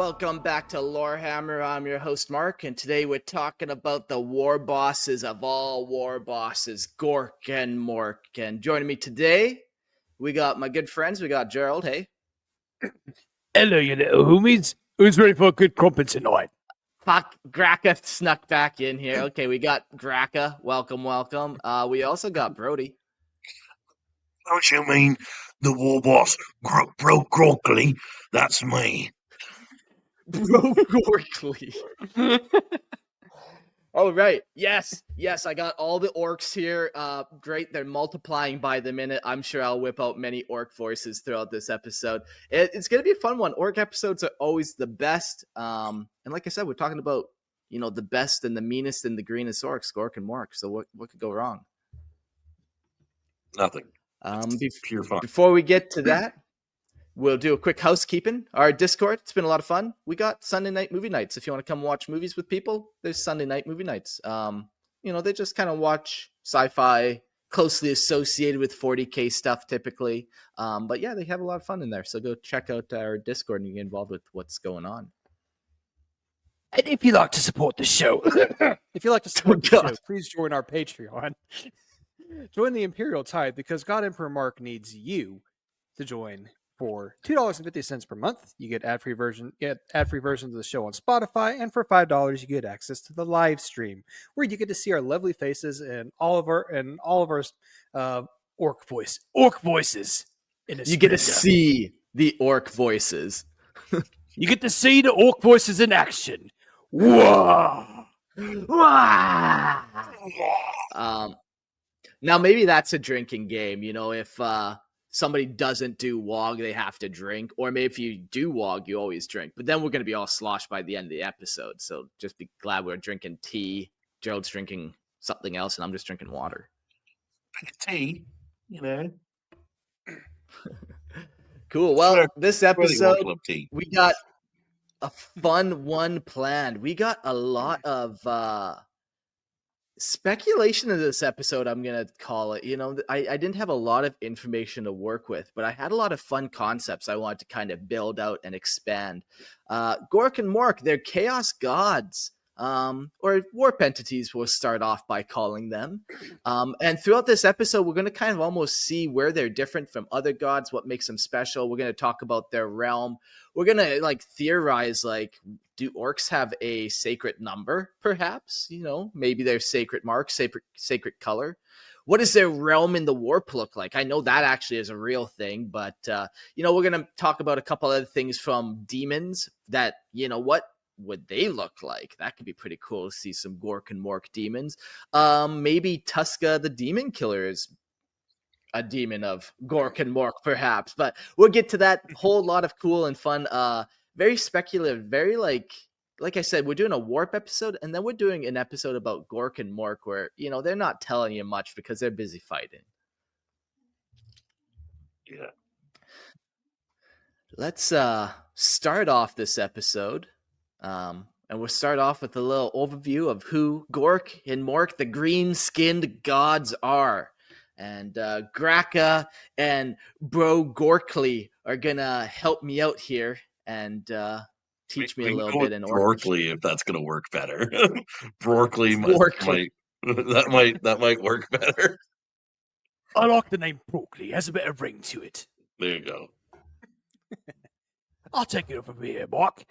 Welcome back to Lorehammer. I'm your host, Mark, and today we're talking about the war bosses of all war bosses, Gork and Mork. And joining me today, we got my good friends. We got Gerald. Hey. Hello, you little homies. Who's ready for a good crumpet tonight? Fuck, Graka snuck back in here. Okay, we got Graka. Welcome. We also got Brody. Don't you mean the war boss, Bro Grokly? That's me. Bro Gorkly. Oh, right. Yes. I got all the orcs here. Great. They're multiplying by the minute. I'm sure I'll whip out many orc voices throughout this episode. It's going to be a fun one. Orc episodes are always the best. And like I said, we're talking about, the best and the meanest and the greenest orcs, Gork and Mork. So what could go wrong? Nothing. Pure fun. Before we get to that, we'll do a quick housekeeping. Our Discord, it's been a lot of fun. We got Sunday night movie nights. If you want to come watch movies with people, there's Sunday night movie nights. They just kind of watch sci-fi closely associated with 40K stuff typically. But yeah, they have a lot of fun in there. So go check out our Discord and get involved with what's going on. And if you'd like to support the show, please join our Patreon. Join the Imperial Tide because God Emperor Mark needs you to join. For $2.50 per month, you get ad-free versions of the show on Spotify, and for $5, you get access to the live stream, where you get to see our lovely faces and all of our orc voices. You get to see the orc voices. You get to see the orc voices in action. Whoa! Now maybe that's a drinking game. If somebody doesn't do WAAAGH, they have to drink. Or maybe if you do WAAAGH, you always drink. But then we're going to be all sloshed by the end of the episode. So just be glad we're drinking tea. Gerald's drinking something else, and I'm just drinking water. Tea, Cool. Well, this episode, we got a fun one planned. We got a lot of speculation in this episode, I'm going to call it. I didn't have a lot of information to work with, but I had a lot of fun concepts I wanted to kind of build out and expand. Gork and Mork, they're chaos gods, or warp entities, we'll start off by calling them. And throughout this episode, we're going to kind of almost see where they're different from other gods, what makes them special. We're going to talk about their realm. We're going to theorize, do orcs have a sacred number, perhaps? Maybe their sacred mark, sacred color. What does their realm in the warp look like? I know that actually is a real thing, but, we're going to talk about a couple other things from demons that, what would they look like? That could be pretty cool to see some Gork and Mork demons. Maybe Tuska the demon killer is a demon of Gork and Mork, perhaps. But we'll get to that. Whole lot of cool and fun. Very speculative. Very like I said, we're doing a warp episode, and then we're doing an episode about Gork and Mork where they're not telling you much because they're busy fighting. Yeah. Let's start off this episode. And we'll start off with a little overview of who Gork and Mork, the green-skinned gods, are. And Graka and Bro Gorkly are gonna help me out here and teach me a little bit in Brorkly, if that's gonna work better. Brorkly that might work better. I like the name Brorkly. It has a bit of ring to it. There you go. I'll take it over here, Mark.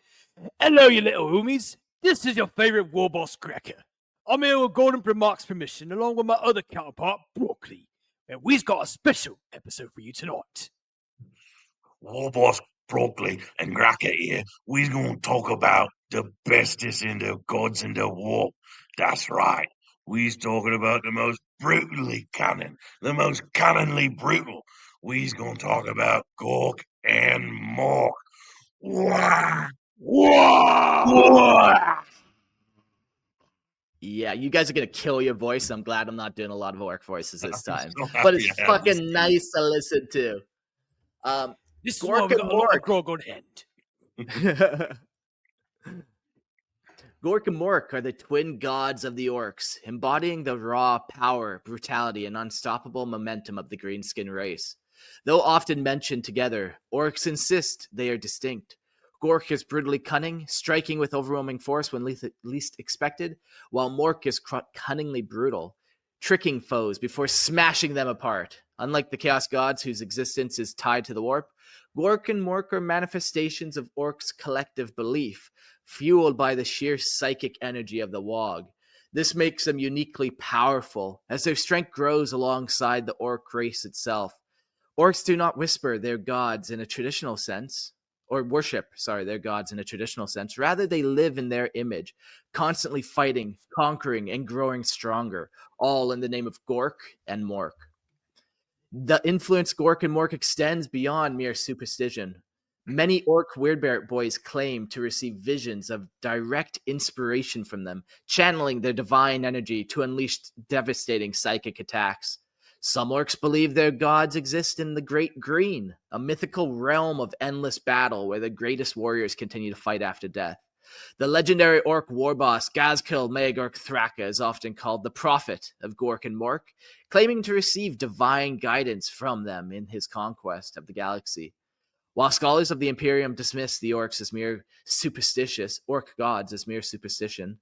Hello, you little homies. This is your favorite war boss, Graka. I'm here with Golden from Mark's permission, along with my other counterpart, Brorkly. And we've got a special episode for you tonight. War boss Brorkly and Graka here. We're going to talk about the bestest in the gods in the war. That's right. We're talking about the most brutally cunning, the most cunningly brutal. We're going to talk about Gork and Mork. Wah! Wah! Yeah, you guys are going to kill your voice. I'm glad I'm not doing a lot of orc voices this time. But it's fucking nice to listen to. This is Gork and Mork. Going to end. Gork and Mork are the twin gods of the orcs, embodying the raw power, brutality, and unstoppable momentum of the greenskin race. Though often mentioned together, orcs insist they are distinct. Gork is brutally cunning, striking with overwhelming force when least expected, while Mork is cunningly brutal, tricking foes before smashing them apart. Unlike the Chaos Gods, whose existence is tied to the warp, Gork and Mork are manifestations of Orks' collective belief, fueled by the sheer psychic energy of the WAAAGH. This makes them uniquely powerful, as their strength grows alongside the Ork race itself. Orks do not whisper their gods in a traditional sense, or worship, their gods in a traditional sense. Rather, they live in their image, constantly fighting, conquering, and growing stronger, all in the name of Gork and Mork. The influence Gork and Mork extends beyond mere superstition. Many Ork Weirdbear boys claim to receive visions of direct inspiration from them, channeling their divine energy to unleash devastating psychic attacks. Some Orks believe their gods exist in the Great Green, a mythical realm of endless battle where the greatest warriors continue to fight after death. The legendary Ork warboss Gazkil Magork Thraka is often called the prophet of Gork and Mork, claiming to receive divine guidance from them in his conquest of the galaxy. While scholars of the Imperium dismiss the Orks as mere Ork gods as mere superstition,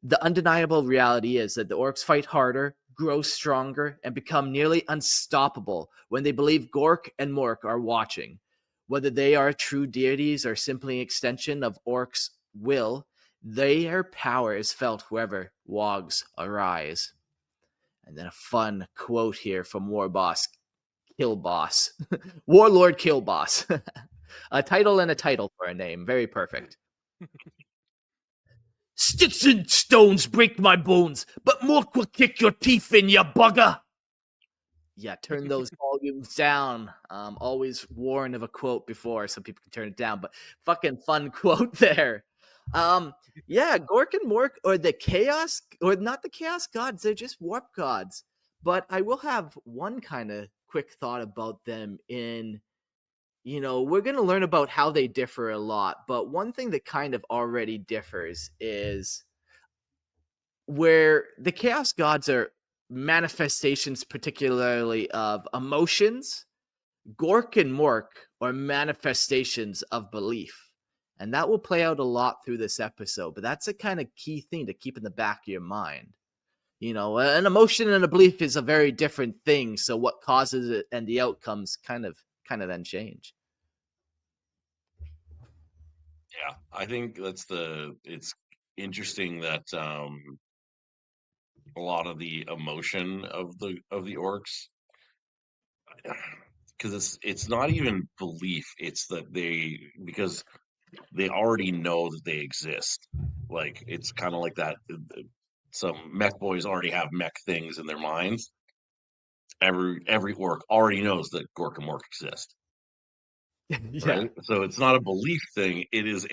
the undeniable reality is that the Orks fight harder, grow stronger, and become nearly unstoppable when they believe Gork and Mork are watching. Whether they are true deities or simply an extension of Orks' will, their power is felt wherever WAAAGHs arise. And then a fun quote here from Warlord Killboss. A title and a title for a name. Very perfect. Sticks and stones break my bones, but Mork will kick your teeth in, you bugger. Yeah, turn those volumes down. Always warned of a quote before so people can turn it down, but fucking fun quote there. Yeah, Gork and Mork, or the Chaos, or not the Chaos Gods, they're just warp gods. But I will have one kind of quick thought about them in, we're going to learn about how they differ a lot, but one thing that kind of already differs is where the Chaos Gods are manifestations, particularly of emotions, Gork and Mork are manifestations of belief. And that will play out a lot through this episode, but that's a kind of key thing to keep in the back of your mind. An emotion and a belief is a very different thing, so what causes it and the outcomes kind of then change. Yeah, I think it's interesting that a lot of the emotion of the Orks, because it's not even belief, it's that because they already know that they exist. Like, it's kind of like that. Some mech boys already have mech things in their minds. Every Ork already knows that Gork and Mork exist. Yeah. Right? So it's not a belief thing. It is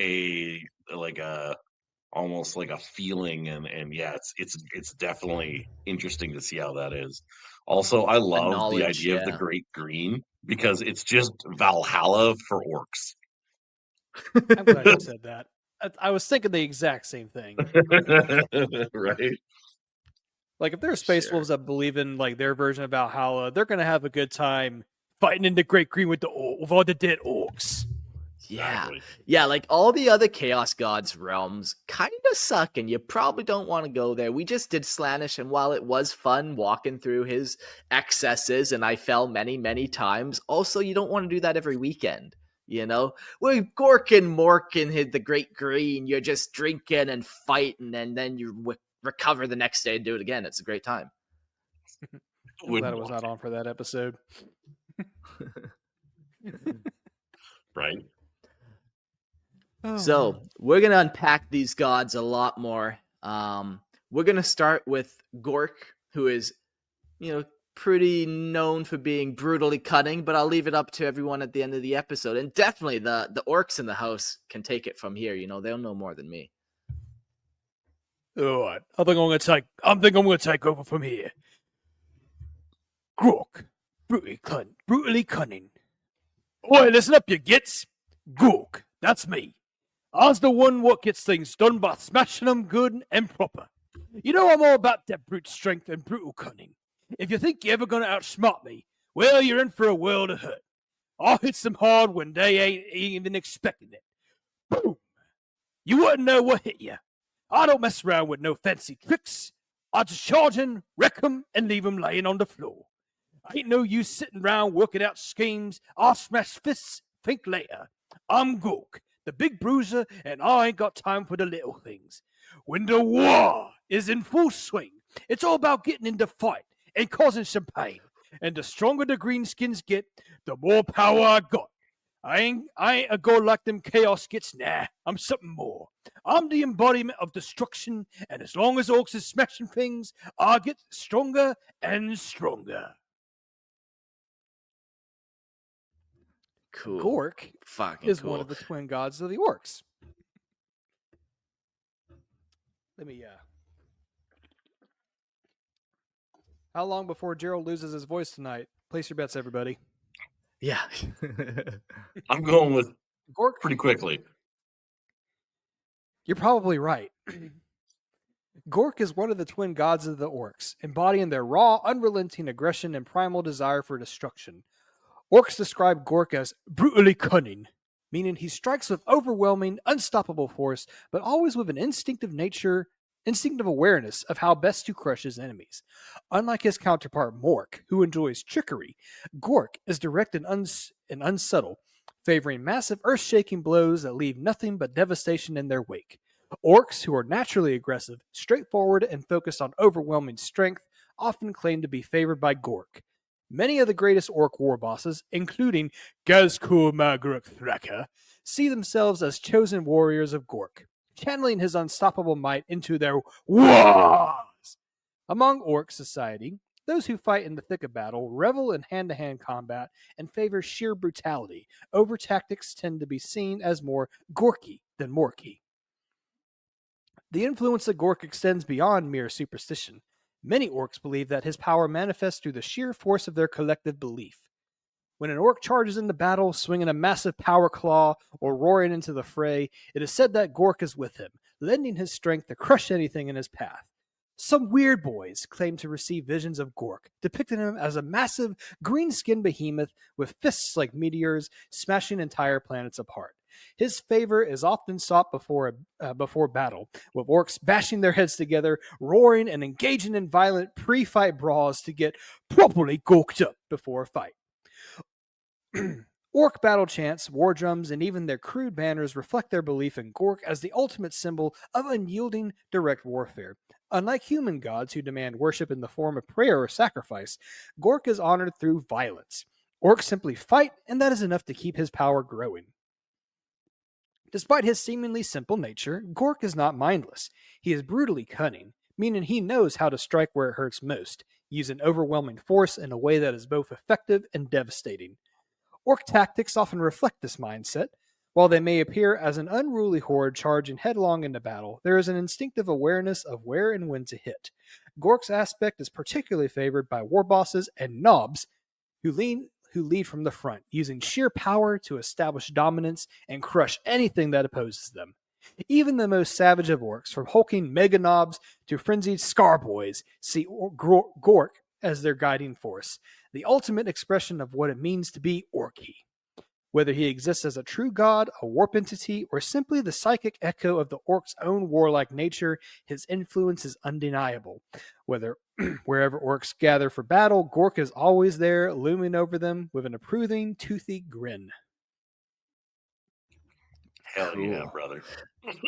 almost like a feeling, and yeah, it's definitely interesting to see how that is. Also, I love the knowledge, idea of the yeah. Great Green because it's just Valhalla for Orks. I'm glad you said that. I was thinking the exact same thing. Right? Like, if there are space Sure. wolves that believe in like their version of Valhalla, they're gonna have a good time fighting in the Great Green with all the dead orcs. Yeah. Exactly. Yeah, like all the other Chaos Gods realms kind of suck, and you probably don't want to go there. We just did Slaanesh, and while it was fun walking through his excesses, and I fell many, many times, also, you don't want to do that every weekend. With Gork and Mork and the Great Green, you're just drinking and fighting, and then you recover the next day and do it again. It's a great time. I'm glad I was not on for that episode. Right? So we're going to unpack these gods a lot more. We're going to start with Gork, who is, pretty known for being brutally cunning, but I'll leave it up to everyone at the end of the episode. And definitely the Orks in the house can take it from here. They'll know more than me. All right, I think I'm gonna take over from here. Gork, brutally cunning. Oi, listen up, you gits. Gork, that's me. I's the one what gets things done by smashing them good and proper. I'm all about that brute strength and brutal cunning. If you think you're ever gonna outsmart me, well, you're in for a world of hurt. I'll hit them hard when they ain't even expecting it. Boom! You wouldn't know what hit you. I don't mess around with no fancy tricks. I just charge in, wreck 'em, and leave 'em laying on the floor. Ain't no use sitting around working out schemes. I'll smash fists, think later. I'm Gork, the big bruiser, and I ain't got time for the little things. When the war is in full swing, it's all about getting into fight and causing some pain. And the stronger the greenskins get, the more power I got. I ain't a god like them chaos gets. Nah, I'm something more. I'm the embodiment of destruction, and as long as Orks is smashing things, I get stronger and stronger. Cool. Gork Fucking is cool. one of the twin gods of the Orks. Let me, How long before Gerald loses his voice tonight? Place your bets, everybody. Yeah. I'm going with Gork, pretty quickly. you're probably right. Gork is one of the twin gods of the Orks, embodying their raw, unrelenting aggression and primal desire for destruction. Orks describe Gork as brutally cunning, meaning he strikes with overwhelming, unstoppable force, but always with an instinctive awareness of how best to crush his enemies. Unlike his counterpart Mork, who enjoys trickery, Gork is direct and unsubtle, favoring massive earth-shaking blows that leave nothing but devastation in their wake. Orks, who are naturally aggressive, straightforward, and focused on overwhelming strength, often claim to be favored by Gork. Many of the greatest Ork warbosses, including Gazkur Magruk Thraka, see themselves as chosen warriors of Gork, channeling his unstoppable might into their wars. Among Ork society, those who fight in the thick of battle revel in hand-to-hand combat and favor sheer brutality. Over tactics tend to be seen as more Gorky than Morky. The influence of Gork extends beyond mere superstition. Many Orks believe that his power manifests through the sheer force of their collective belief. When an Ork charges into battle, swinging a massive power claw or roaring into the fray, it is said that Gork is with him, lending his strength to crush anything in his path. Some weird boys claim to receive visions of Gork, depicting him as a massive, green-skinned behemoth with fists like meteors, smashing entire planets apart. His favor is often sought before battle, with Orks bashing their heads together, roaring, and engaging in violent pre-fight brawls to get properly gorked up before a fight. Ork battle chants, war drums, and even their crude banners reflect their belief in Gork as the ultimate symbol of unyielding, direct warfare. Unlike human gods who demand worship in the form of prayer or sacrifice, Gork is honored through violence. Orks simply fight, and that is enough to keep his power growing. Despite his seemingly simple nature, Gork is not mindless. He is brutally cunning, meaning he knows how to strike where it hurts most, using overwhelming force in a way that is both effective and devastating. Ork tactics often reflect this mindset. While they may appear as an unruly horde charging headlong into battle, there is an instinctive awareness of where and when to hit. Gork's aspect is particularly favored by warbosses and knobs who lead from the front, using sheer power to establish dominance and crush anything that opposes them. Even the most savage of Orks, from hulking mega knobs to frenzied scar boys, see Gork as their guiding force, the ultimate expression of what it means to be Orky. Whether he exists as a true god, a warp entity, or simply the psychic echo of the Ork's own warlike nature, his influence is undeniable. Wherever Orks gather for battle, Gork is always there, looming over them with an approving, toothy grin. Hell yeah, brother.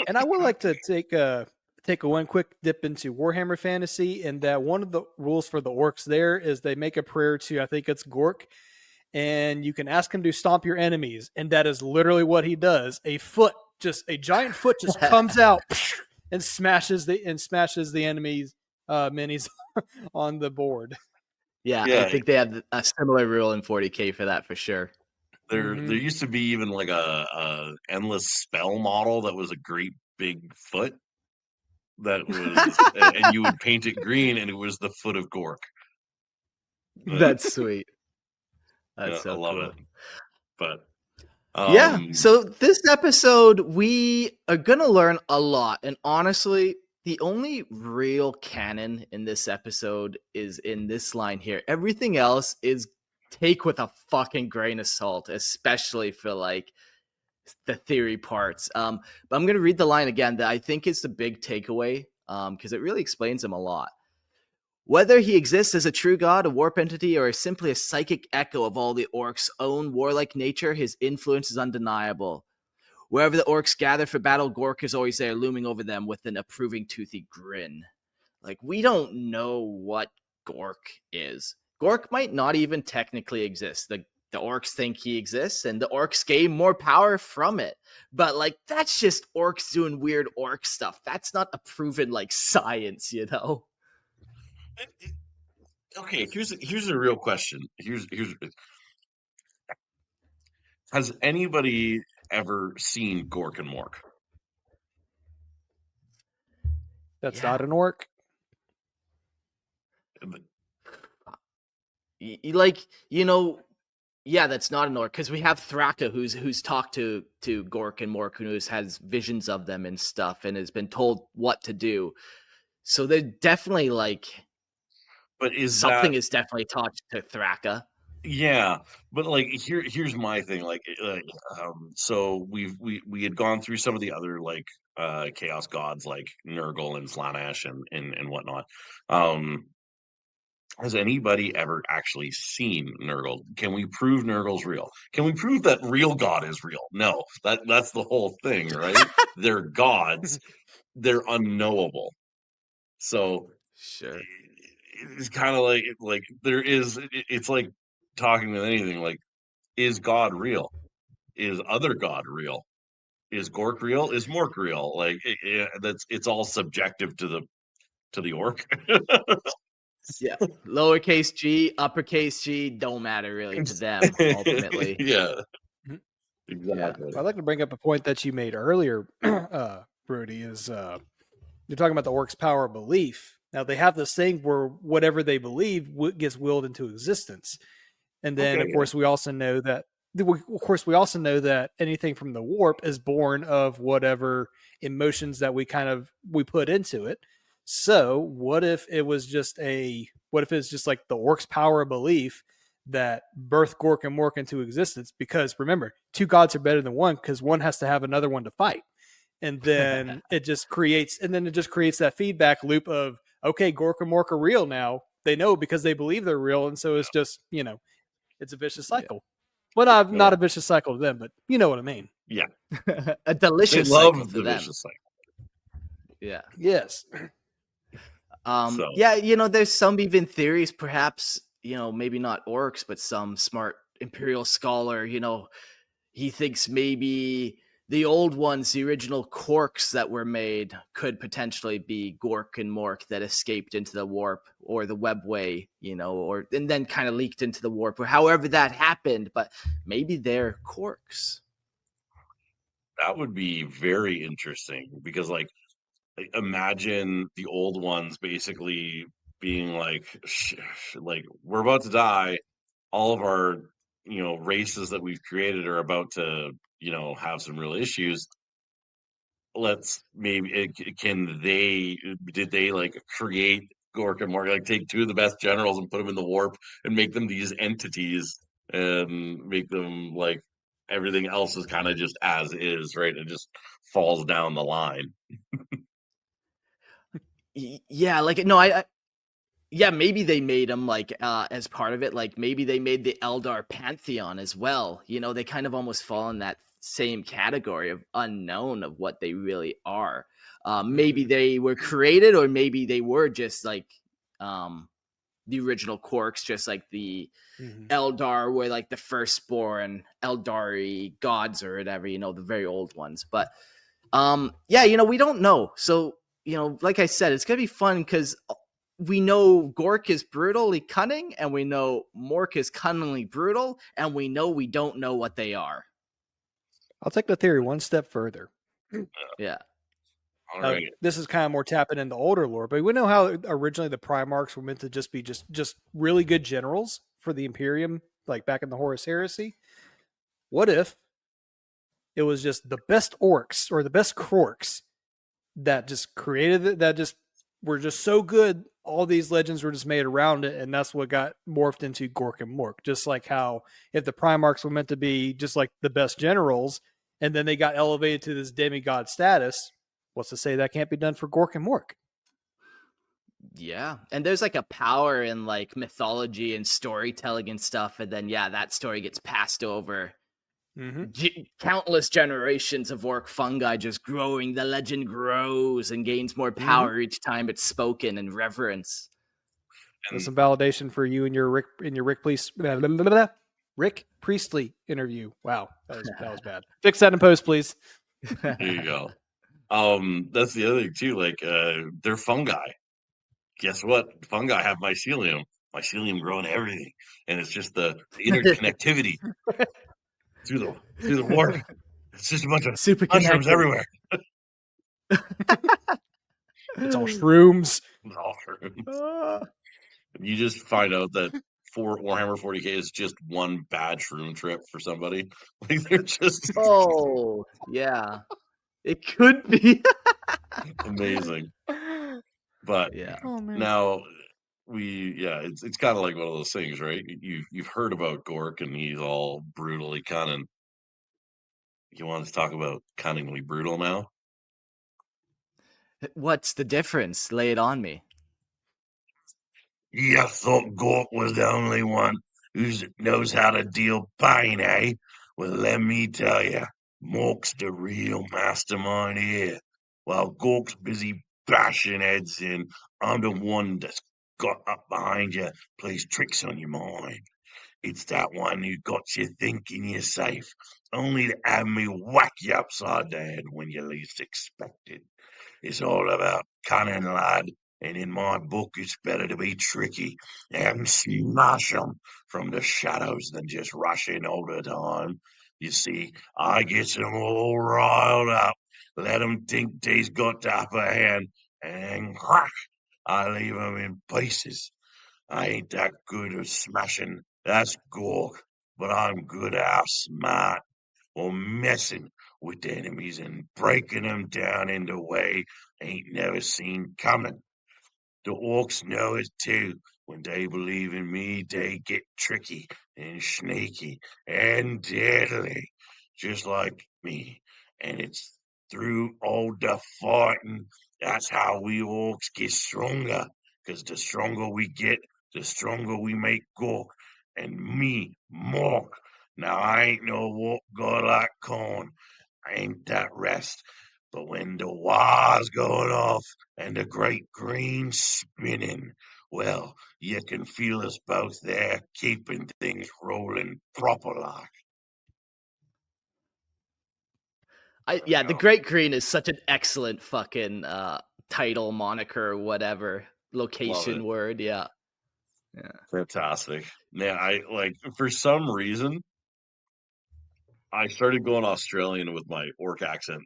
And I would like to take a one quick dip into Warhammer Fantasy, and that one of the rules for the Orks there is they make a prayer to, I think it's Gork, and you can ask him to stomp your enemies, and that is literally what he does. A giant foot just comes out and smashes the enemy's minis on the board. Yeah, I think they have a similar rule in 40K for that for sure. There used to be even like a endless spell model that was a great big foot that was, and you would paint it green, and it was the foot of Gork. That's sweet. That's so I love cool. it. But yeah, so this episode we are gonna learn a lot, and honestly, the only real canon in this episode is in this line here. Everything else is take with a fucking grain of salt, especially for like the theory parts. But I'm going to read the line again that I think is the big takeaway, because it really explains him a lot. Whether he exists as a true god, a warp entity, or simply a psychic echo of all the orcs' own warlike nature, his influence is undeniable. Wherever the orcs gather for battle, Gork is always there, looming over them with an approving, toothy grin. Like, we don't know what Gork is. Gork might not even technically exist. The orcs think he exists, and the orcs gain more power from it. But, like, that's just orcs doing weird orc stuff. That's not a proven, like, science, you know? Okay, here's a real question. Has anybody ever seen Gork and Mork? That's Yeah. not an orc. Like, you know, yeah, that's not an orc, because we have Thraka, who's talked to Gork and Mork, who has visions of them and stuff, and has been told what to do. So they're definitely like, But is something that is definitely taught to Thraka. yeah? But like here's my thing. So we had gone through some of the other like chaos gods like Nurgle and Slaanesh and whatnot. Has anybody ever actually seen Nurgle? Can we prove Nurgle's real? Can we prove that real God is real? No, that's the whole thing, right? They're gods. They're unknowable. So Sure. it's kind of like there is. It's like talking with anything. Like, is God real? Is other God real? Is Gork real? Is Mork real? Like it's all subjective to the orc. Yeah. Lowercase g, uppercase G, don't matter really to them, ultimately. Yeah, Mhm. Yeah. exactly. I'd like to bring up a point that you made earlier, Brody, is you're talking about the orcs' power of belief. Now, they have this thing where whatever they believe gets willed into existence. And then, Okay, of course, we also know that anything from the warp is born of whatever emotions that we put into it. So what if it's just like the orcs' power of belief that birthed Gork and Mork into existence? Because remember, two gods are better than one, because one has to have another one to fight. And then it just creates that feedback loop of, okay, Gork and Mork are real now. They know because they believe they're real. And so it's just, it's a vicious cycle. Well, not a vicious cycle to them, but you know what I mean. yeah. A They delicious cycle love to the them. vicious cycle. Yeah. Yes. So Yeah, there's some even theories, perhaps, maybe not orcs, but some smart imperial scholar, he thinks maybe the old ones, the original corks that were made, could potentially be Gork and Mork that escaped into the warp or the webway, and then kind of leaked into the warp, or however that happened. But maybe they're corks. that would be very interesting because imagine the old ones basically being like we're about to die. All of our races that we've created are about to have some real issues. Let's maybe can they did they like create Gork and Mork, like take two of the best generals and put them in the warp and make them these entities and make them like everything else is kind of just as is, right? It just falls down the line. Yeah, like, no, yeah, maybe they made them like as part of it. Like, maybe they made the Eldar pantheon as well. They kind of almost fall in that same category of unknown of what they really are. Maybe they were created, or maybe they were just like the original Quarks, just like the Eldar were like the firstborn Eldari gods or whatever. The very old ones. But yeah, we don't know. So like I said, it's gonna be fun because we know Gork is brutally cunning, and we know Mork is cunningly brutal, and we don't know what they are. I'll take the theory one step further. Yeah. All right. This is kind of more tapping into older lore, but we know how originally the Primarchs were meant to just be just really good generals for the Imperium, like back in the Horus Heresy. What if it was just the best orcs or the best Krorks that just created it, that just were just so good, all these legends were just made around it, and that's what got morphed into Gork and Mork. Just like how if the Primarchs were meant to be just like the best generals, and then they got elevated to this demigod status. What's to say that can't be done for Gork and Mork? Yeah, and there's like a power in like mythology and storytelling and stuff, and then that story gets passed over. Countless generations of orc fungi just growing. The legend grows and gains more power each time it's spoken in reverence. There's some validation for you in your Rick Priestley interview. Wow, that was bad. Fix that in post, please. There you go. That's the other thing too. Like, they're fungi. Guess what? Fungi have mycelium. Mycelium growing everything, and it's just the interconnectivity through the warp. It's just a bunch of super mushrooms connected everywhere. It's all shrooms. It's all shrooms. You just find out that Warhammer 40K is just one bad shroom trip for somebody. Like, they're just yeah, it could be amazing. But now it's kind of like one of those things, right? You've heard about Gork and he's all brutally cunning. You want to talk about cunningly brutal now? What's the difference? Lay it on me. You thought Gork was the only one who knows how to deal pain, eh? Well, let me tell you, Mork's the real mastermind here. While Gork's busy bashing heads in, I'm the one that's got up behind you, plays tricks on your mind. It's that one who got you thinking you're safe, only to have me whack you upside the head when you least expect it. It's all about cunning, lad, and in my book it's better to be tricky and smash 'em from the shadows than just rush in all the time. You see, I gets 'em all riled up, let 'em think they's got the upper hand, and crack, I leave 'em in pieces. I ain't that good at smashing, that's Gork, but I'm good at outsmart or messing with the enemies and breaking them down in the way ain't never seen coming. The orcs know it too. When they believe in me, they get tricky and sneaky and deadly, just like me. And it's through all the fighting. That's how we orcs get stronger. 'Cause the stronger we get, the stronger we make Gork and me, Mork. Now, I ain't no warp god like Corn. I ain't that rest. But when the WAAAGH's going off and the great green spinning, well, you can feel us both there, keeping things rolling proper like. The Great Green is such an excellent fucking title, moniker, whatever, location word. Yeah. Fantastic. Man, I for some reason I started going Australian with my orc accent,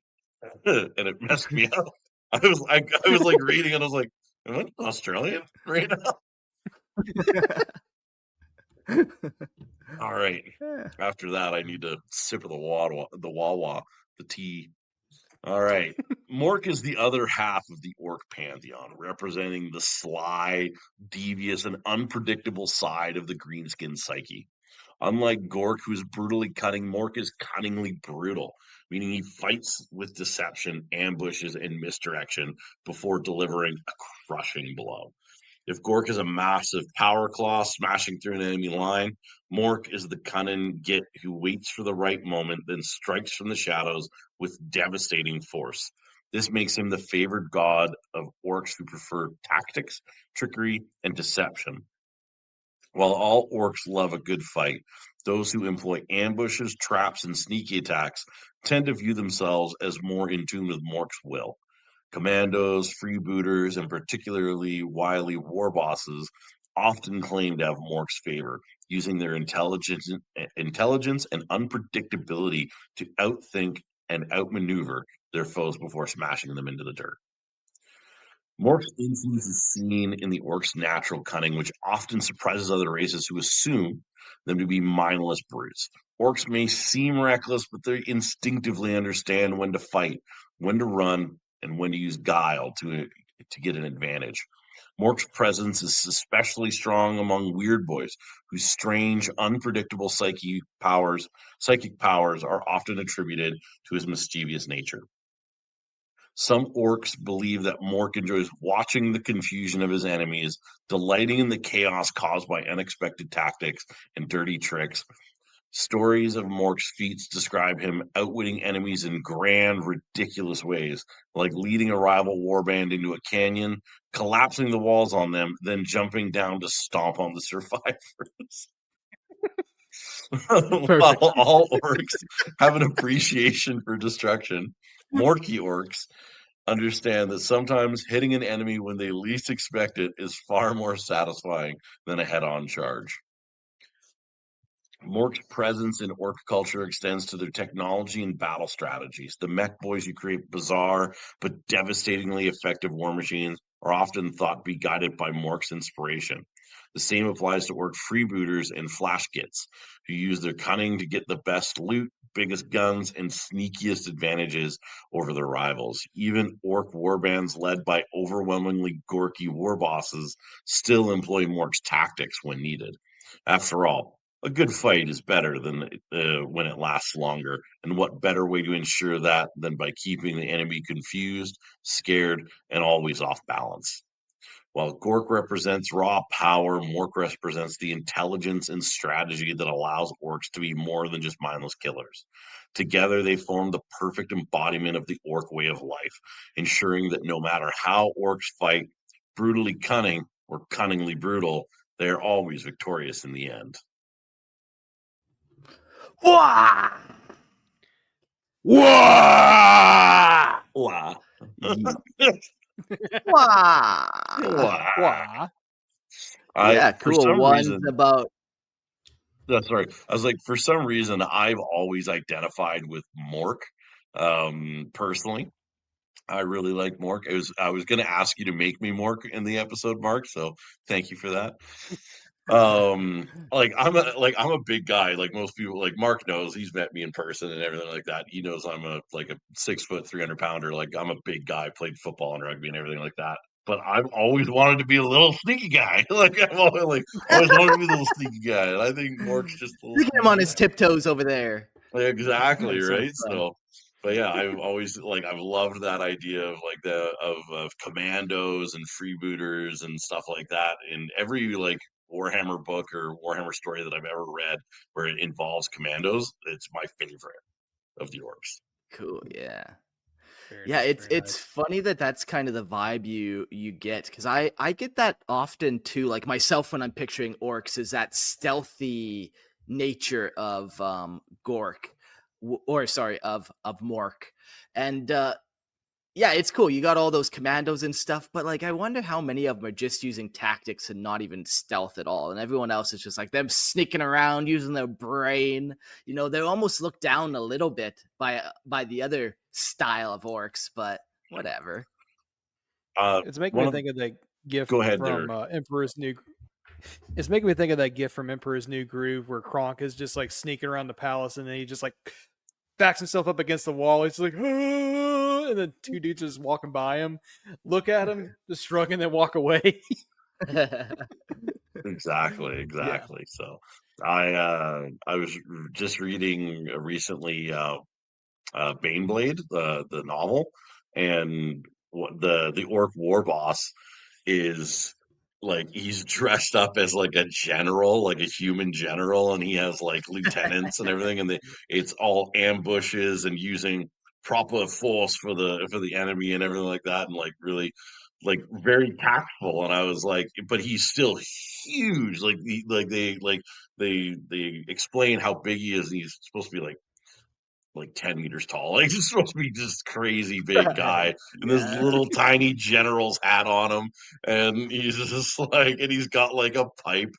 and it messed me up. I was like reading and I was like, am I Australian right now? All right. After that, I need to sip of the Wawa, the tea. All right. Mork is the other half of the orc pantheon, representing the sly, devious, and unpredictable side of the greenskin psyche. Unlike Gork, who's brutally cunning, Mork is cunningly brutal, meaning he fights with deception, ambushes, and misdirection before delivering a crushing blow. If Gork is a massive power claw smashing through an enemy line, Mork is the cunning git who waits for the right moment, then strikes from the shadows with devastating force. This makes him the favored god of orcs who prefer tactics, trickery, and deception. While all orcs love a good fight, those who employ ambushes, traps, and sneaky attacks tend to view themselves as more in tune with Mork's will. Commandos, freebooters, and particularly wily warbosses often claim to have Mork's favor, using their intelligence and unpredictability to outthink and outmaneuver their foes before smashing them into the dirt. Mork's influence is seen in the orc's natural cunning, which often surprises other races who assume them to be mindless brutes. Orcs may seem reckless, but they instinctively understand when to fight, when to run, and when to use guile to to get an advantage. Mork's presence is especially strong among weird boys, whose strange, unpredictable psychic powers are often attributed to his mischievous nature. Some orcs believe that Mork enjoys watching the confusion of his enemies, delighting in the chaos caused by unexpected tactics and dirty tricks. Stories of Mork's feats describe him outwitting enemies in grand, ridiculous ways, like leading a rival warband into a canyon, collapsing the walls on them, then jumping down to stomp on the survivors. Perfect. While all orcs have an appreciation for destruction, Morky orcs understand that sometimes hitting an enemy when they least expect it is far more satisfying than a head-on charge. Mork's presence in orc culture extends to their technology and battle strategies. The mech boys who create bizarre but devastatingly effective war machines are often thought to be guided by Mork's inspiration. The same applies to orc freebooters and flashgits, who use their cunning to get the best loot, biggest guns, and sneakiest advantages over their rivals. Even orc warbands led by overwhelmingly gorky warbosses still employ Mork's tactics when needed. After all, a good fight is better than when it lasts longer. And what better way to ensure that than by keeping the enemy confused, scared, and always off balance? While Gork represents raw power, Mork represents the intelligence and strategy that allows orcs to be more than just mindless killers. Together, they form the perfect embodiment of the orc way of life, ensuring that no matter how orcs fight, brutally cunning or cunningly brutal, they are always victorious in the end. Wah! Wah! Wah. Wah! Wah. Wah. Yeah, For cool. some One's reason, about that's right. I was like, for some reason, I've always identified with Mork. Personally, I really like Mork. I was going to ask you to make me Mork in the episode, Mark. So thank you for that. I'm a big guy. Like most people, like Mark knows, he's met me in person and everything like that. He knows I'm a 6 foot 300 pounder. Like I'm a big guy, played football and rugby and everything like that. But I've always wanted to be a little sneaky guy. Always wanted to be a little sneaky guy. And I think Mork's just a little look at him sneaky on his guy. tiptoes over there. Exactly, That's so right? fun. So, but yeah, I've loved that idea of of commandos and freebooters and stuff like that. In every Warhammer book or Warhammer story that I've ever read where it involves commandos, it's my favorite of the orcs. Cool, yeah. Very Yeah, nice. it's Very it's nice. funny that that's kind of the vibe you get, because I get that often too. Like myself, when I'm picturing orcs, is that stealthy nature of Gork, or sorry, of Mork, and yeah, it's cool. You got all those commandos and stuff, but like I wonder how many of them are just using tactics and not even stealth at all. And everyone else is just like them sneaking around using their brain. You know, they almost look down a little bit by the other style of orcs, but whatever. It's making One me of think of that gif Go ahead there. from Emperor's New. It's making me think of that gif from Emperor's New Groove where Kronk is just like sneaking around the palace and then he just like backs himself up against the wall. He's like, "Ah," and then two dudes just walking by him, look at him, just shrug, and then walk away. Exactly. Yeah. So I was just reading recently Baneblade, the novel, and the orc war boss is he's dressed up as like a general, like a human general, and he has like lieutenants and everything, and it's all ambushes and using proper force for the enemy and everything like that, and like really very tactful. And I was like, but he's still huge. They explain how big he is, and he's supposed to be like 10 meters tall. Like he's supposed to be just crazy big guy, and this Yeah. little tiny general's hat on him, and he's just and he's got like a pipe,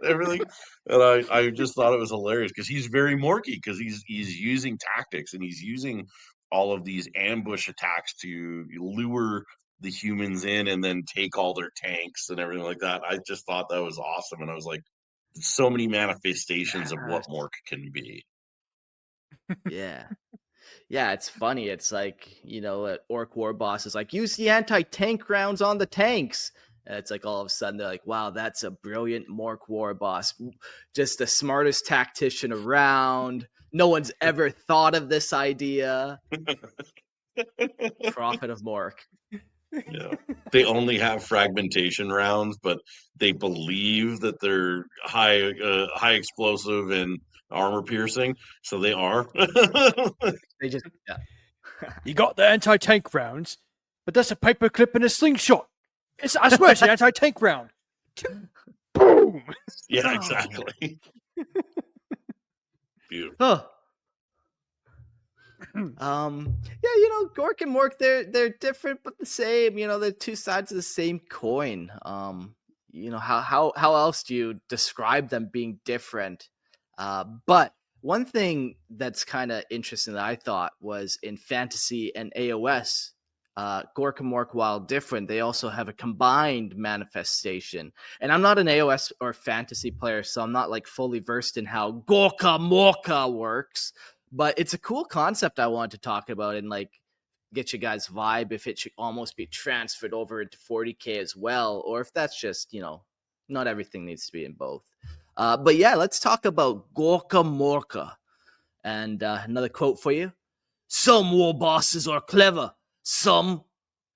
everything. And I just thought it was hilarious because he's very Morky because he's using tactics and he's using all of these ambush attacks to lure the humans in and then take all their tanks and everything like that. I just thought that was awesome, and I was like, so many manifestations of what Yes. Mork can be. Yeah. Yeah, it's funny. It's like, Orc war boss is like, use the anti-tank rounds on the tanks. And it's like all of a sudden they're like, wow, that's a brilliant Mork war boss. Just the smartest tactician around. No one's ever thought of this idea. Prophet of Mork. Yeah. They only have fragmentation rounds, but they believe that they're high explosive and armor piercing, so they are. They just, yeah. You got the anti-tank rounds, but that's a paperclip and a slingshot. I swear it's an anti-tank round. Boom! Yeah, exactly. Beautiful. Huh. Yeah, Gork and Mork, they're different but the same. They're two sides of the same coin. How else do you describe them being different? But one thing that's kind of interesting that I thought was in fantasy and AOS, Gork and Mork, while different, they also have a combined manifestation. And I'm not an AOS or fantasy player, so I'm not like fully versed in how Gorka Morka works. But it's a cool concept I wanted to talk about and like get you guys' vibe if it should almost be transferred over into 40K as well, or if that's just, not everything needs to be in both. But yeah, let's talk about Gorka Morka. And another quote for you. Some war bosses are clever. Some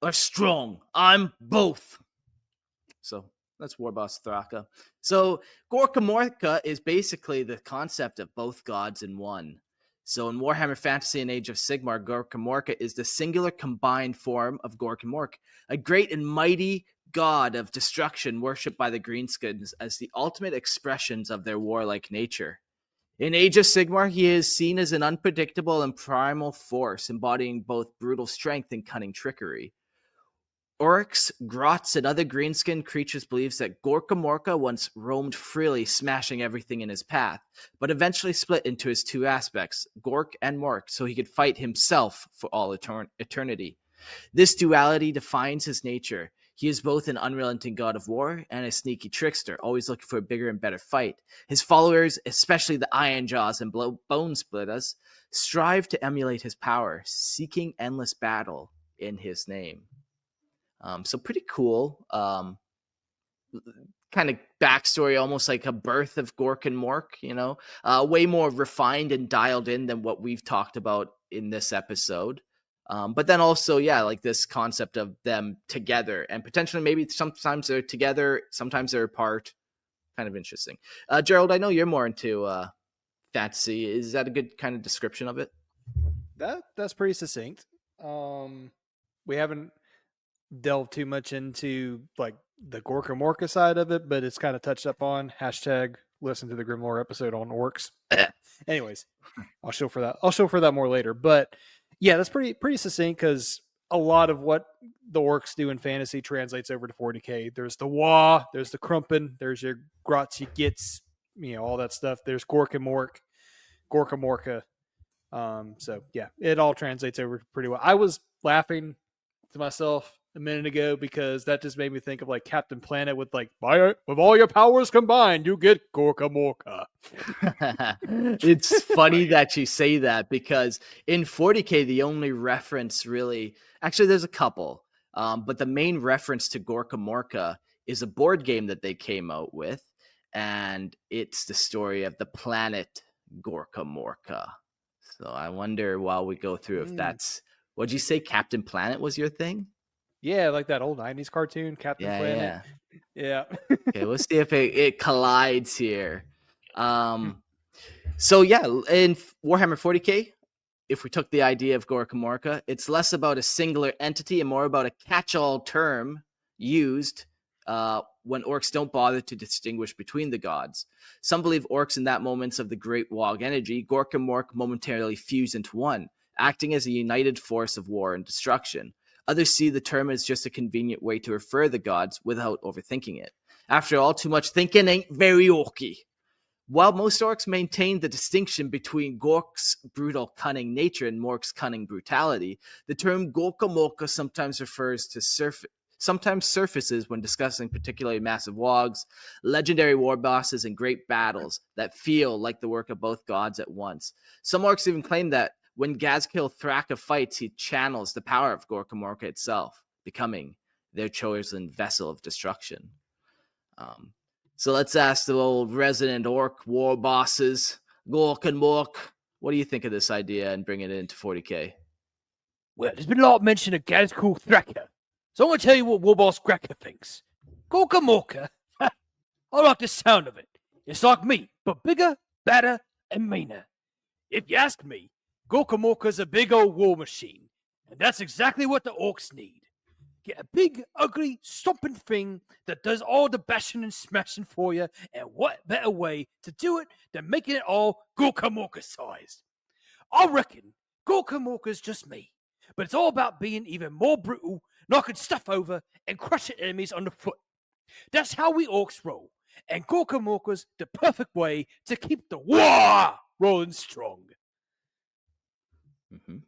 are strong. I'm both. So that's Warboss Thraka. So Gorka Morka is basically the concept of both gods in one. So in Warhammer Fantasy and Age of Sigmar, Gorka Morka is the singular combined form of Gork and Mork, a great and mighty god of destruction worshipped by the Greenskins as the ultimate expressions of their warlike nature. In Age of Sigmar, he is seen as an unpredictable and primal force, embodying both brutal strength and cunning trickery. Orks, grots, and other green-skinned creatures believes that Gorka Morka once roamed freely, smashing everything in his path, but eventually split into his two aspects, Gork and Mork, so he could fight himself for all eternity. This duality defines his nature. He is both an unrelenting god of war and a sneaky trickster, always looking for a bigger and better fight. His followers, especially the Iron Jaws and Bone Splitters, strive to emulate his power, seeking endless battle in his name. So pretty cool. Kind of backstory, almost like a birth of Gork and Mork, way more refined and dialed in than what we've talked about in this episode. But then also, yeah, like this concept of them together and potentially maybe sometimes they're together, sometimes they're apart. Kind of interesting. Gerald, I know you're more into fantasy. Is that a good kind of description of it? That's pretty succinct. We haven't delved too much into like the Gorka Morka side of it, but it's kind of touched up on. Hashtag listen to the Grimlore episode on Orks. Anyways, I'll show for that more later. But yeah, that's pretty succinct because a lot of what the Orks do in fantasy translates over to 40K. There's the WAAAGH, there's the Krumpen, there's your Grots, your Gits, all that stuff. There's Gork and Mork, Gorka Morka. So yeah, it all translates over pretty well. I was laughing to myself a minute ago because that just made me think of like Captain Planet with like, with all your powers combined, you get Gorka Morka. It's funny that you say that because in 40K, the only reference really, actually there's a couple, but the main reference to Gorka Morka is a board game that they came out with, and it's the story of the planet Gorka Morka. So I wonder while we go through if that's, what'd you say, Captain Planet was your thing? Yeah, like that old 90s cartoon, Captain Planet. Yeah. Okay, we'll see if it collides here. So yeah, in Warhammer 40K, if we took the idea of Gorka Morka, it's less about a singular entity and more about a catch-all term used when orcs don't bother to distinguish between the gods. Some believe orcs in that moments of the great WAAAGH energy, Gork and Mork momentarily fuse into one, acting as a united force of war and destruction. Others see the term as just a convenient way to refer the gods without overthinking it. After all, too much thinking ain't very orky. While most orcs maintain the distinction between Gork's brutal cunning nature and Mork's cunning brutality, the term Gorka Morka sometimes refers to surfaces when discussing particularly massive WAAAGHs, legendary war bosses, and great battles that feel like the work of both gods at once. Some orcs even claim that When Gazkill Thraka fights, he channels the power of Gork and Mork itself, becoming their chosen vessel of destruction. So let's ask the old resident orc war bosses, Gork and Mork, what do you think of this idea and bringing it into 40k? Well, there's been a lot of mention of Gazkill Thraka, so I'm going to tell you what Warboss Cracker thinks. Gork and Mork, I like the sound of it. It's like me, but bigger, badder, and meaner. If you ask me, Gork and Mork's a big old war machine, and that's exactly what the orcs need. Get a big, ugly, stomping thing that does all the bashing and smashing for you, and what better way to do it than making it all Gork and Mork sized? I reckon Gork and Mork's just me, but it's all about being even more brutal, knocking stuff over, and crushing enemies underfoot. That's how we orcs roll, and Gork and Mork's the perfect way to keep the war rolling strong. Mm-hmm.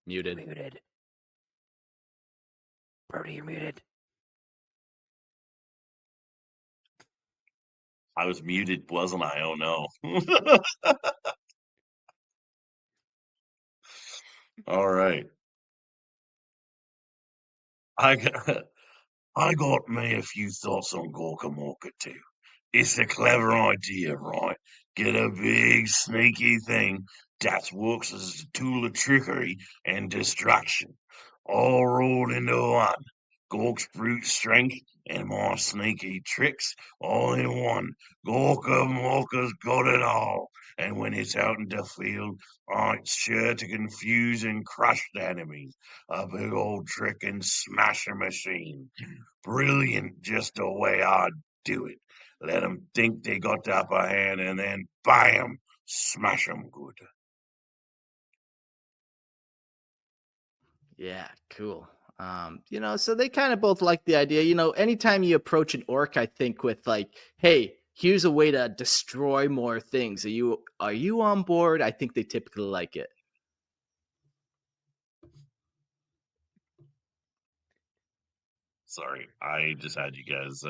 Muted. Muted. Brody, you're muted. I was muted, wasn't I? Oh no. All right. I got me a few thoughts on Gork and Mork too. It's a clever idea, right? Get a big sneaky thing that works as a tool of trickery and distraction, all rolled into one. Gork's brute strength and my sneaky tricks all in one. Gork and Mork's got it all. And when it's out in the field, it's sure to confuse and crush the enemies. A big old trick and smasher machine. Brilliant, just the way I'd do it. Let 'em think they got the upper hand, and then bam, smash 'em good. Yeah, cool. So they kind of both like the idea. Anytime you approach an orc, I think with like, hey, here's a way to destroy more things. Are you on board? I think they typically like it. Sorry, I just had you guys.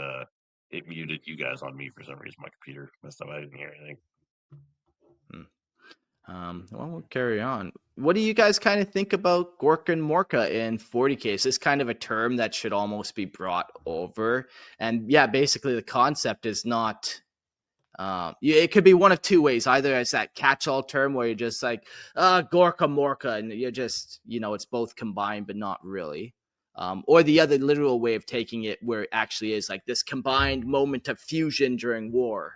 It muted you guys on me for some reason. My computer messed up. I didn't hear anything. Well, we'll carry on. What do you guys kind of think about Gork and Morka in 40k? Is this kind of a term that should almost be brought over? And yeah, basically the concept is not. It could be one of two ways. Either as that catch-all term where you're just like, Gorka Morka, and you're just, it's both combined, but not really. Or the other literal way of taking it where it actually is like this combined moment of fusion during war.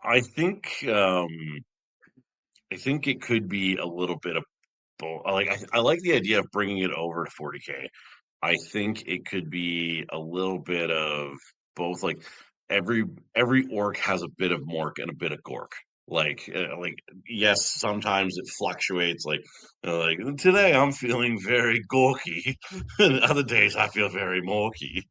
I think it could be a little bit of both. I like the idea of bringing it over to 40k. I think it could be a little bit of both. Like every orc has a bit of Mork and a bit of Gork. Yes, sometimes it fluctuates. Like today I'm feeling very Gorky, and other days I feel very Morky.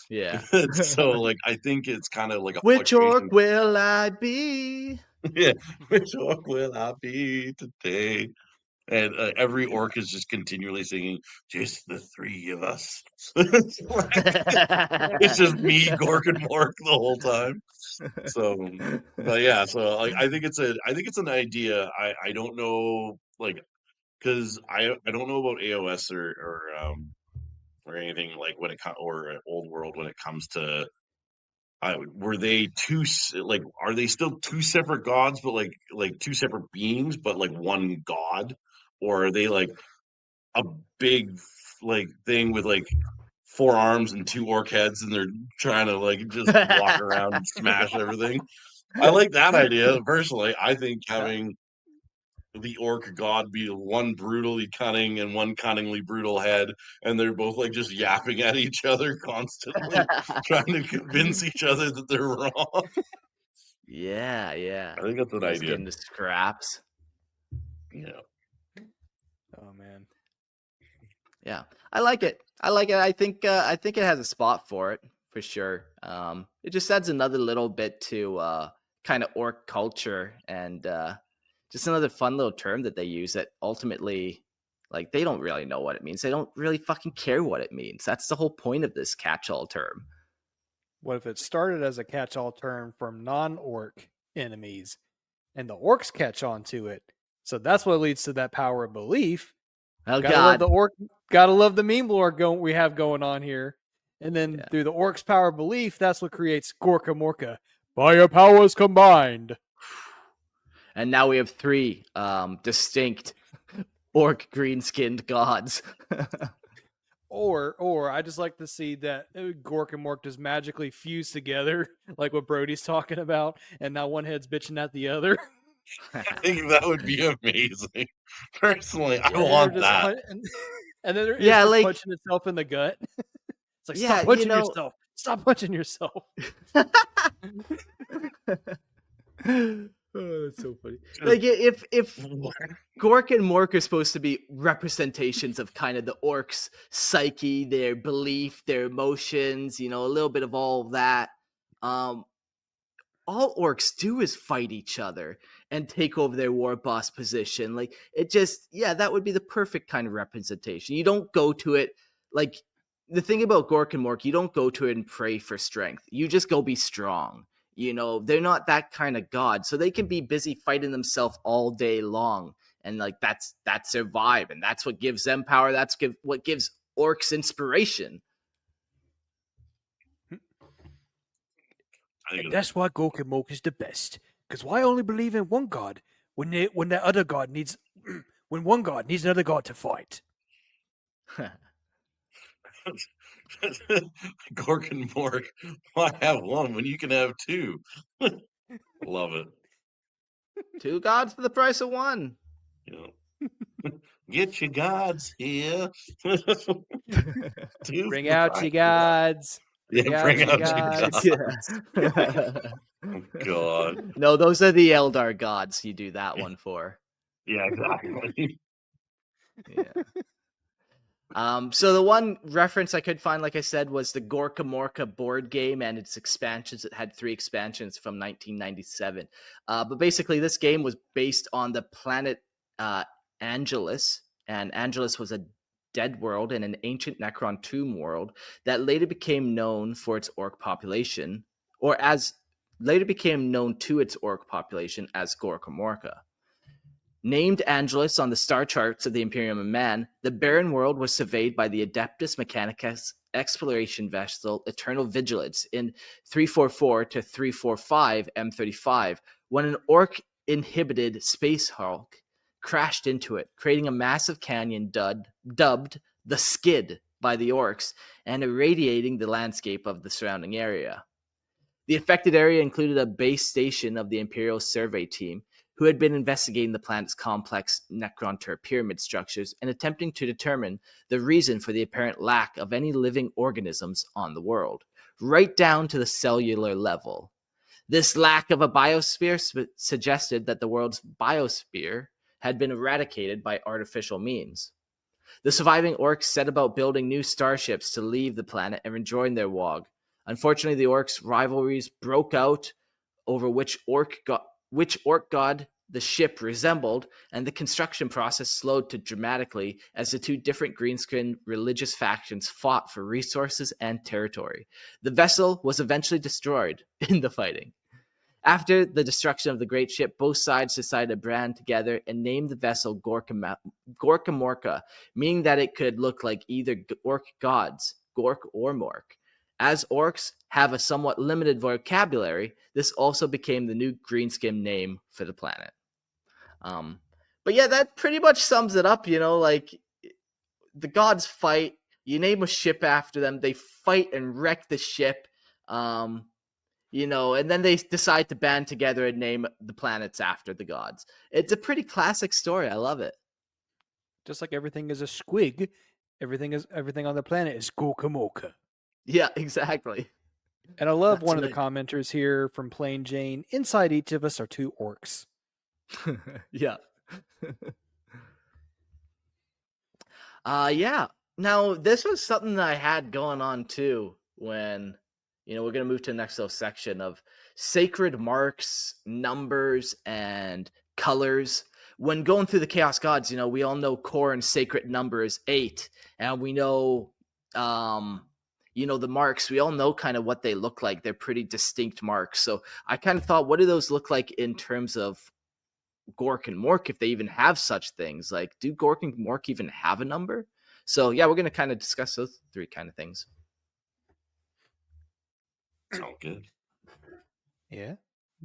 Yeah. So I think it's kind of like a Which fluctuation. orc will I be? Yeah, which orc will I be today? And every orc is just continually singing, "Just the three of us." It's just me, Gork, and Mork the whole time. So, but yeah, so I think it's an idea. I don't know, because I don't know about AOS or anything like when it comes, or old world when it comes to. Were they are they still two separate gods, but like two separate beings, but like one god, or are they like a big thing with like four arms and two orc heads, and they're trying to just walk around and smash everything? I like that idea personally. I think having the orc god be one brutally cunning and one cunningly brutal head, and they're both just yapping at each other constantly, trying to convince each other that they're wrong. Yeah. I think that's an Just idea. getting the scraps. Yeah. Oh man. Yeah, I like it. I think it has a spot for it for sure. It just adds another little bit to kind of orc culture and just another fun little term that they use that ultimately, they don't really know what it means. They don't really fucking care what it means. That's the whole point of this catch-all term. What if it started as a catch-all term from non-orc enemies, and the orcs catch on to it? So that's what leads to that power of belief. Oh Gotta love God. the orc. Gotta love the meme lore we have going on here. And then Yeah. through the orcs' power of belief, that's what creates Gork and Mork. By your powers combined. And now we have 3 distinct orc green-skinned gods. Or I just like to see that Gork and Mork just magically fuse together, like what Brody's talking about, and now one head's bitching at the other. I think that would be amazing. Personally, I And then want they're just that. and then it's Yeah, just like- punching itself in the gut. It's like, Yeah, stop punching yourself. Stop punching yourself. Oh, that's so funny. Like if Gork and Mork are supposed to be representations of kind of the orcs' psyche, their belief, their emotions, a little bit of all of that. All orcs do is fight each other and take over their war boss position. Like it just, that would be the perfect kind of representation. You don't go to it like the thing about Gork and Mork, you don't go to it and pray for strength. You just go be strong. They're not that kind of god, so they can be busy fighting themselves all day long, and like that's their vibe, and that's what gives them power. That's what gives orcs inspiration. And that's why Gork and Mork is the best. Because why only believe in one god when that other god needs when one god needs another god to fight? Gork and Mork. Why have one when you can have 2? Love it. 2 gods for the price of 1. Get your gods here. Bring out your gods. Bring out your gods. Yeah. Oh, God. No, those are the Eldar gods you do that one for. Yeah, exactly. Yeah. So the one reference I could find, like I said, was the Gork and Mork board game and its expansions. It had 3 expansions from 1997. But basically, this game was based on the planet Angelus, and Angelus was a dead world and an ancient Necron tomb world that later became known for its orc population, or as later became known to its orc population as Gork and Mork. Named Angelus on the star charts of the Imperium of Man, the barren world was surveyed by the Adeptus Mechanicus exploration vessel Eternal Vigilance in 344 to 345 M35 when an orc-inhibited space hulk crashed into it, creating a massive canyon dubbed the Skid by the orcs and irradiating the landscape of the surrounding area. The affected area included a base station of the Imperial Survey Team, who had been investigating the planet's complex Necron-Tur pyramid structures and attempting to determine the reason for the apparent lack of any living organisms on the world, right down to the cellular level. This lack of a biosphere suggested that the world's biosphere had been eradicated by artificial means. The surviving orcs set about building new starships to leave the planet and rejoin their WAAAGH. Unfortunately, the orcs' rivalries broke out over which orc god the ship resembled, and the construction process slowed to dramatically as the 2 different Greenskinned religious factions fought for resources and territory. The vessel was eventually destroyed in the fighting. After the destruction of the great ship, both sides decided to band together and name the vessel Gork and Mork, meaning that it could look like either orc gods, Gork or Mork. As orcs have a somewhat limited vocabulary, this also became the new Greenskin name for the planet. But yeah, that pretty much sums it up, like the gods fight, you name a ship after them, they fight and wreck the ship, and then they decide to band together and name the planets after the gods. It's a pretty classic story. I love it. Just like everything is a squig, everything on the planet is Gork and Mork. Yeah, exactly. And I love one of the commenters here from Plain Jane. Inside each of us are 2 orcs. Yeah. Yeah. Now, this was something that I had going on too when, we're going to move to the next little section of sacred marks, numbers, and colors. When going through the Chaos Gods, we all know Khorne's sacred number is 8, and we know, the marks, we all know kind of what they look like. They're pretty distinct marks. So I kind of thought, what do those look like in terms of Gork and Mork, if they even have such things? Like, do Gork and Mork even have a number? So yeah, we're going to kind of discuss those three kind of things. Sound good. Yeah.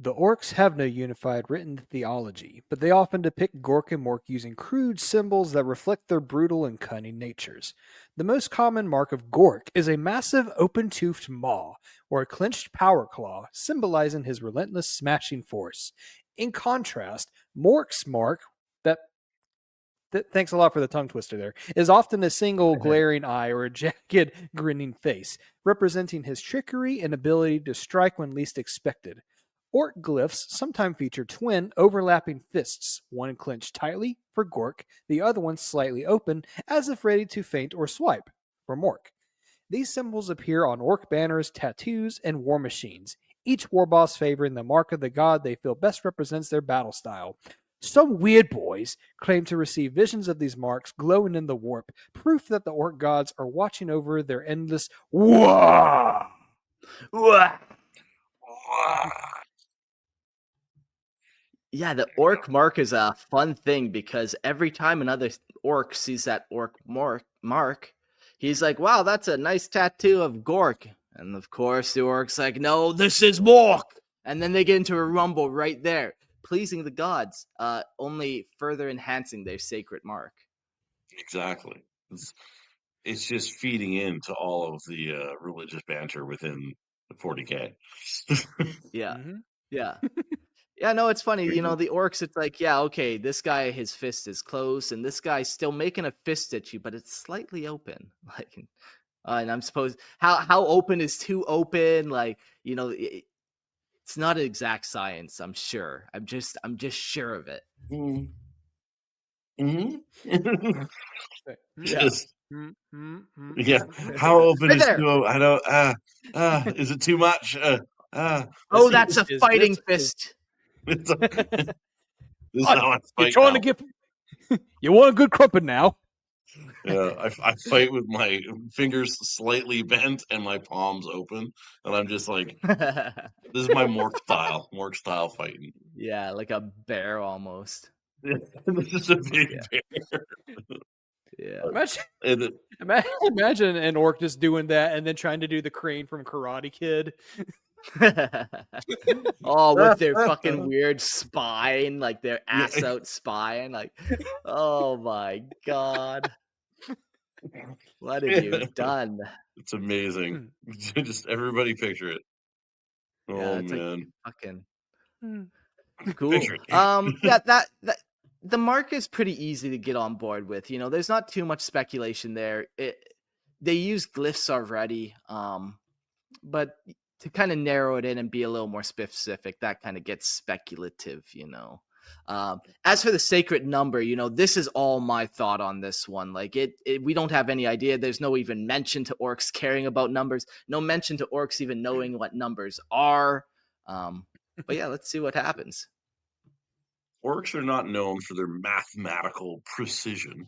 The Orks have no unified written theology, but they often depict Gork and Mork using crude symbols that reflect their brutal and cunning natures. The most common mark of Gork is a massive open-toothed maw, or a clenched power claw, symbolizing his relentless smashing force. In contrast, Mork's mark, thanks a lot for the tongue twister there, is often a single glaring eye or a jagged, grinning face, representing his trickery and ability to strike when least expected. Ork glyphs sometimes feature twin, overlapping fists, one clenched tightly for Gork, the other one slightly open, as if ready to feint or swipe for Mork. These symbols appear on Ork banners, tattoos, and war machines, each warboss favoring the mark of the god they feel best represents their battle style. Some weird boys claim to receive visions of these marks glowing in the warp, proof that the Ork gods are watching over their endless WAAAGH. Yeah, the orc mark is a fun thing because every time another orc sees that orc mark, he's like, wow, that's a nice tattoo of Gork. And of course, the orc's like, no, this is Mork. And then they get into a rumble right there, pleasing the gods, only further enhancing their sacred mark. Exactly. It's just feeding into all of the religious banter within the 40K. Yeah. Mm-hmm. Yeah. Yeah, no, it's funny. The orcs, it's like, yeah, okay, this guy, his fist is closed, and this guy's still making a fist at you, but it's slightly open. Like, and I'm supposed, how open is too open? Like, it's not an exact science, I'm sure. I'm just sure of it. Mm-hmm. Yeah. Just yeah. How open Right is there. too open? I don't. Is it too much? Oh, See, that's a is fighting this- fist. This is how I You're fight trying now. to get. You want a good crumpet now? Yeah, I fight with my fingers slightly bent and my palms open, and I'm just like, this is my Mork style fighting. Yeah, like a bear almost. This is a big Yeah. bear. Yeah. Imagine, And it- imagine an orc just doing that and then trying to do the crane from Karate Kid. Oh, with their fucking weird spine, like their Yeah. ass out spine. Like, oh my God. What have you done? It's amazing. Just everybody picture it. Yeah, Oh it's like man. fucking Picture cool. it. Yeah, that the mark is pretty easy to get on board with. There's not too much speculation there. They use glyphs already. But to kind of narrow it in and be a little more specific, that kind of gets speculative. As for the sacred number, this is all my thought on this one. Like we don't have any idea. There's no even mention to orcs caring about numbers. No mention to orcs even knowing what numbers are. But yeah, let's see what happens. Orcs are not known for their mathematical precision,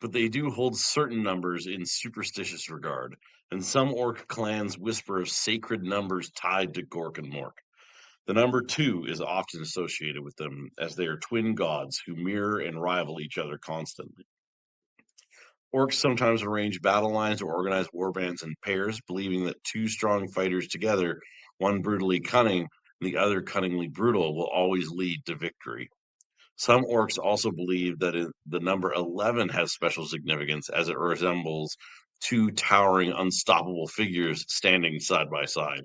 but they do hold certain numbers in superstitious regard, and some orc clans whisper of sacred numbers tied to Gork and Mork. The number 2 is often associated with them, as they are twin gods who mirror and rival each other constantly. Orcs sometimes arrange battle lines or organize warbands in pairs, believing that two strong fighters together, one brutally cunning and the other cunningly brutal, will always lead to victory. Some orcs also believe that the number 11 has special significance, as it resembles two towering, unstoppable figures standing side by side.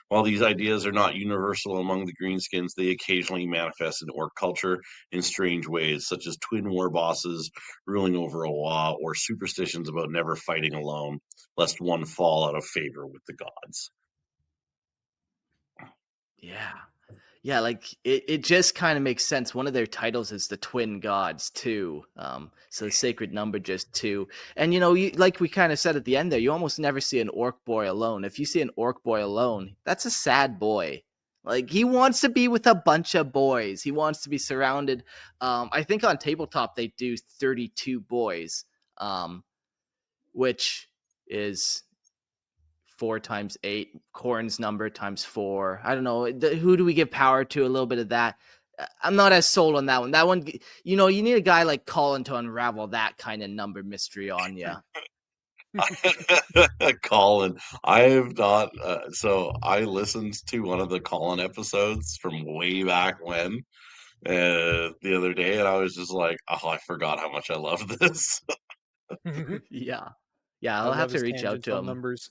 While these ideas are not universal among the Greenskins, they occasionally manifest in orc culture in strange ways, such as twin war bosses ruling over a WAAAGH, or superstitions about never fighting alone, lest one fall out of favor with the gods. Yeah. Yeah, like it just kind of makes sense. One of their titles is the twin gods too. So the sacred number just 2. And like we kind of said at the end there, you almost never see an orc boy alone. If you see an orc boy alone, that's a sad boy. Like he wants to be with a bunch of boys. He wants to be surrounded. I think on tabletop they do 32 boys, which is 4 times 8, Korn's number times 4. I don't know. Who do we give power to? A little bit of that. I'm not as sold on that one. That one, you know, you need a guy like Colin to unravel that kind of number mystery on you. Colin, I have not. So I listened to one of the Colin episodes from way back when the other day, and I was just like, oh, I forgot how much I love this. Yeah. I I'll have love to his reach out tangents to on him. numbers.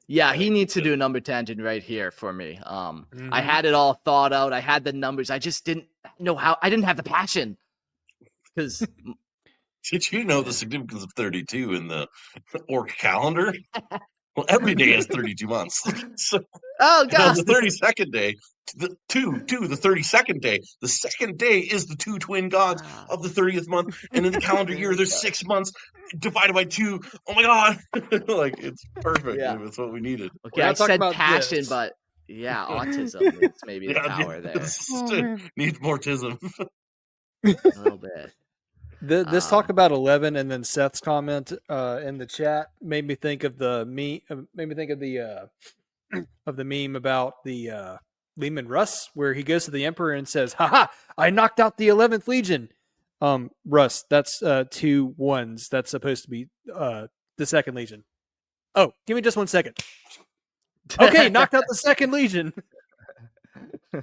Yeah, he needs to do a number tangent right here for me. I had it all thought out. I had the numbers. I just didn't know how. I didn't have the passion. Because Did you know the significance of 32 in the Orc calendar? Well, every day has 32 months. So oh on god, the 32nd day, the 32nd day, the second day is the 2 twin gods of the 30th month, and in the calendar There year, we there's go. 6 months divided by 2. Oh my god! Like, it's perfect. Yeah. It's what we needed. Okay, We're I not talking said about passion, this. but yeah, autism is maybe the power there Oh, man. Needs more tism. a little bit. This talk about 11 and then Seth's comment in the chat made me think of the meme about the Lehman Russ, where he goes to the Emperor and says, "Haha, I knocked out the 11th Legion." Russ, that's 2 1s. That's supposed to be the 2nd Legion. Oh, give me just 1 second. Okay, knocked out the 2nd Legion. Oh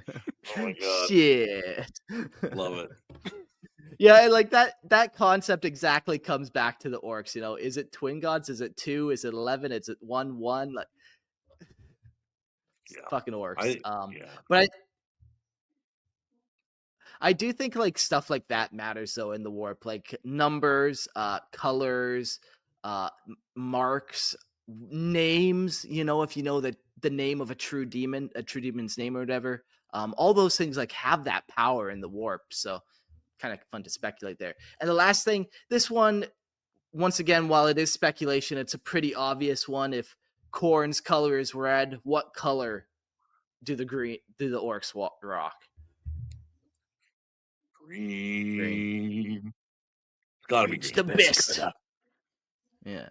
my god. Shit. Love it. Yeah, like that concept exactly comes back to the Orks, you know. Is it twin gods? Is it 2? Is it 11? Is it 1 1? Like Yeah. fucking Orks. Yeah. But I do think like stuff like that matters though in the warp, like numbers, colors, marks, names, you know, if you know the name of a true demon's name or whatever. All those things like have that power in the warp. So kind of fun to speculate there. And the last thing, this one, once again, while it is speculation, it's a pretty obvious one. If Korn's color is red, what color do the Orks rock? Green. It's gotta be It's green. the best. Yeah.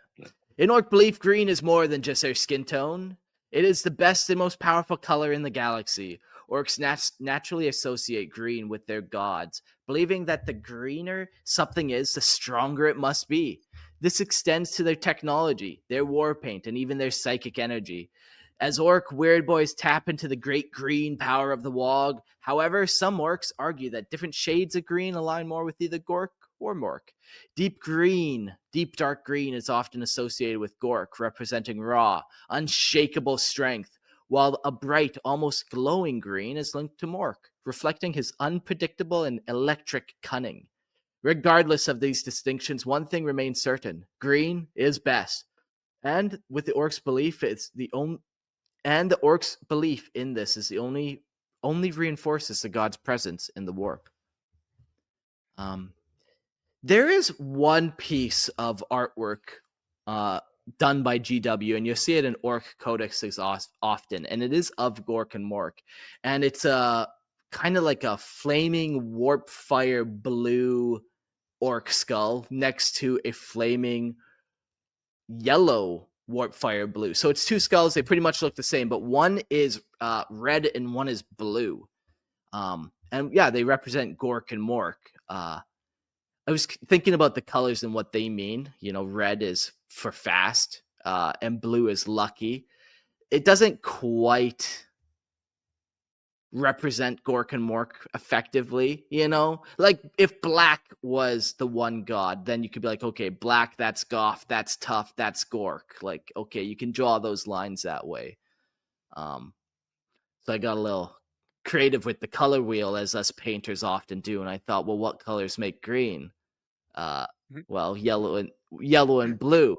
In Orc belief, green is more than just their skin tone. It is the best and most powerful color in the galaxy. Orcs naturally associate green with their gods, believing that the greener something is, the stronger it must be. This extends to their technology, their war paint, and even their psychic energy. As Orc weird boys tap into the great green power of the WAAAGH, however, some Orcs argue that different shades of green align more with either Gork or Mork. Deep dark green is often associated with Gork, representing raw, unshakable strength, while a bright, almost glowing green is linked to Mork, reflecting his unpredictable and electric cunning. Regardless of these distinctions, one thing remains certain: green is best. And with the Orcs' belief, the Orcs' belief in this is the only reinforces the god's presence in the warp. There is one piece of artwork done by GW, and you'll see it in Orc codexes often, and it is of Gork and Mork. And it's a kind of like a flaming warp fire blue Orc skull next to a flaming yellow warp fire blue. So it's 2 skulls. They pretty much look the same, but one is red and one is blue. And yeah, they represent Gork and Mork. I was thinking about the colors and what they mean. You know, red is for fast, and blue is lucky. It doesn't quite represent Gork and Mork effectively, you know? Like, if black was the one god, then you could be like, okay, black, that's Goth, that's tough, that's Gork. Like, okay, you can draw those lines that way. So I got a little creative with the color wheel, as us painters often do, and I thought, well, what colors make green? Well, yellow and blue.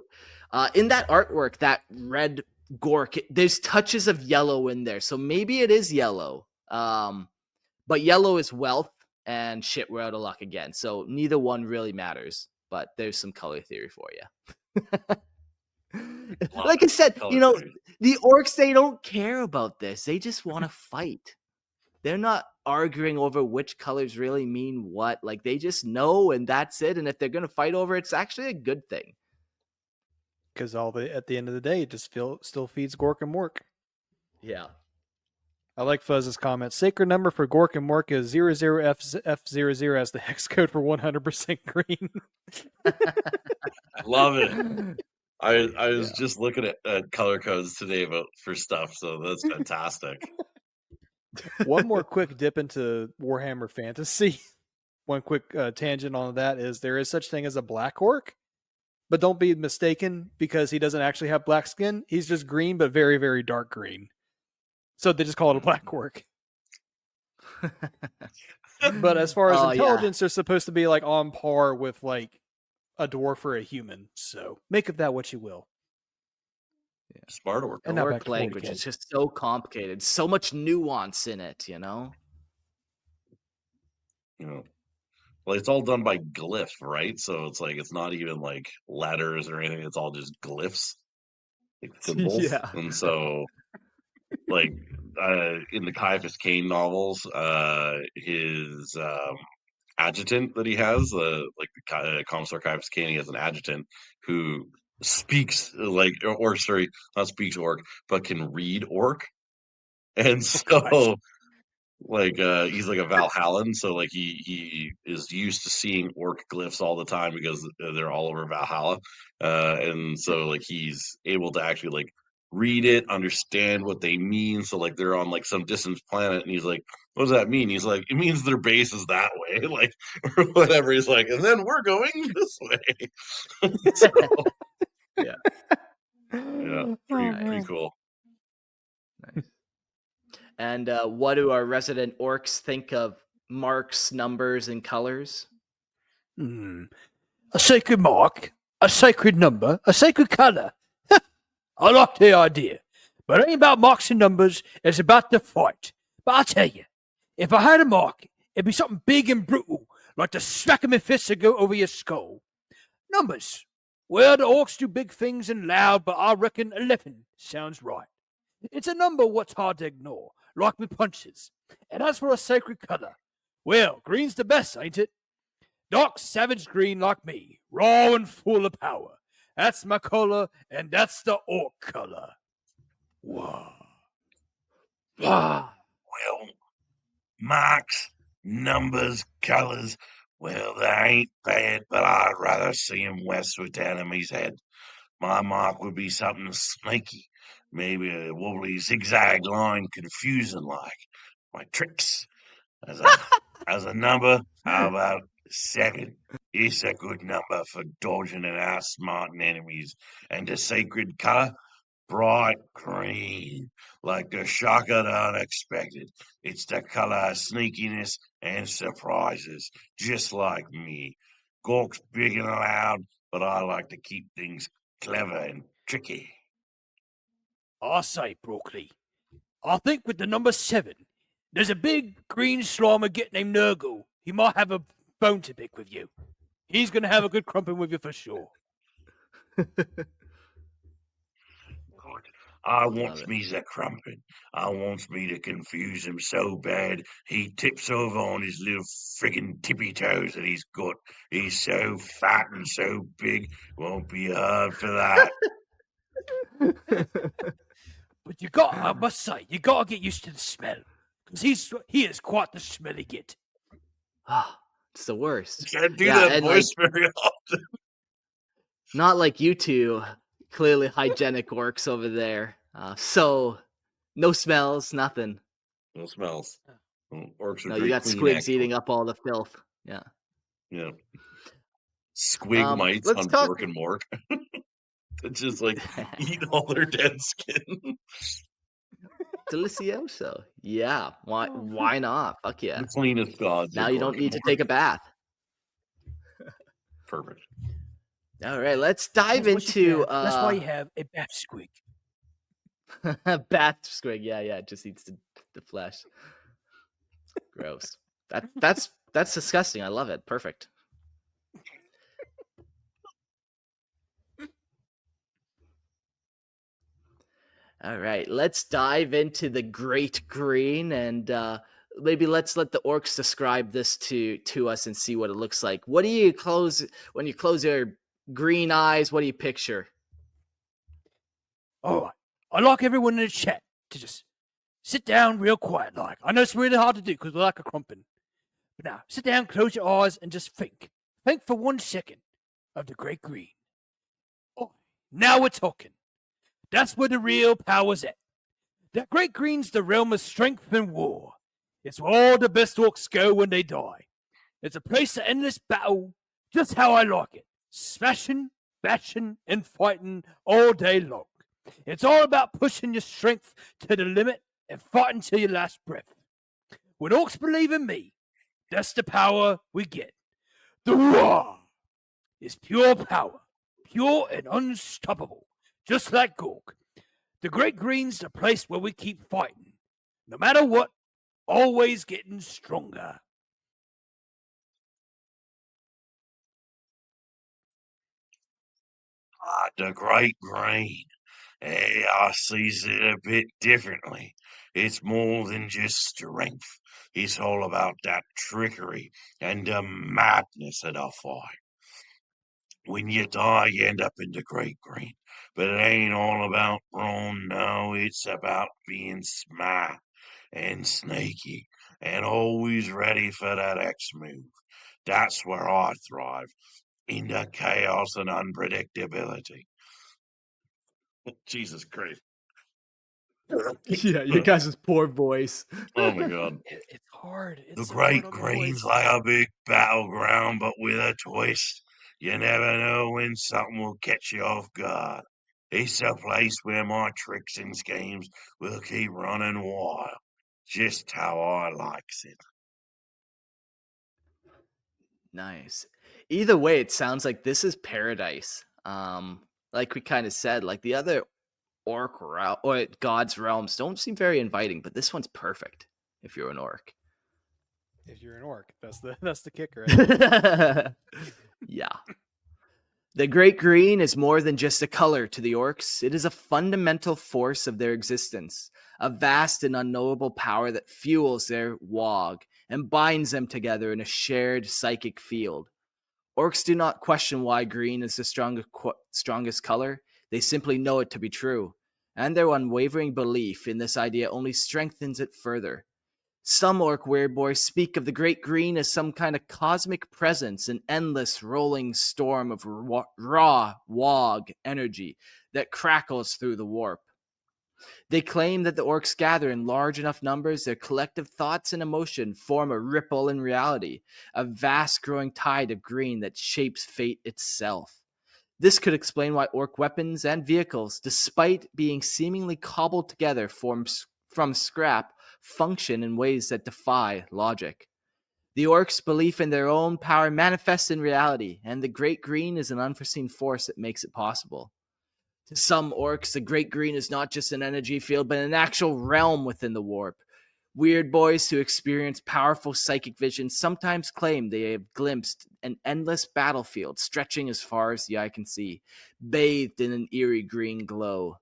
In that artwork, that red Gork, there's touches of yellow in there, so maybe it is yellow. But yellow is wealth, and shit, we're out of luck again. So neither one really matters, but there's some color theory for you. Like I said, you know, the Orcs, they don't care about this. They just want to fight. They're not arguing over which colors really mean what. Like, they just know, and that's it. And if they're going to fight over it, it's actually a good thing. Because at the end of the day, it just still feeds Gork and Mork. Yeah. I like Fuzz's comment. Sacred number for Gork and Mork is 00F00 as the hex code for 100% green. Love it. I was just looking at color codes today for stuff, so that's fantastic. One more quick dip into Warhammer Fantasy. One quick tangent on that is there is such thing as a black orc, but don't be mistaken because he doesn't actually have black skin. He's just green, but very, very dark green. So they just call it a black orc. But as far as intelligence, they're supposed to be like on par with like a dwarf or a human. So make of that what you will. Yeah. Smart orc. And orc language is just so complicated, so much nuance in it, you know. Well, it's all done by glyph, right? So it's like it's not even like letters or anything. It's all just glyphs, like symbols. Yeah. And so, like in the Caiaphas Cain novels, his adjutant that he has, the Commissar Caiaphas Cain, he has an adjutant who speaks or sorry, not speaks orc, but can read orc, and so. He's like a Valhallan, so like he is used to seeing orc glyphs all the time because they're all over Valhalla, and so like he's able to actually like read it, understand what they mean. So like they're on like some distant planet, and he's like, "What does that mean?" He's like, "It means their base is that way," like or whatever. He's like, "And then we're going this way." So, yeah, pretty cool. Nice. And what do our resident orcs think of marks, numbers, and colors? A sacred mark, a sacred number, a sacred color. I like the idea. But it ain't about marks and numbers, it's about the fight. But I'll tell you, if I had a mark, it'd be something big and brutal, like the smack of my fist to go over your skull. Numbers. Well, the orcs do big things and loud, but I reckon 11 sounds right. It's a number what's hard to ignore, like with punches. And as for a sacred color, well, green's the best, ain't it? Dark, savage green like me, raw and full of power. That's my color, and that's the orc color. Wow. Well, marks, numbers, colours, well, they ain't bad, but I'd rather see 'em west with the enemy's head. My mark would be something sneaky, maybe a wobbly zigzag line, confusing like my tricks. As a number, how about 7? It's a good number for dodging and outsmarting enemies. And the sacred colour, bright green, like the shock of the unexpected. It's the colour of sneakiness and surprises, just like me. Gork's big and loud, but I like to keep things clever and tricky. I say, Broccoli, I think with the number 7, there's a big green slimer git named Nurgle. He might have a bone to pick with you. He's going to have a good crumping with you for sure. I wants me a crumpet. I wants me to confuse him so bad he tips over on his little friggin' tippy toes that he's got. He's so fat and so big, won't be hard for that. But I must say, you got to get used to the smell. Because he is quite the smelly git. It's the worst. Can't do that voice very often. Not like you two, clearly hygienic orcs over there. So, no smells, nothing. No smells. Orcs are no, you got squigs eating up all the filth. Yeah. Yeah. Squig mites on Gork and Mork. It's just like eat all their dead skin. Delicioso. Yeah. Why not? Fuck yeah. The cleanest gods. Now you don't need to take a bath. Perfect. All right, let's dive into. That's why you have a bath squig. Bath squig. Yeah, it just eats the flesh. Gross. That's disgusting. I love it. Perfect. All right, let's dive into the Great Green, and maybe let's let the orcs describe this to us and see what it looks like. What do you when you close your green eyes? What do you picture? All right. I'd like everyone in the chat to just sit down real quiet like. I know it's really hard to do because we're like a crumpin. But now, sit down, close your eyes, and just think. Think for 1 second of the Great Green. Oh, now we're talking. That's where the real power's at. That Great Green's the realm of strength and war. It's where all the best orcs go when they die. It's a place of endless battle, just how I like it. Smashing, bashing, and fighting all day long. It's all about pushing your strength to the limit and fighting till your last breath. When orcs believe in me, that's the power we get. The WAAAGH is pure power, pure and unstoppable, just like Gork. The Great Green's the place where we keep fighting. No matter what, always getting stronger. The Great Green. I sees it a bit differently. It's more than just strength. It's all about that trickery and the madness of the fight. When you die, you end up in the Great Green. But it ain't all about brawn, no. It's about being smart and sneaky and always ready for that X move. That's where I thrive, in the chaos and unpredictability. Jesus Christ. Yeah, you guys' poor voice. Oh my God. It's hard. The It's so hard Great on the Green's voice. like a big battleground, but with a twist. You never know when something will catch you off guard. It's a place where my tricks and schemes will keep running wild, just how I likes it. Nice. Either way, it sounds like this is paradise. Like we kind of said, like the other orc realm or God's realms don't seem very inviting, but this one's perfect if you're an orc. If you're an orc, that's the kicker. Right? Yeah. The Great Green is more than just a color to the orcs. It is a fundamental force of their existence, a vast and unknowable power that fuels their WAAAGH and binds them together in a shared psychic field. Orcs do not question why green is the strongest color. They simply know it to be true, and their unwavering belief in this idea only strengthens it further. Some orc weird speak of the Great Green as some kind of cosmic presence, an endless rolling storm of raw WAAAGH energy that crackles through the warp. They claim that the orcs gather in large enough numbers, their collective thoughts and emotion form a ripple in reality, a vast growing tide of green that shapes fate itself. This could explain why orc weapons and vehicles, despite being seemingly cobbled together from scrap, function in ways that defy logic. The orcs' belief in their own power manifests in reality, and the Great Green is an unforeseen force that makes it possible. To some orcs, the Great Green is not just an energy field, but an actual realm within the warp. Weird boys who experience powerful psychic vision sometimes claim they have glimpsed an endless battlefield stretching as far as the eye can see, bathed in an eerie green glow.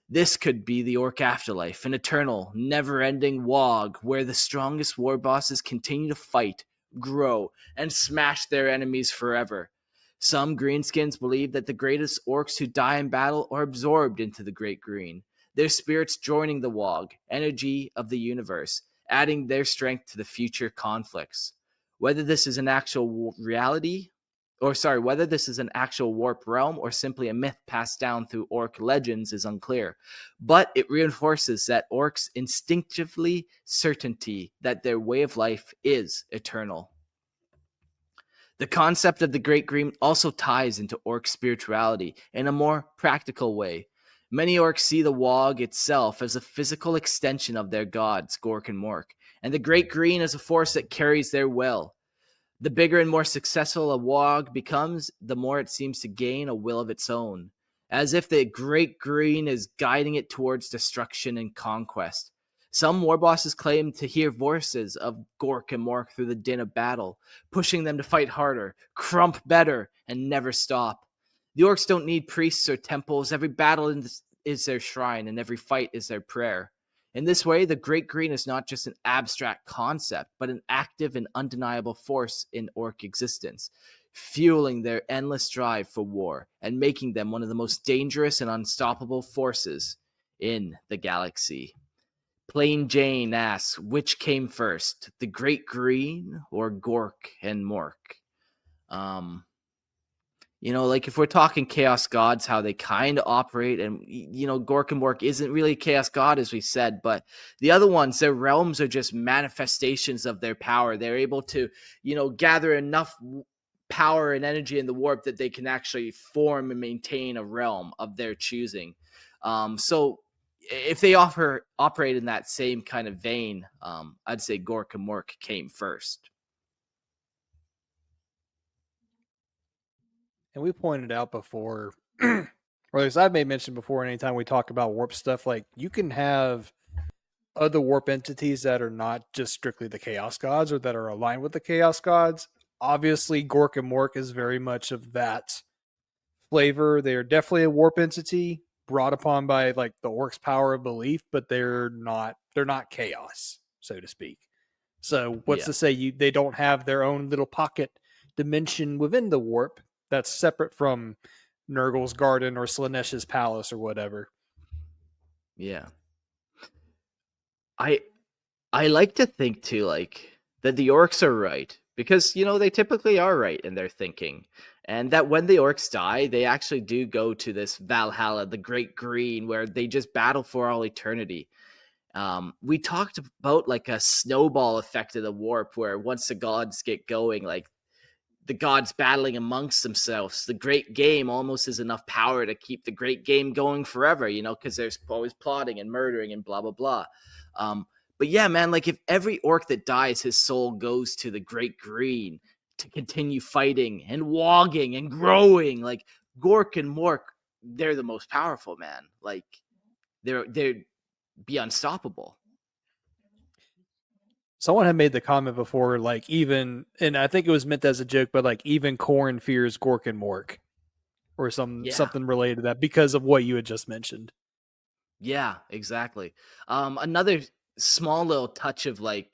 This could be the orc afterlife, an eternal, never-ending WAAAGH where the strongest warbosses continue to fight, grow, and smash their enemies forever. Some greenskins believe that the greatest orcs who die in battle are absorbed into the Great Green, their spirits joining the WAAAGH, energy of the universe, adding their strength to the future conflicts. Whether this is an actual whether this is an actual warp realm or simply a myth passed down through orc legends is unclear, but it reinforces that orcs instinctively certainty that their way of life is eternal. The concept of the Great Green also ties into orc spirituality in a more practical way. Many orcs see the WAAAGH itself as a physical extension of their gods, Gork and Mork, and the Great Green as a force that carries their will. The bigger and more successful a WAAAGH becomes, the more it seems to gain a will of its own, as if the Great Green is guiding it towards destruction and conquest. Some warbosses claim to hear voices of Gork and Mork through the din of battle, pushing them to fight harder, crump better, and never stop. The orcs don't need priests or temples. Every battle is their shrine, and every fight is their prayer. In this way, the Great Green is not just an abstract concept, but an active and undeniable force in orc existence, fueling their endless drive for war and making them one of the most dangerous and unstoppable forces in the galaxy. Plain Jane asks, which came first, the Great Green or Gork and Mork? Like if we're talking chaos gods, how they kind of operate, and Gork and Mork isn't really a chaos god, as we said, but the other ones, their realms are just manifestations of their power. They're able to, gather enough power and energy in the warp that they can actually form and maintain a realm of their choosing. So if they operate in that same kind of vein, I'd say Gork and Mork came first. And we pointed out before, or at least I've made mention before, anytime we talk about warp stuff, like you can have other warp entities that are not just strictly the chaos gods or that are aligned with the chaos gods. Obviously, Gork and Mork is very much of that flavor. They are definitely a warp entity brought upon by like the Orks' power of belief, but they're not chaos, so to speak. So what's to say they don't have their own little pocket dimension within the warp that's separate from Nurgle's garden or Slanesh's palace or whatever. Yeah. I like to think too, like, that the Orks are right, because they typically are right in their thinking, and that when the Orks die, they actually do go to this Valhalla, the Great Green, where they just battle for all eternity. We talked about like a snowball effect of the warp, where once the gods get going, like the gods battling amongst themselves, the great game almost is enough power to keep the great game going forever, because there's always plotting and murdering and blah, blah, blah. But yeah, man, like if every orc that dies, his soul goes to the Great Green to continue fighting and wogging and growing, like Gork and Mork, they're the most powerful, man. Like they'd be unstoppable. Someone had made the comment before, like even, and I think it was meant as a joke, but like even corn fears Gork and Mork, or something related to that because of what you had just mentioned. Yeah, exactly. Another small little touch of like,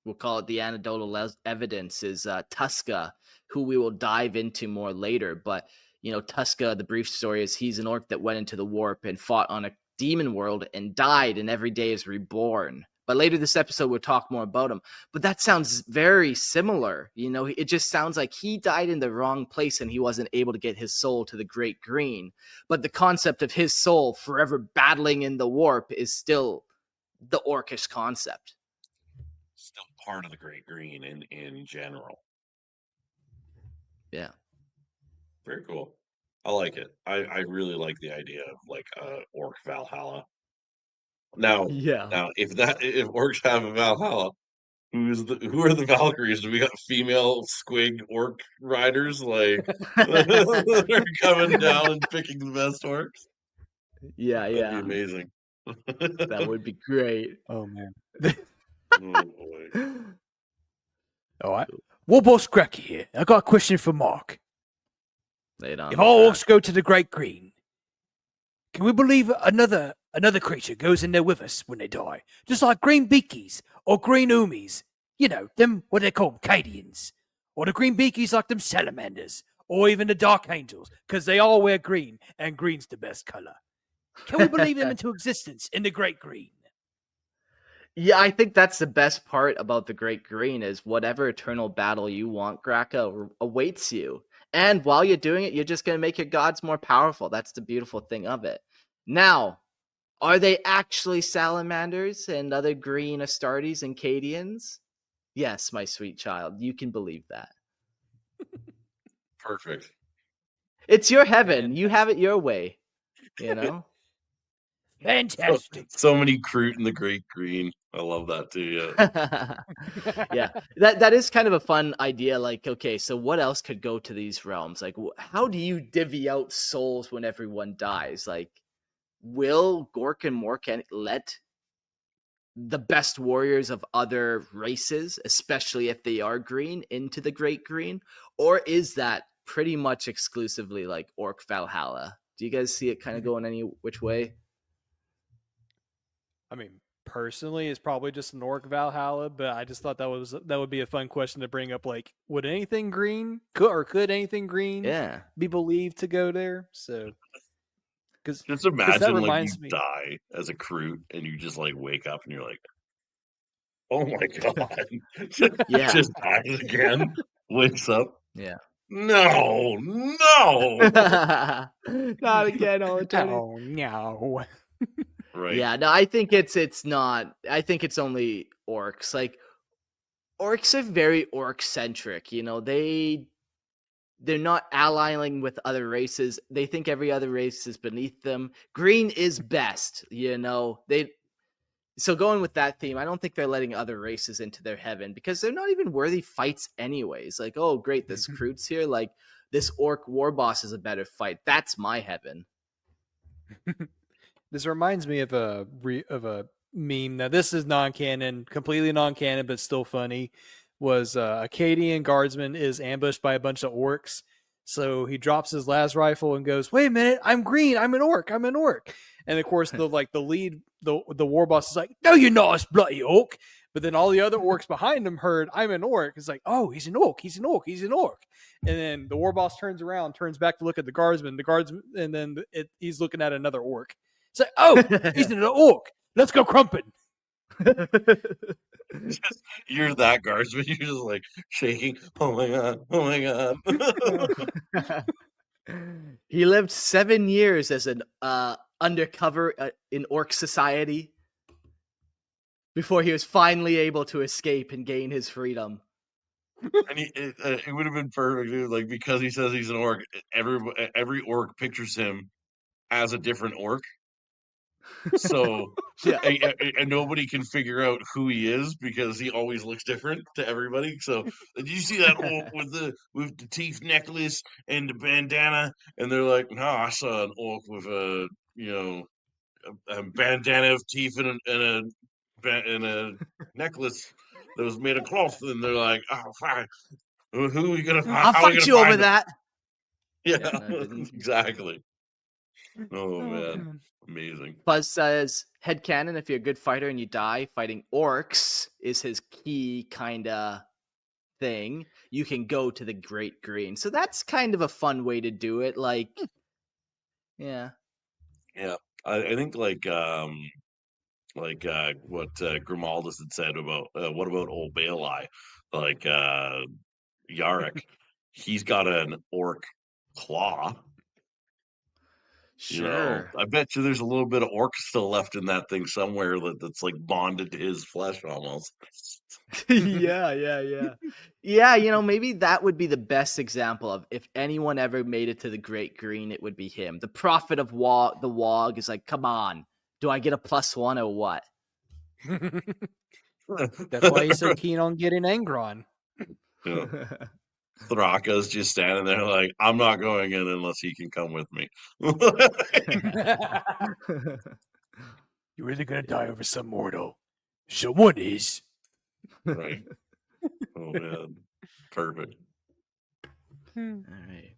we'll call it the anecdotal evidence, is Tuska, who we will dive into more later. But Tuska, the brief story is he's an orc that went into the warp and fought on a demon world and died, and every day is reborn. But later this episode, we'll talk more about him. But that sounds very similar. It just sounds like he died in the wrong place and he wasn't able to get his soul to the Great Green. But the concept of his soul forever battling in the warp is still the orcish concept. Still part of the Great Green in general. Yeah. Very cool. I like it. I really like the idea of like Orc Valhalla. Now, if orcs have a Valhalla, who are the Valkyries? Do we got female squig orc riders like that are coming down and picking the best orcs? That'd be amazing. That would be great. Oh man. Oh boy. All right. Warboss Cracky here. I got a question for Mark. Lay it on. If all orcs go to the Great Green, can we believe another creature goes in there with us when they die? Just like green beakies or green oomies. Them, what they call Cadians. Or the green beakies like them salamanders. Or even the dark angels, because they all wear green, and green's the best color. Can we believe them into existence in the Great Green? Yeah, I think that's the best part about the Great Green is whatever eternal battle you want, Graka, awaits you. And while you're doing it, you're just going to make your gods more powerful. That's the beautiful thing of it. Now, are they actually salamanders and other green Astartes and Cadians? Yes, my sweet child, you can believe that. Perfect. It's your heaven. You have it your way. Fantastic. So many Kroot in the Great Green. I love that too. Yeah, that is kind of a fun idea. Like, okay, so what else could go to these realms? Like, how do you divvy out souls when everyone dies? Like, will Gork and Mork let the best warriors of other races, especially if they are green, into the Great Green? Or is that pretty much exclusively like Orc Valhalla? Do you guys see it kind of going any which way? I mean, personally is probably just an orc Valhalla, but I just thought that would be a fun question to bring up. Like, would anything green could anything green Yeah. be believed to go there? So, because Just that imagine like you reminds me. die as a Kroot and you just like wake up and you're like, oh my god, Yeah. just dies again, wakes up. Yeah. No, no. Not again, all eternity. Oh no! Right. Yeah, no, I think it's not. I think it's only orcs. Like orcs are very orc centric. You know, they're not allying with other races. They think every other race is beneath them. Green is best. You know, so going with that theme, I don't think they're letting other races into their heaven because they're not even worthy fights anyways. Like, oh great, this Kroot's here. Like this orc war boss is a better fight. That's my heaven. This reminds me of a meme. Now this is non-canon, completely non-canon, but still funny. Was a Acadian guardsman is ambushed by a bunch of orcs, so he drops his las rifle and goes, "Wait a minute, I'm green. I'm an orc. I'm an orc." And of course, the war boss is like, "No, you're not, it's bloody orc." But then all the other orcs behind him heard, "I'm an orc." It's like, "Oh, he's an orc. He's an orc. He's an orc." And then the war boss turns around, turns back to look at the guardsman. And then he's looking at another orc. It's like, "Oh, he's an orc. Let's go crumping." You're that guardsman. You're just like shaking. Oh my god. Oh my god. He lived 7 years as an undercover in orc society before he was finally able to escape and gain his freedom. And it would have been perfect, dude. Like because he says he's an orc, every orc pictures him as a different orc. So Yeah. and nobody can figure out who he is because he always looks different to everybody. So did you see that orc with the teeth necklace and the bandana? And they're like, no, I saw an orc with a a bandana of teeth and a necklace that was made of cloth. And they're like, oh, fine. Who are we gonna find? I'll How are we fight gonna you over find him? that. Yeah, Yeah, no, didn't. exactly. Oh Oh, man, man. amazing. Buzz says headcanon, if you're a good fighter and you die fighting orcs is his key kind of thing, you can go to the Great Green. So that's kind of a fun way to do it. Like, yeah. Yeah, I think like what Grimaldus had said about what about old Baelai, like Yarrick, he's got an orc claw. You know, Sure. I bet you there's a little bit of orc still left in that thing somewhere that's like bonded to his flesh almost. Yeah. Yeah, you know, maybe that would be the best example of if anyone ever made it to the Great Green, it would be him. The prophet of the WAAAGH is like, come on, do I get a +1 or what? That's why he's so keen on getting Angron. Yeah. Thraka's just standing there like, I'm not going in unless he can come with me. You're really gonna die over some mortal. Someone is. Right. Oh man. Perfect. All right.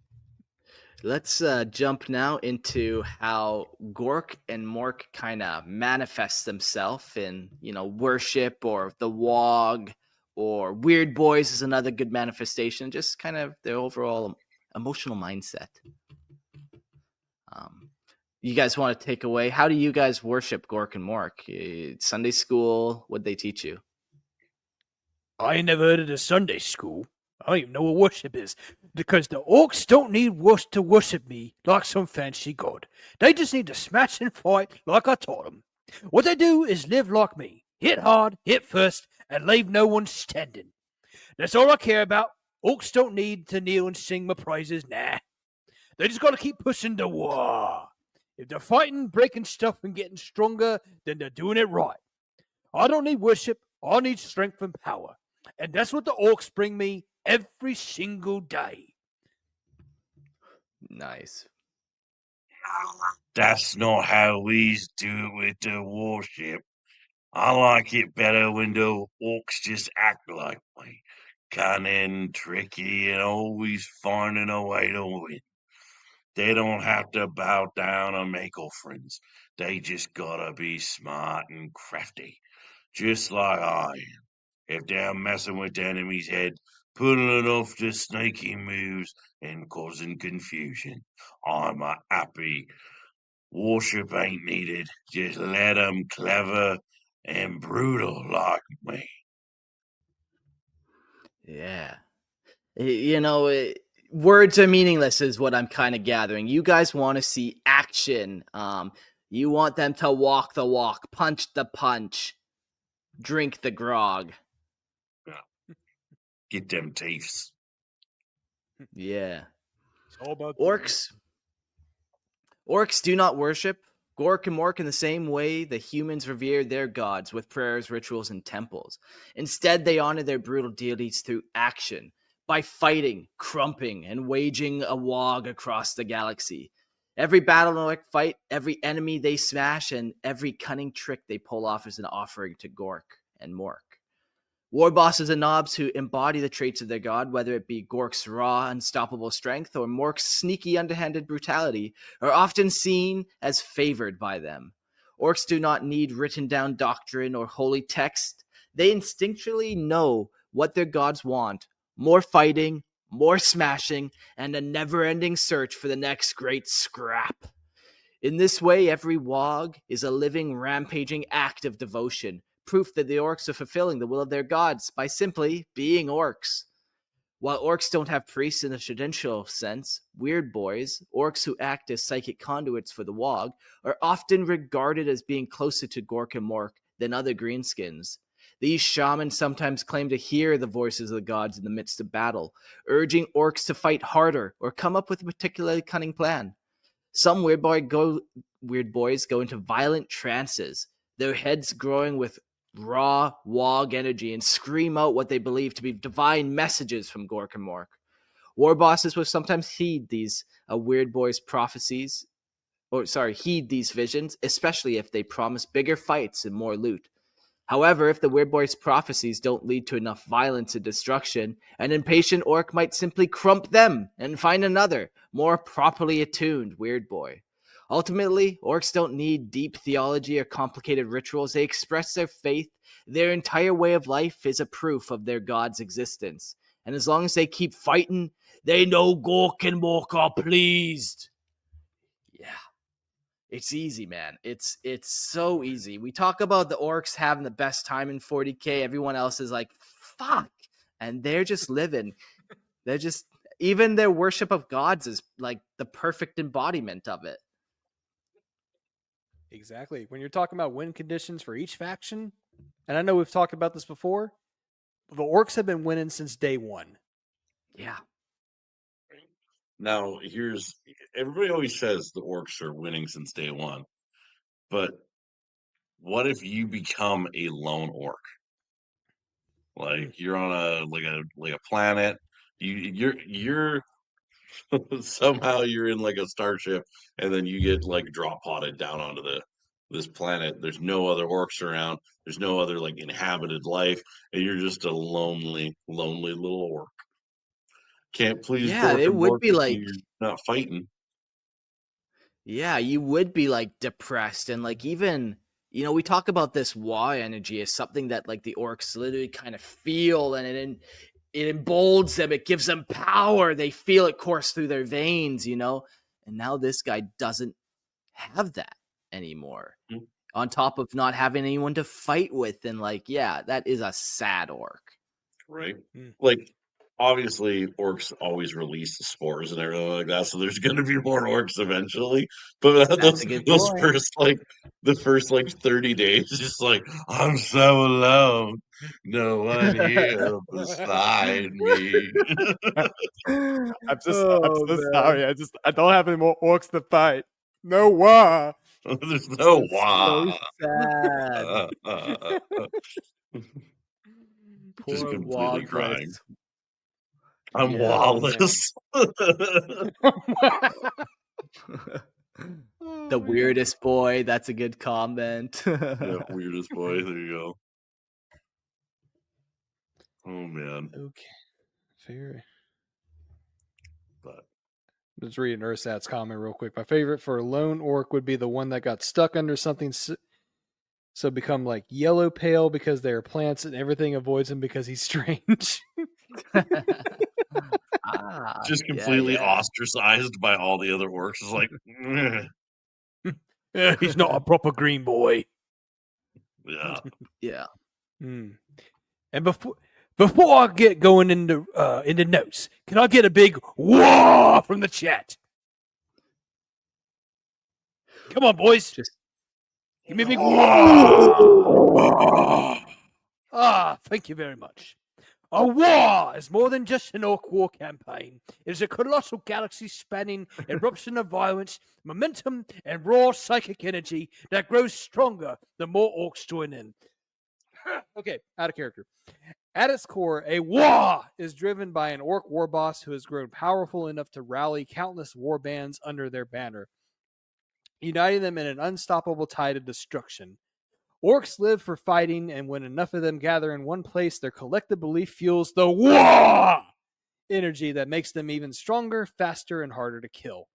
Let's jump now into how Gork and Mork kind of manifest themselves in, you know, worship or the WAAAGH or Weird Boys is another good manifestation. Just kind of their overall emotional mindset. You guys want to take away? How do you guys worship Gork and Mork? Sunday school? What'd they teach you? I ain't never heard of the Sunday school. I don't even know what worship is. Because the orcs don't need to worship me like some fancy god. They just need to smash and fight like I taught them. What they do is live like me. Hit hard, hit first, and leave no one standing. That's all I care about. Orcs don't need to kneel and sing my praises. Nah. They just gotta keep pushing the war. If they're fighting, breaking stuff, and getting stronger, then they're doing it right. I don't need worship. I need strength and power. And that's what the orcs bring me every single day. Nice. That's not how we do it with the warship. I like it better when the orcs just act like me. Cunning, tricky, and always finding a way to win. They don't have to bow down or make offerings. They just gotta be smart and crafty, just like I am. If they're messing with the enemy's head, pulling it off to sneaky moves and causing confusion, I'm a happy. Worship ain't needed. Just let 'em clever and brutal like me. Yeah. You know, words are meaningless is what I'm kind of gathering. You guys want to see action. You want them to walk the walk, punch the punch, drink the grog. Get them teefs. Yeah. It's all about Orks do not worship Gork and Mork in the same way the humans revere their gods with prayers, rituals, and temples. Instead, they honor their brutal deities through action, by fighting, crumping, and waging a WAAAGH across the galaxy. Every battle orc fight, every enemy they smash, and every cunning trick they pull off is an offering to Gork and Mork. Warbosses and knobs who embody the traits of their god, whether it be Gork's raw, unstoppable strength or Mork's sneaky, underhanded brutality, are often seen as favored by them. Orks do not need written down doctrine or holy text. They instinctually know what their gods want: more fighting, more smashing, and a never-ending search for the next great scrap. In this way, every WAAAGH is a living, rampaging act of devotion, proof that the orcs are fulfilling the will of their gods by simply being orcs. While orcs don't have priests in the traditional sense, weird boys, orcs who act as psychic conduits for the WAAAGH, are often regarded as being closer to Gork and Mork than other greenskins. These shamans sometimes claim to hear the voices of the gods in the midst of battle, urging orcs to fight harder or come up with a particularly cunning plan. Some weird boys go into violent trances, their heads growing with raw WAAAGH energy, and scream out what they believe to be divine messages from Gork and Mork. Warbosses will sometimes heed these heed these visions, especially if they promise bigger fights and more loot. However, if the Weird Boy's prophecies don't lead to enough violence and destruction, an impatient orc might simply crump them and find another, more properly attuned Weird Boy. Ultimately, orcs don't need deep theology or complicated rituals. They express their faith. Their entire way of life is a proof of their god's existence. And as long as they keep fighting, they know Gork and Mork are pleased. Yeah. It's easy, man. It's so easy. We talk about the orcs having the best time in 40K. Everyone else is like, fuck. And they're just living. They're just, even their worship of gods is like the perfect embodiment of it. Exactly. When you're talking about win conditions for each faction, and I know we've talked about this before, the orcs have been winning since day one. Yeah. Now, everybody always says the orcs are winning since day one, but what if you become a lone orc? Like you're on a planet, you're somehow you're in like a starship, and then you get like drop potted down onto this planet. There's no other orcs around. There's no other like inhabited life, and you're just a lonely little orc. Can't please Yeah, Gork it and would Mork be if like, you're not fighting. yeah, you would be like depressed. And like, even, we talk about this WAAAGH energy as something that like the orcs literally kind of feel, and it emboldens them. It gives them power. They feel it course through their veins, And now this guy doesn't have that anymore. Mm. On top of not having anyone to fight with, and like, yeah, that is a sad orc. Right? Mm. Like, obviously, orcs always release the spores and everything like that, so there's going to be more orcs eventually. But That's a good those point. the first 30 days, just like I'm so alone, no one here beside me. I'm Oh so man, sorry. I don't have any more orcs to fight. No why? There's no that's so why. sad. Just Poor completely crying. Wogless. I'm Yeah, man. Wallace. The weirdest boy. That's a good comment. Yeah, weirdest boy. There you go. Oh man. Okay. Fair. But Let's read an Ursat's comment real quick. My favorite for a lone orc would be the one that got stuck under something, so become like yellow pale because they are plants, and everything avoids him because he's strange. Just Yeah, completely yeah. ostracized by all the other orcs. It's like, He's not a proper green boy. yeah. Yeah. Hmm. And before I get going into notes, can I get a big whoa from the chat? Come on, boys. Just Give me a big whoa. Thank you very much. A war is more than just an orc war campaign. It is a colossal galaxy-spanning eruption of violence, momentum, and raw psychic energy that grows stronger the more orcs join in. Okay, out of character. At its core, a war is driven by an orc war boss who has grown powerful enough to rally countless war bands under their banner, uniting them in an unstoppable tide of destruction. Orcs live for fighting, and when enough of them gather in one place, their collective belief fuels the war energy that makes them even stronger, faster, and harder to kill.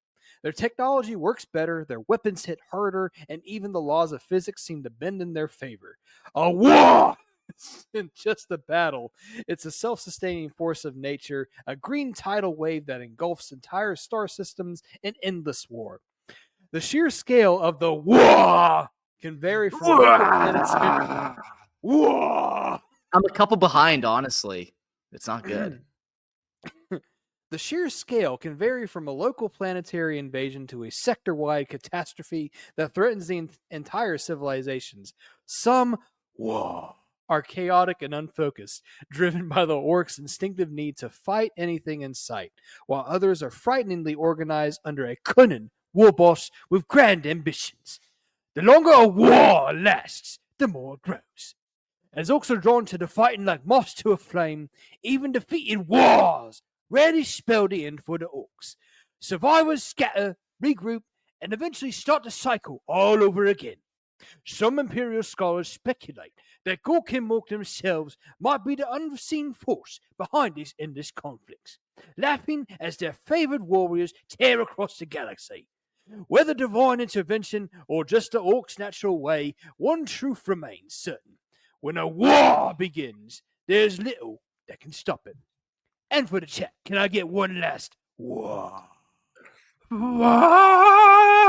Their technology works better, their weapons hit harder, and even the laws of physics seem to bend in their favor. A war isn't just a battle. It's a self-sustaining force of nature, a green tidal wave that engulfs entire star systems in endless war. The sheer scale of the war can vary from Whoa! I'm a couple behind, honestly. It's not good. The sheer scale can vary from a local planetary invasion to a sector-wide catastrophe that threatens the entire civilizations. Some are chaotic and unfocused, driven by the orcs' instinctive need to fight anything in sight, while others are frighteningly organized under a cunning war boss with grand ambitions. The longer a war lasts, the more it grows. As orcs are drawn to the fighting like moths to a flame, even defeated wars rarely spell the end for the orcs. Survivors scatter, regroup, and eventually start the cycle all over again. Some Imperial scholars speculate that Gork and Mork themselves might be the unseen force behind these endless conflicts, laughing as their favored warriors tear across the galaxy. Whether divine intervention or just the orcs' natural way, one truth remains certain. When a war begins, there's little that can stop it. And for the chat, can I get one last war? WAAAGH!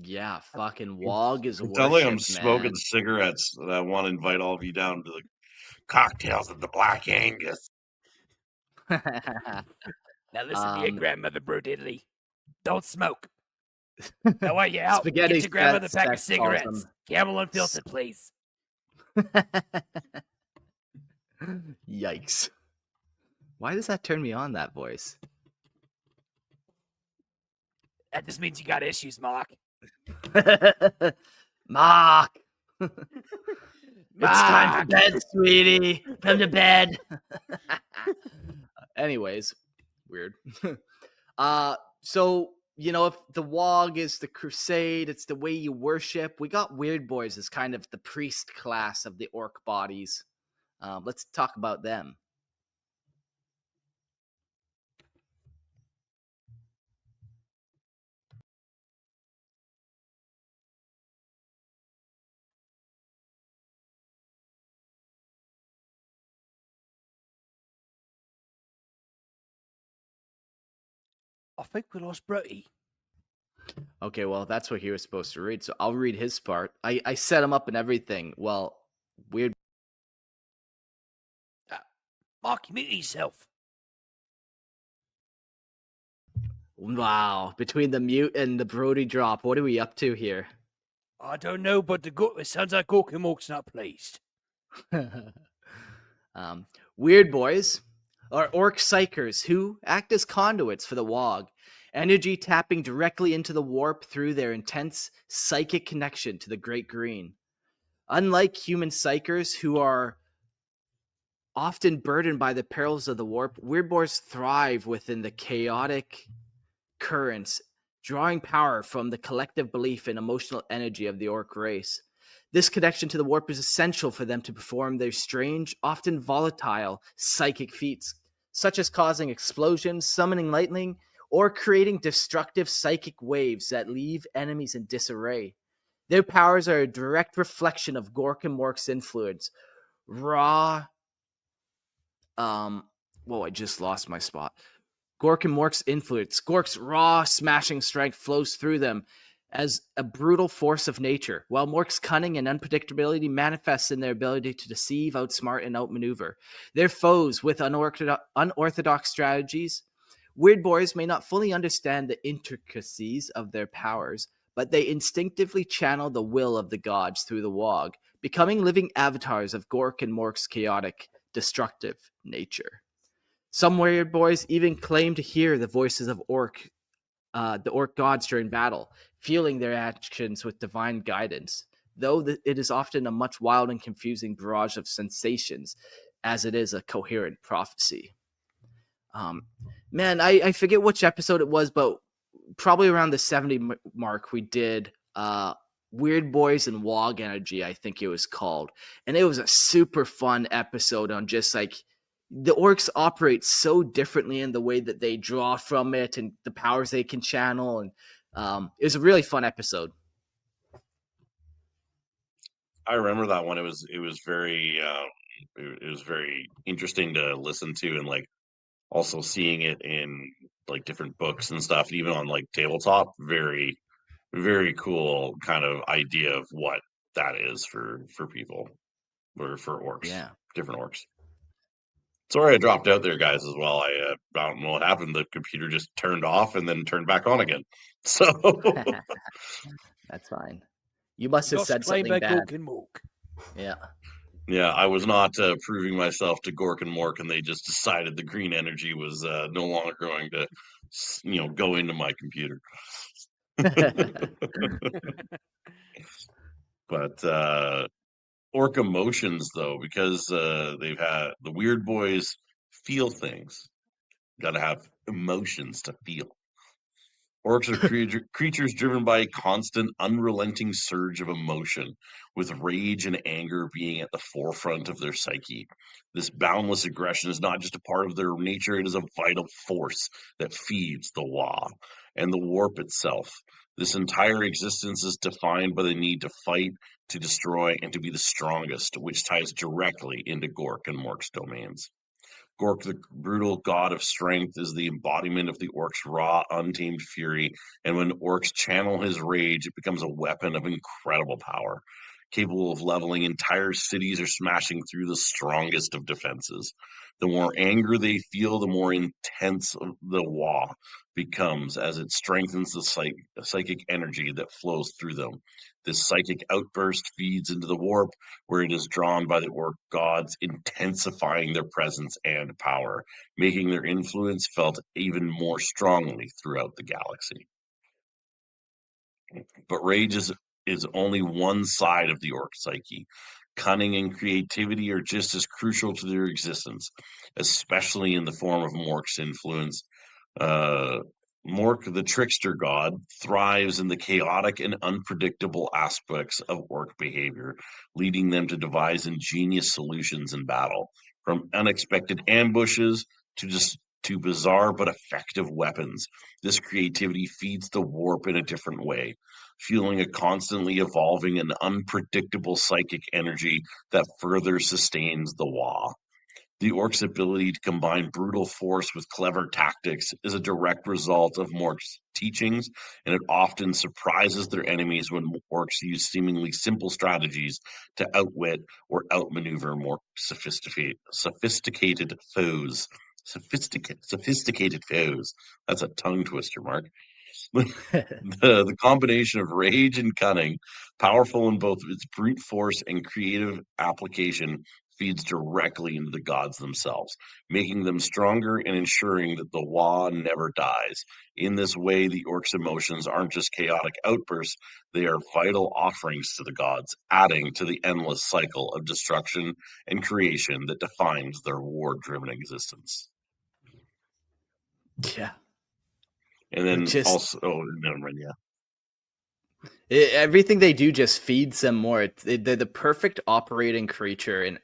Yeah, fucking WAAAGH is It worship, sounds like I'm man. smoking cigarettes, and I want to invite all of you down to the cocktails at the Black Angus. Now listen to your grandmother, Bro Diddley. Don't smoke. Now while you're out, Spaghetti get your grandmother a pack of sex calls cigarettes. Camel unfiltered, please. Yikes. Why does that turn me on, that voice? That just means you got issues, Mark. Mark! It's time for bed, sweetie. Come to bed. Anyways, weird. So, you know, if the WAAAGH is the crusade, it's the way you worship. We got Weird Boys as kind of the priest class of the orc bodies. Let's talk about them. I think we lost Brody. Okay, well, that's what he was supposed to read, so I'll read his part. I set him up and everything. Well, Weird. Mark, you mute yourself. Wow, between the mute and the Brody drop, what are we up to here? I don't know, but it sounds like Gork and Mork's not pleased. Weird Boys are orc psychers who act as conduits for the WAAAGH, energy tapping directly into the warp through their intense psychic connection to the Great Green. Unlike human psychers who are often burdened by the perils of the warp, Weird Boys thrive within the chaotic currents, drawing power from the collective belief and emotional energy of the orc race. This connection to the warp is essential for them to perform their strange, often volatile psychic feats, such as causing explosions, summoning lightning, or creating destructive psychic waves that leave enemies in disarray. Their powers are a direct reflection of Gork and Mork's influence. Raw. Whoa, I just lost my spot. Gork and Mork's influence. Gork's raw, smashing strength flows through them as a brutal force of nature, while Mork's cunning and unpredictability manifests in their ability to deceive, outsmart, and outmaneuver. They're foes with unorthodox strategies. Weird boys may not fully understand the intricacies of their powers, but they instinctively channel the will of the gods through the WAAAGH, becoming living avatars of Gork and Mork's chaotic, destructive nature. Some weird boys even claim to hear the voices of the Ork gods during battle, fueling their actions with divine guidance, though it is often a much wild and confusing barrage of sensations, as it is a coherent prophecy. Man, I forget which episode it was, but probably around the 70 mark, we did Weird Boys and WAAAGH Energy, I think it was called. And it was a super fun episode on just like the orcs operate so differently in the way that they draw from it and the powers they can channel. And it was a really fun episode. I remember that one. It was very interesting to listen to, and like also seeing it in like different books and stuff, even on like tabletop. Very, very cool kind of idea of what that is for people, or for orcs. Yeah. Different orcs. Sorry I dropped out there, guys, as well. I don't know what happened. The computer just turned off and then turned back on again. So That's fine. You must have said something bad. Gork and Mork. Yeah. yeah, I was not proving myself to Gork and Mork, and they just decided the green energy was no longer going to, go into my computer. But orc emotions, though, because they've had the weird boys feel things. Got to have emotions to feel. Orcs are creatures driven by a constant, unrelenting surge of emotion, with rage and anger being at the forefront of their psyche. This boundless aggression is not just a part of their nature, it is a vital force that feeds the WAAAGH and the warp itself. This entire existence is defined by the need to fight, to destroy, and to be the strongest, which ties directly into Gork and Mork's domains. Gork, the brutal god of strength, is the embodiment of the orc's raw, untamed fury, and when orcs channel his rage, it becomes a weapon of incredible power, capable of leveling entire cities or smashing through the strongest of defenses. The more anger they feel, the more intense the WAAAGH becomes as it strengthens the psychic energy that flows through them. This psychic outburst feeds into the warp, where it is drawn by the orc gods, intensifying their presence and power, making their influence felt even more strongly throughout the galaxy. But rage is only one side of the orc psyche. Cunning and creativity are just as crucial to their existence, especially in the form of Mork's influence. Mork, the trickster god, thrives in the chaotic and unpredictable aspects of orc behavior, leading them to devise ingenious solutions in battle, from unexpected ambushes to bizarre but effective weapons. This creativity feeds the warp in a different way, fueling a constantly evolving and unpredictable psychic energy that further sustains the WAAAGH. The orc's ability to combine brutal force with clever tactics is a direct result of Mork's teachings, and it often surprises their enemies when orcs use seemingly simple strategies to outwit or outmaneuver more sophisticated foes. Sophisticated foes. That's a tongue twister, Mark. The combination of rage and cunning, powerful in both its brute force and creative application, feeds directly into the gods themselves, making them stronger and ensuring that the WAAAGH never dies. In this way, the orcs' emotions aren't just chaotic outbursts, they are vital offerings to the gods, adding to the endless cycle of destruction and creation that defines their war-driven existence. Yeah. And then Just- also, yeah. Everything they do just feeds them more. They're the perfect operating creature in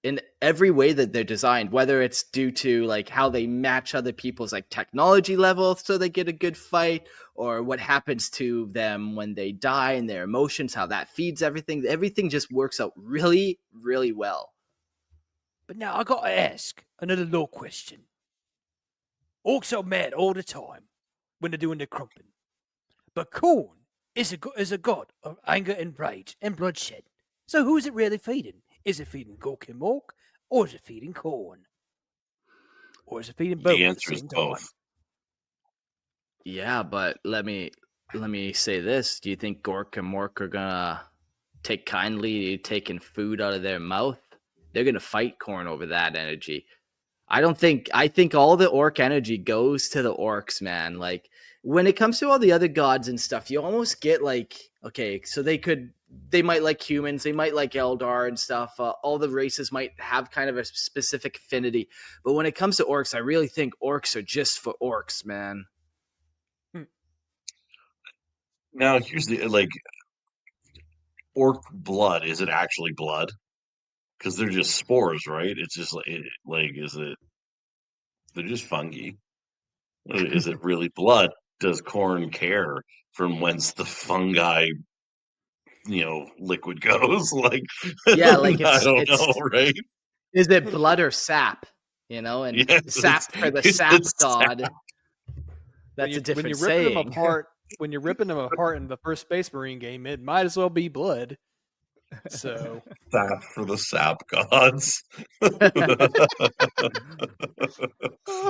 in every way that they're designed, whether it's due to like how they match other people's like technology level so they get a good fight, or what happens to them when they die and their emotions, how that feeds everything. Everything just works out really, really well. But now I gotta ask another little question. Orcs are mad all the time when they're doing their crumping. But corn is a god of anger and rage and bloodshed. So who is it really feeding? Is it feeding Gork and Mork, or is it feeding corn? Or is it feeding both The at the answer is same time? both. Yeah, but let me say this. Do you think Gork and Mork are gonna take kindly to taking food out of their mouth? They're gonna fight corn over that energy. I think all the orc energy goes to the orcs, man. Like when it comes to all the other gods and stuff, you almost get like, okay, so they might like humans, they might like Eldar and stuff. All the races might have kind of a specific affinity, but when it comes to orcs, I really think orcs are just for orcs, man. Now here's the like orc blood. Is it actually blood? Because they're just spores, right? It's just like is it? They're just fungi. Is it really blood? Does corn care from whence the fungi, liquid goes? Like, Yeah, like I don't it's know, right? is it blood or sap? And Yes, sap for the it's sap sap. god. That's a when different you're ripping them saying. apart, when you're ripping them apart in the first Space Marine game, it might as well be blood. So Sap for the sap gods. I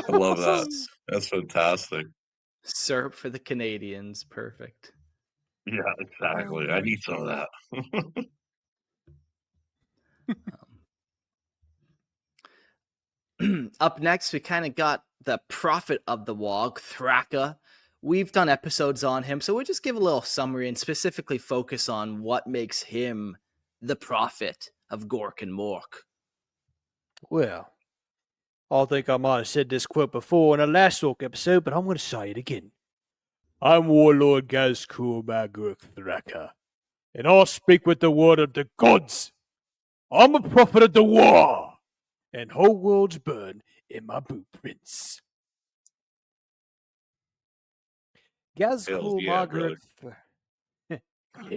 love that. That's fantastic. Syrup for the Canadians. Perfect. Yeah, exactly. I need some of that. Up next, we kind of got the prophet of the WAAAGH, Thraka. We've done episodes on him, so we'll just give a little summary and specifically focus on what makes him the prophet of Gork and Mork. Well, I think I might have said this quote before in the last Orc episode, but I'm going to say it again. I'm Warlord Gazkul Magurk Thraka, and I'll speak with the word of the gods. I'm a prophet of the war, and whole worlds burn in my blueprints. Hells Gazkul yeah, brother. Magurk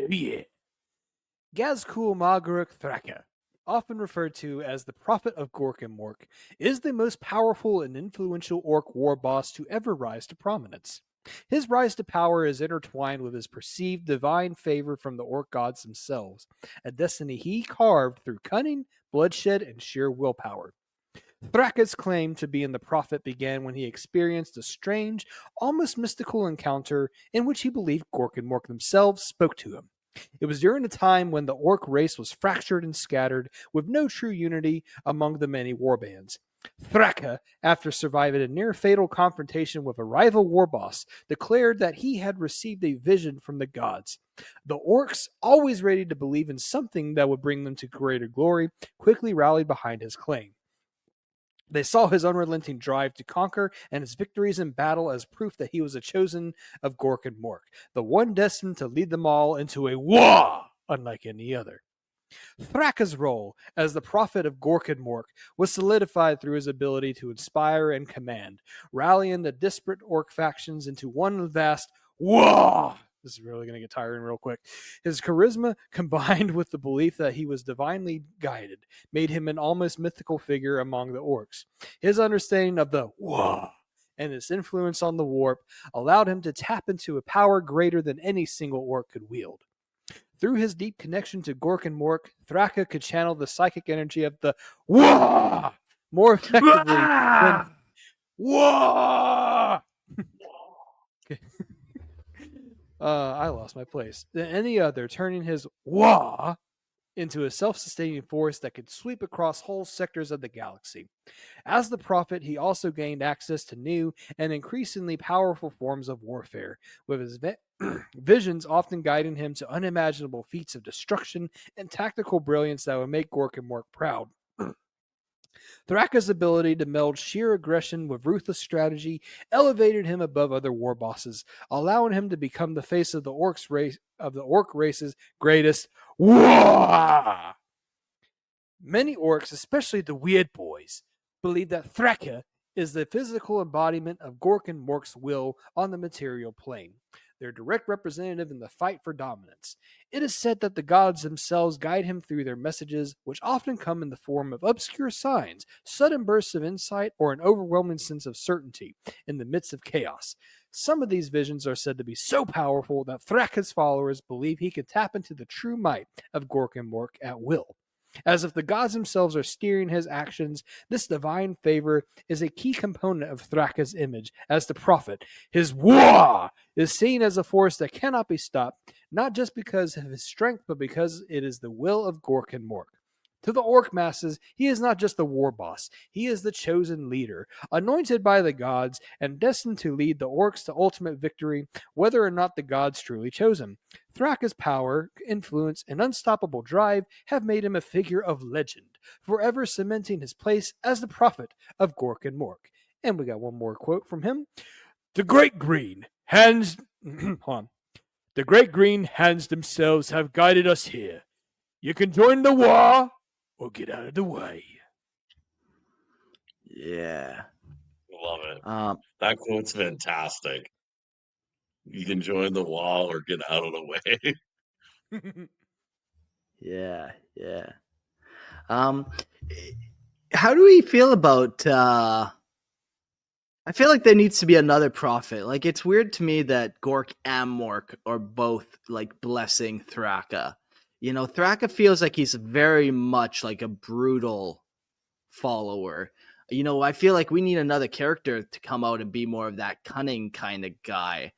yeah. Gazkul Magurk Thraka, often referred to as the prophet of Gork and Mork, is the most powerful and influential orc war boss to ever rise to prominence. His rise to power is intertwined with his perceived divine favor from the orc gods themselves, a destiny he carved through cunning, bloodshed, and sheer willpower. Thraka's claim to being the prophet began when he experienced a strange, almost mystical encounter in which he believed Gork and Mork themselves spoke to him. It was during a time when the orc race was fractured and scattered, with no true unity among the many warbands. Thraka, after surviving a near-fatal confrontation with a rival war boss, declared that he had received a vision from the gods. The orcs, always ready to believe in something that would bring them to greater glory, quickly rallied behind his claim. They saw his unrelenting drive to conquer and his victories in battle as proof that he was a chosen of Gork and Mork, the one destined to lead them all into a war unlike any other. Thraka's role as the prophet of Gork and Mork was solidified through his ability to inspire and command, rallying the disparate orc factions into one vast war. This is really going to get tiring real quick. His charisma, combined with the belief that he was divinely guided, made him an almost mythical figure among the orcs. His understanding of the war and his influence on the warp allowed him to tap into a power greater than any single orc could wield. Through his deep connection to Gork and Mork, Thraka could channel the psychic energy of the war more effectively than war. I lost my place. Than any other, turning his war into a self-sustaining force that could sweep across whole sectors of the galaxy. As the prophet, he also gained access to new and increasingly powerful forms of warfare, with his visions often guiding him to unimaginable feats of destruction and tactical brilliance that would make Gork and Mork proud. Thraka's ability to meld sheer aggression with ruthless strategy elevated him above other war bosses, allowing him to become the face of the orc race's greatest war. Many orcs, especially the weird boys, believe that Thraka is the physical embodiment of Gork and Mork's will on the material plane, their direct representative in the fight for dominance. It is said that the gods themselves guide him through their messages, which often come in the form of obscure signs, sudden bursts of insight, or an overwhelming sense of certainty in the midst of chaos. Some of these visions are said to be so powerful that Thraka's followers believe he can tap into the true might of Gork and Mork at will. As if the gods themselves are steering his actions, this divine favor is a key component of Thraka's image as the prophet. His WAAAGH is seen as a force that cannot be stopped, not just because of his strength, but because it is the will of Gork and Mork. To the orc masses, he is not just the war boss, he is the chosen leader, anointed by the gods and destined to lead the orcs to ultimate victory, whether or not the gods truly chose him. Thraka's power, influence, and unstoppable drive have made him a figure of legend, forever cementing his place as the prophet of Gork and Mork. And we got one more quote from him. The great green hands hold on. The great green hands themselves have guided us here. You can join the war or get out of the way. Yeah. Love it. Um, That quote's fantastic. You can join the wall or get out of the way. yeah, yeah. How do we feel about I feel like there needs to be another prophet. Like, it's weird to me that Gork and Mork are both like blessing Thraka. You know, Thraka feels like he's very much like a brutal follower. You know, I feel like we need another character to come out and be more of that cunning kind of guy.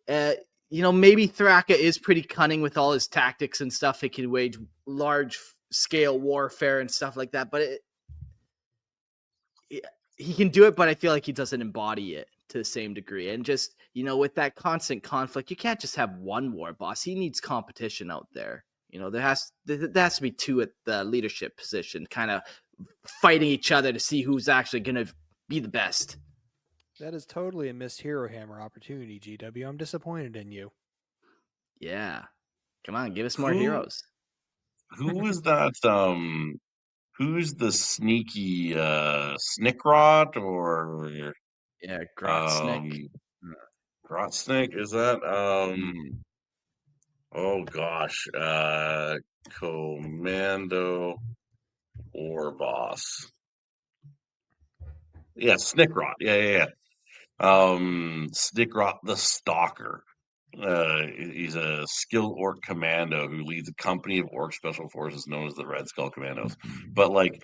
You know, maybe Thraka is pretty cunning with all his tactics and stuff. He can wage large scale warfare and stuff like that, but he can do it, but I feel like he doesn't embody it to the same degree. And just, you know, with that constant conflict, you can't just have one war boss. He needs competition out there. You know, there has to be two at the leadership position, kind of fighting each other to see who's actually going to be the best. That is totally a missed Hero Hammer opportunity, GW. I'm disappointed in you. Yeah. Come on, give us more Who- heroes. Who is that? Who's the sneaky Snickrot or Yeah, Grotsnick. Grotsnick? Is that Mm. oh gosh, Commando War Boss. Yeah, Snickrot. Yeah. Snickrot the Stalker. He's a skilled orc commando who leads a company of orc special forces known as the Red Skull Commandos. But like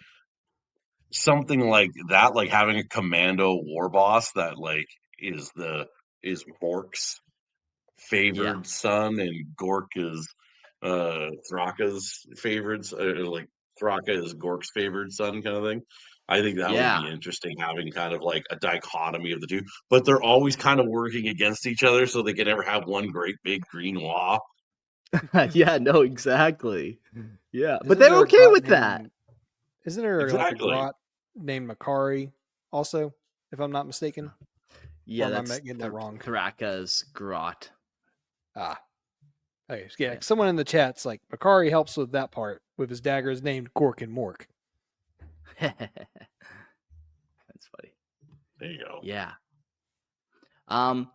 something like that, like having a commando war boss that like is Mork's favored son and Gork is Thraka's favored, like Thraka is Gork's favored son, kind of thing. I think that would be interesting, having kind of like a dichotomy of the two, but they're always kind of working against each other, so they can never have one great big green wall. Yeah, no, exactly. Yeah, but Isn't they're there a okay grot with that. Isn't there like a Exactly. grot named Makari also, if I'm not mistaken? Yeah, Or am I that's getting that wrong? Thraka's grot. Ah. Okay, yeah, someone in the chat's like, Makari helps with that part with his daggers named Gork and Mork. That's funny. There you go. Yeah.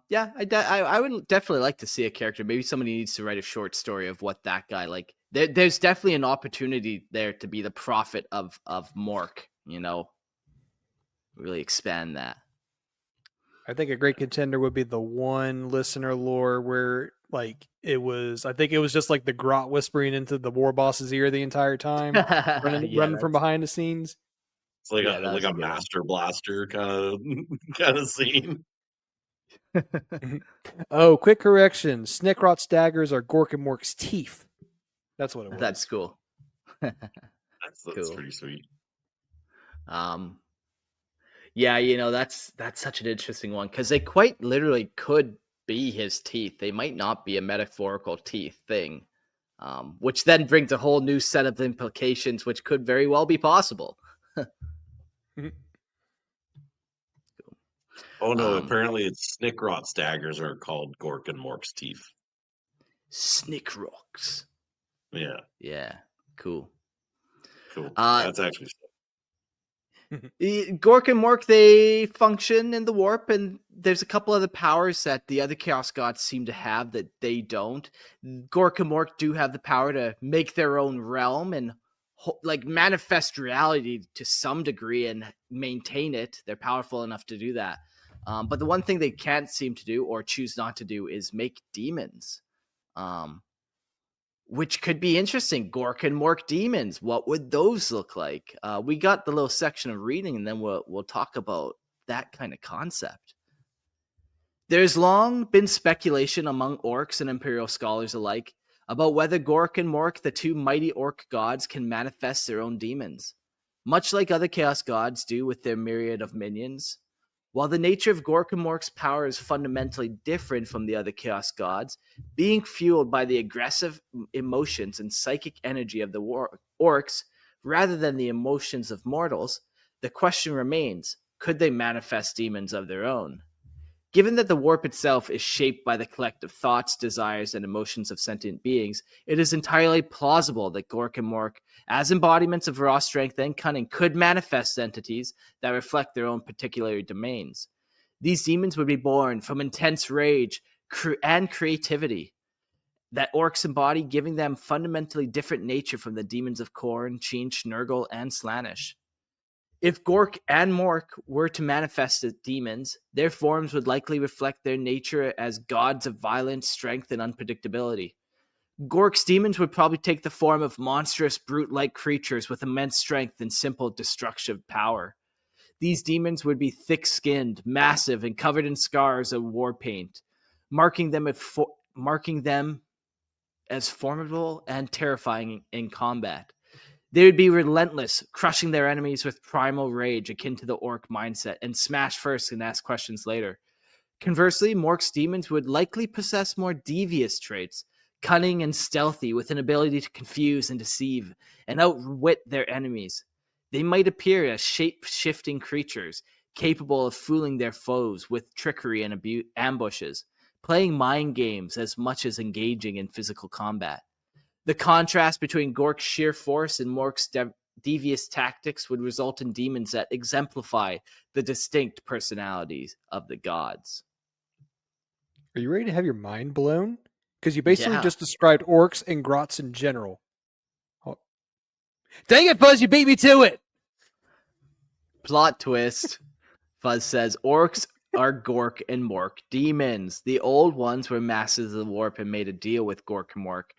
Yeah, I would definitely like to see a character. Maybe somebody needs to write a short story of what that guy like. There's definitely an opportunity there to be the prophet of Mork. You know, really expand that. I think a great contender would be the one listener lore where like it was, I think it was just like the grot whispering into the war boss's ear the entire time, running from behind the scenes. It's like Yeah, a that's a good one. Master Blaster kind of scene. Oh, quick correction. Snickrot's daggers are Gork and Mork's teeth. That's what it was. That's cool. That's Cool. pretty sweet. Yeah, you know, that's such an interesting one because they quite literally could be his teeth. They might not be a metaphorical teeth thing, which then brings a whole new set of implications, which could very well be possible. Oh no! Apparently, it's Snickrot's daggers are called Gork and Mork's teeth. Snick rocks. Yeah. Yeah. Cool. Cool. Uh, That's actually Gork and Mork, they function in the warp, and there's a couple other powers that the other Chaos Gods seem to have that they don't. Gork and Mork do have the power to make their own realm and like manifest reality to some degree and maintain it. They're powerful enough to do that. But the one thing they can't seem to do or choose not to do is make demons. Which could be interesting. Gork and Mork demons. What would those look like? We got the little section of reading, and then we'll talk about that kind of concept. There's long been speculation among orcs and imperial scholars alike about whether Gork and Mork, the two mighty orc gods, can manifest their own demons, much like other chaos gods do with their myriad of minions. While the nature of Gork and Mork's power is fundamentally different from the other Chaos Gods, being fueled by the aggressive emotions and psychic energy of the Orks rather than the emotions of mortals, the question remains, could they manifest demons of their own? Given that the warp itself is shaped by the collective thoughts, desires, and emotions of sentient beings, it is entirely plausible that Gork and Mork, as embodiments of raw strength and cunning, could manifest entities that reflect their own particular domains. These demons would be born from intense rage and creativity that orcs embody, giving them fundamentally different nature from the demons of Khorne, Chin, Nurgle, and Slaanesh. If Gork and Mork were to manifest as demons, their forms would likely reflect their nature as gods of violence, strength, and unpredictability. Gork's demons would probably take the form of monstrous, brute-like creatures with immense strength and simple destructive power. These demons would be thick-skinned, massive, and covered in scars of war paint, marking them as formidable and terrifying in combat. They would be relentless, crushing their enemies with primal rage akin to the orc mindset, and smash first and ask questions later. Conversely, Mork's demons would likely possess more devious traits, cunning and stealthy, with an ability to confuse and deceive and outwit their enemies. They might appear as shape-shifting creatures, capable of fooling their foes with trickery and ambushes, playing mind games as much as engaging in physical combat. The contrast between Gork's sheer force and Mork's devious tactics would result in demons that exemplify the distinct personalities of the gods. Are you ready to have your mind blown? Because you basically Yeah. just described orcs and grots in general. Oh. Dang it, Fuzz, you beat me to it! Plot twist. Fuzz says, orcs are Gork and Mork demons. The old ones were masters of the warp and made a deal with Gork and Mork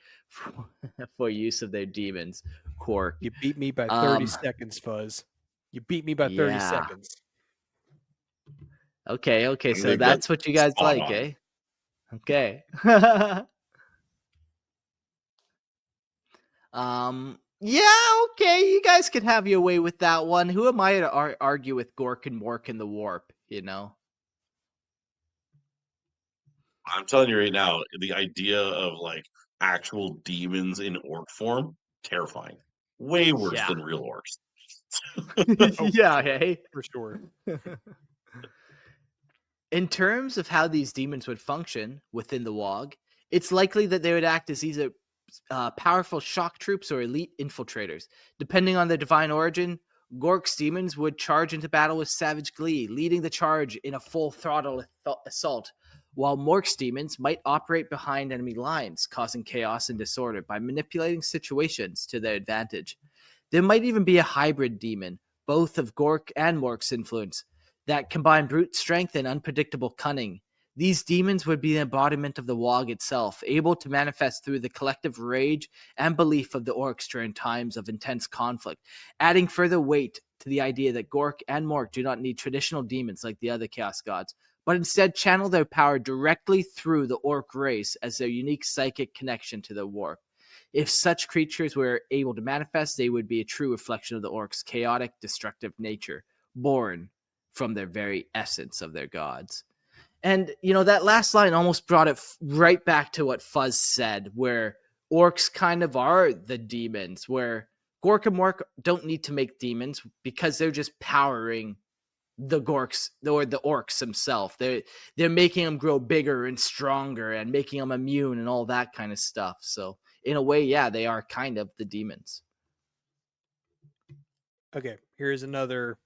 for use of their demons. Quark. You beat me by 30 seconds, Fuzz. You beat me by 30 seconds. Okay, so that's what you guys like, eh? Okay. Yeah, okay, you guys can have your way with that one. Who am I to argue with Gork and Mork in the warp, you know? I'm telling you right now, the idea of like actual demons in orc form, terrifying. Way worse than real orcs. Yeah, hey. For sure. In terms of how these demons would function within the WAAAGH, it's likely that they would act as either powerful shock troops or elite infiltrators. Depending on their divine origin, Gork's demons would charge into battle with savage glee, leading the charge in a full throttle assault, while Mork's demons might operate behind enemy lines, causing chaos and disorder by manipulating situations to their advantage. There might even be a hybrid demon, both of Gork and Mork's influence, that combine brute strength and unpredictable cunning. These demons would be the embodiment of the WAAAGH itself, able to manifest through the collective rage and belief of the orcs during times of intense conflict, adding further weight to the idea that Gork and Mork do not need traditional demons like the other Chaos Gods, but instead channel their power directly through the orc race as their unique psychic connection to the warp. If such creatures were able to manifest, they would be a true reflection of the orcs' chaotic, destructive nature, born from their very essence of their gods. And, you know, that last line almost brought it right back to what Fuzz said, where orcs kind of are the demons, where Gork and Mork don't need to make demons because they're just powering the Gorks or the orcs themselves. They're making them grow bigger and stronger and making them immune and all that kind of stuff. So in a way, yeah, they are kind of the demons. Okay, here's another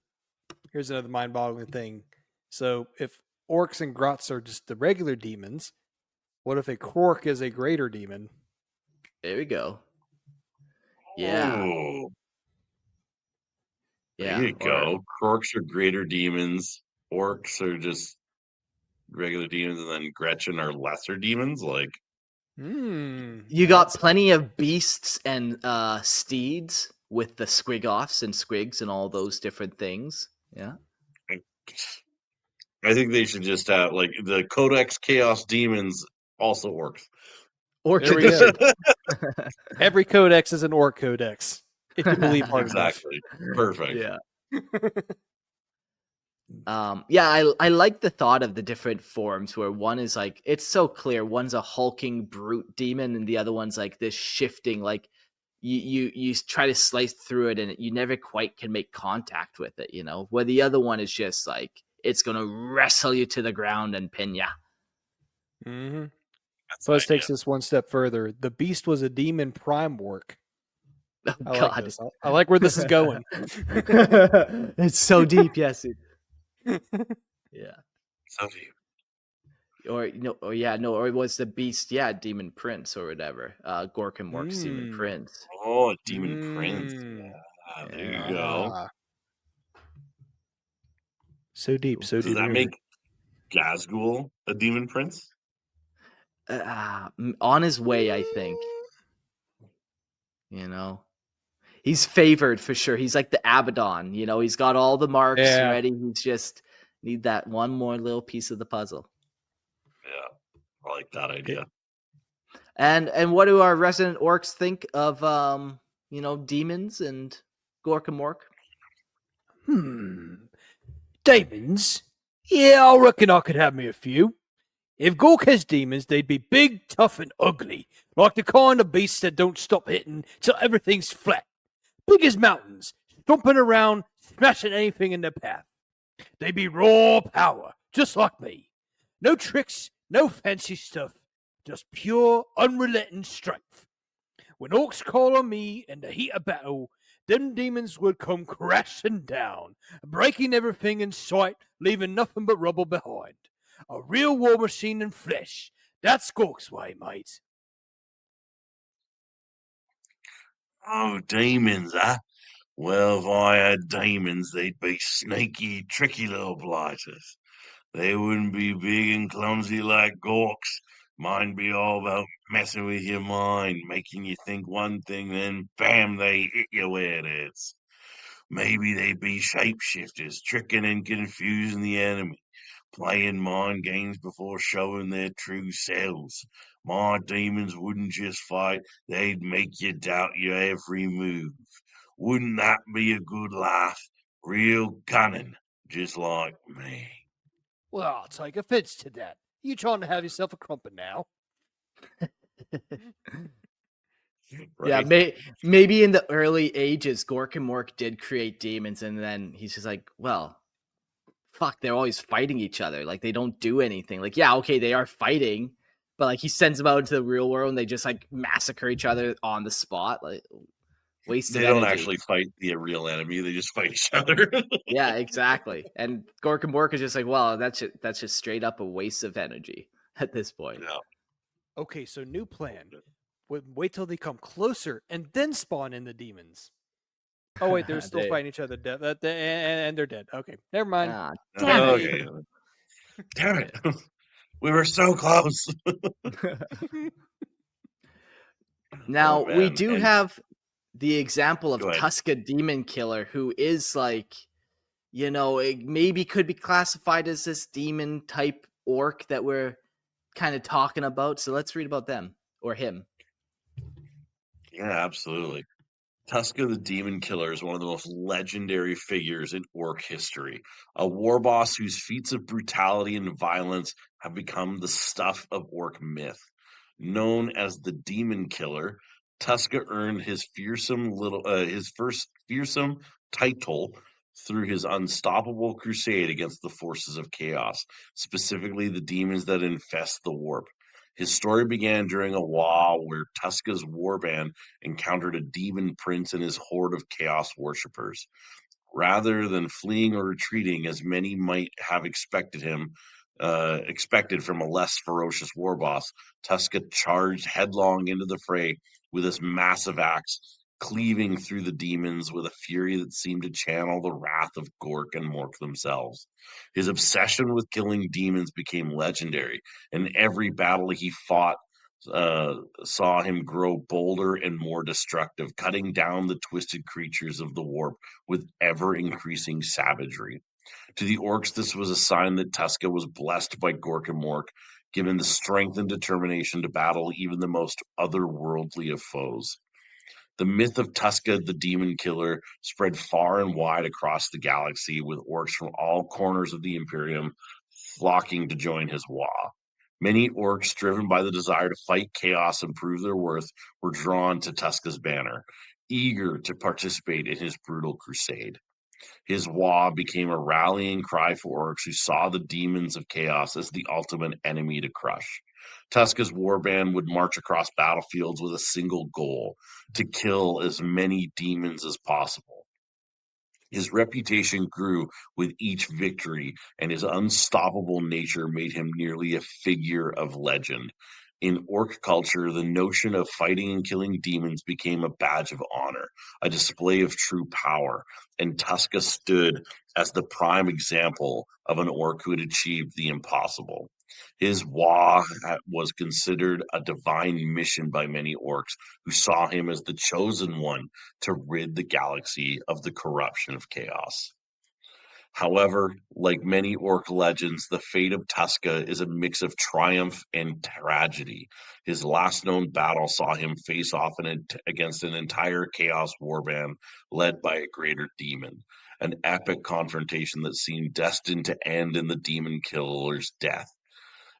mind-boggling thing. So if orcs and grots are just the regular demons, what if a Gork is a greater demon? There we go. Yeah. Oh, there Yeah. you go. Orks are greater demons. Orcs are just regular demons, and then Gretchen are lesser demons. Like, You got plenty of beasts and steeds with the squig-offs and squigs and all those different things. Yeah. I think they should just have like the Codex Chaos Demons also works. Orc There we go. edition. Every codex is an orc codex, if you believe hard Exactly. Perfect. Yeah. Yeah, I like the thought of the different forms where one is like, it's so clear, one's a hulking brute demon and the other one's like this shifting, like you try to slice through it and you never quite can make contact with it, where the other one is just like it's gonna wrestle you to the ground and pin ya. Mm-hmm. That's Plus an idea. takes this one step further. The beast was a demon prime work. Oh I god. like this. I like where this is going. It's so deep, yes. Yeah. So deep. Or or it was the beast, demon prince or whatever. Gork and Mork's demon prince. Oh, a demon prince. Yeah, there you go. Ah. So deep, so Does deep. that make Gazgul a demon prince? On his way, I think. He's favored for sure. He's like the Abaddon, he's got all the marks ready. He's just need that one more little piece of the puzzle. Yeah, I like that idea. And what do our resident orcs think of demons and Gork and Mork? Demons? Yeah, I reckon I could have me a few. If Gork has demons, they'd be big, tough, and ugly, like the kind of beasts that don't stop hitting till everything's flat. Big as mountains, stomping around, smashing anything in their path. They'd be raw power, just like me. No tricks, no fancy stuff, just pure, unrelenting strength. When orcs call on me in the heat of battle, them demons would come crashing down, breaking everything in sight, leaving nothing but rubble behind. A real war machine in flesh. That's Gork's way, mate. Oh, demons, huh? Well, if I had demons, they'd be sneaky, tricky little blighters. They wouldn't be big and clumsy like Gorks. Mine be all about messing with your mind, making you think one thing, then bam, they hit you where it is. Maybe they'd be shapeshifters, tricking and confusing the enemy, playing mind games before showing their true selves. My demons wouldn't just fight, they'd make you doubt your every move. Wouldn't that be a good laugh? Real cunning, just like me. Well, I'll take offense to that. You trying to have yourself a crumpet now? Yeah, Right? maybe in the early ages, Gork and Mork did create demons, and then he's just like, well, fuck, they're always fighting each other. Like, they don't do anything. Like, yeah, okay, they are fighting, but like he sends them out into the real world and they just like massacre each other on the spot. Like, wasted They don't energy. actually fight the real enemy; they just fight each other. Yeah, exactly. And Gork and Mork is just like, well, that's just straight up a waste of energy at this point. Yeah. Okay, so new plan. Wait till they come closer and then spawn in the demons. Oh wait, they're still fighting each other, and they're dead. Okay, never mind. Ah, Damn it. Okay. Damn it! We were so close. Now, Oh, we man. do And- have the example of Go ahead. Tuska Demon Killer, who is like, it maybe could be classified as this demon type orc that we're kind of talking about. So let's read about them or him. Yeah, absolutely. Tuska the Demon Killer is one of the most legendary figures in orc history, a war boss whose feats of brutality and violence have become the stuff of orc myth. Known as the Demon Killer, Tuska earned his first fearsome title through his unstoppable crusade against the forces of chaos, specifically the demons that infest the warp. His story began during a WAAAGH where Tuska's warband encountered a demon prince and his horde of chaos worshippers. Rather than fleeing or retreating, as many might have expected from a less ferocious war boss, Tuska charged headlong into the fray with his massive axe, cleaving through the demons with a fury that seemed to channel the wrath of Gork and Mork themselves. His obsession with killing demons became legendary, and every battle he fought saw him grow bolder and more destructive, cutting down the twisted creatures of the warp with ever increasing savagery. To the Orks, this was a sign that Tuska was blessed by Gork and Mork, given the strength and determination to battle even the most otherworldly of foes. The myth of Tuska the Demon Killer spread far and wide across the galaxy, with Orks from all corners of the Imperium flocking to join his WAAAGH. Many Orks, driven by the desire to fight chaos and prove their worth, were drawn to Tuska's banner, eager to participate in his brutal crusade. His WAAAGH became a rallying cry for Orks who saw the demons of chaos as the ultimate enemy to crush. Tuska's warband would march across battlefields with a single goal: to kill as many demons as possible. His reputation grew with each victory, and his unstoppable nature made him nearly a figure of legend. In Ork culture, the notion of fighting and killing demons became a badge of honor, a display of true power, and Tuska stood as the prime example of an Ork who had achieved the impossible. His WAAAGH was considered a divine mission by many Orks, who saw him as the chosen one to rid the galaxy of the corruption of chaos. However, like many Ork legends, the fate of Tuska is a mix of triumph and tragedy. His last known battle saw him face off against an entire Chaos warband led by a greater demon, an epic confrontation that seemed destined to end in the demon killer's death.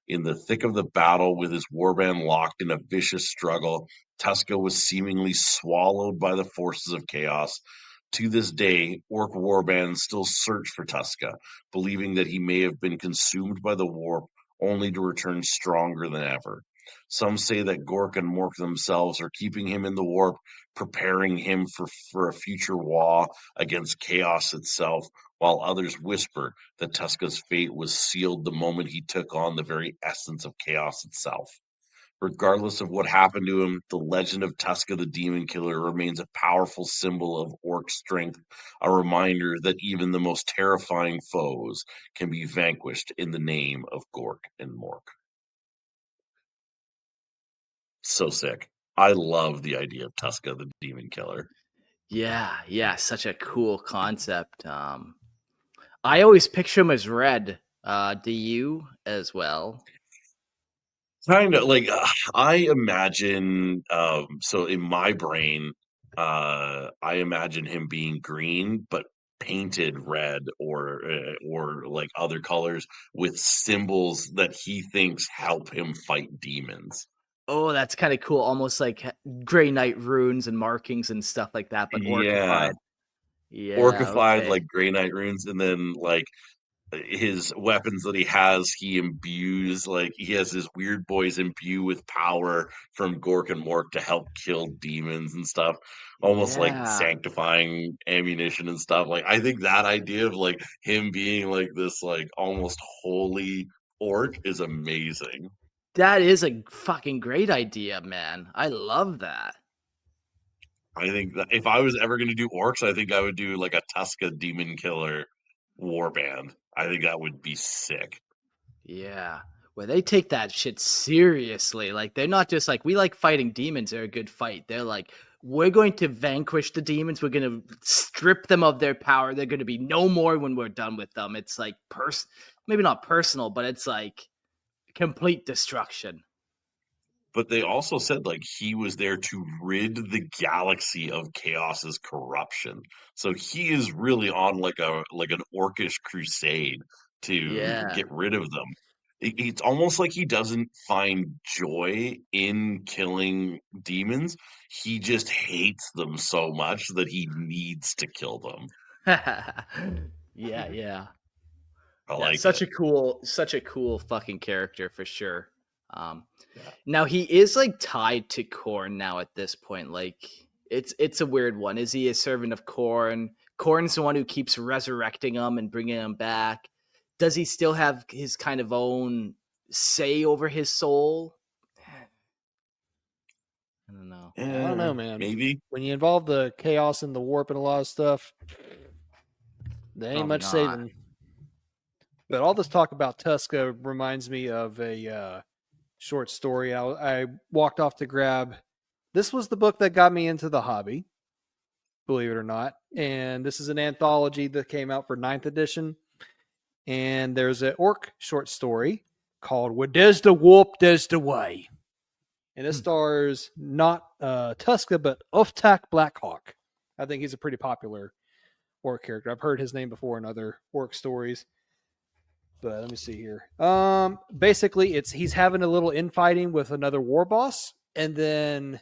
In the thick of the battle, with his warband locked in a vicious struggle, Tuska was seemingly swallowed by the forces of chaos. To this day, Ork warbands still search for Tuska, believing that he may have been consumed by the warp, only to return stronger than ever. Some say that Gork and Mork themselves are keeping him in the warp, preparing him for a future WAAAGH against chaos itself, while others whisper that Tuska's fate was sealed the moment he took on the very essence of chaos itself. Regardless of what happened to him, the legend of Tuska the Demon Killer remains a powerful symbol of Ork strength, a reminder that even the most terrifying foes can be vanquished in the name of Gork and Mork. So sick. I love the idea of Tuska the Demon Killer. Yeah, such a cool concept. I always picture him as red. Do you as well? Kind of like I imagine. So in my brain, I imagine him being green, but painted red or like other colors with symbols that he thinks help him fight demons. Oh, that's kind of cool. Almost like Grey Knight runes and markings and stuff like that, but Yeah, orcified. Yeah, orcified okay. like Grey Knight runes, and then like his weapons that he imbues, like he has his weird boys imbue with power from Gork and Mork to help kill demons and stuff, almost like Yeah. sanctifying ammunition and stuff. Like I think that idea of like him being like this like almost holy orc is amazing. That is a fucking great idea, man. I love that. I think that if I was ever going to do orcs, I think I would do like a Tuska demon killer warband. I think that would be sick. Yeah. Well, they take that shit seriously. Like, they're not just like, we like fighting demons. They're a good fight. They're like, we're going to vanquish the demons. We're going to strip them of their power. They're going to be no more when we're done with them. It's like, maybe not personal, but it's like complete destruction. But they also said like he was there to rid the galaxy of chaos's corruption. So he is really on like an orcish crusade to Yeah. get rid of them. It's almost like he doesn't find joy in killing demons. He just hates them so much that he needs to kill them. Yeah. I Yeah, like it. such a cool fucking character for sure. Now he is like tied to Korn now at this point. Like it's a weird one. Is he a servant of Korn? Korn's the one who keeps resurrecting him and bringing him back. Does he still have his kind of own say over his soul? I don't know. I don't know, man. Maybe. When you involve the chaos and the warp and a lot of stuff, there ain't Probably much not. saving. But all this talk about Tuska reminds me of a short story. I walked off to grab. This was the book that got me into the hobby, believe it or not. And this is an anthology that came out for 9th edition. And there's an orc short story called "Where There's the Warp, There's the Way." And it stars not Tuska, but Uftak Blackhawk. I think he's a pretty popular orc character. I've heard his name before in other orc stories. But let me see here. Basically, he's having a little infighting with another war boss, and then,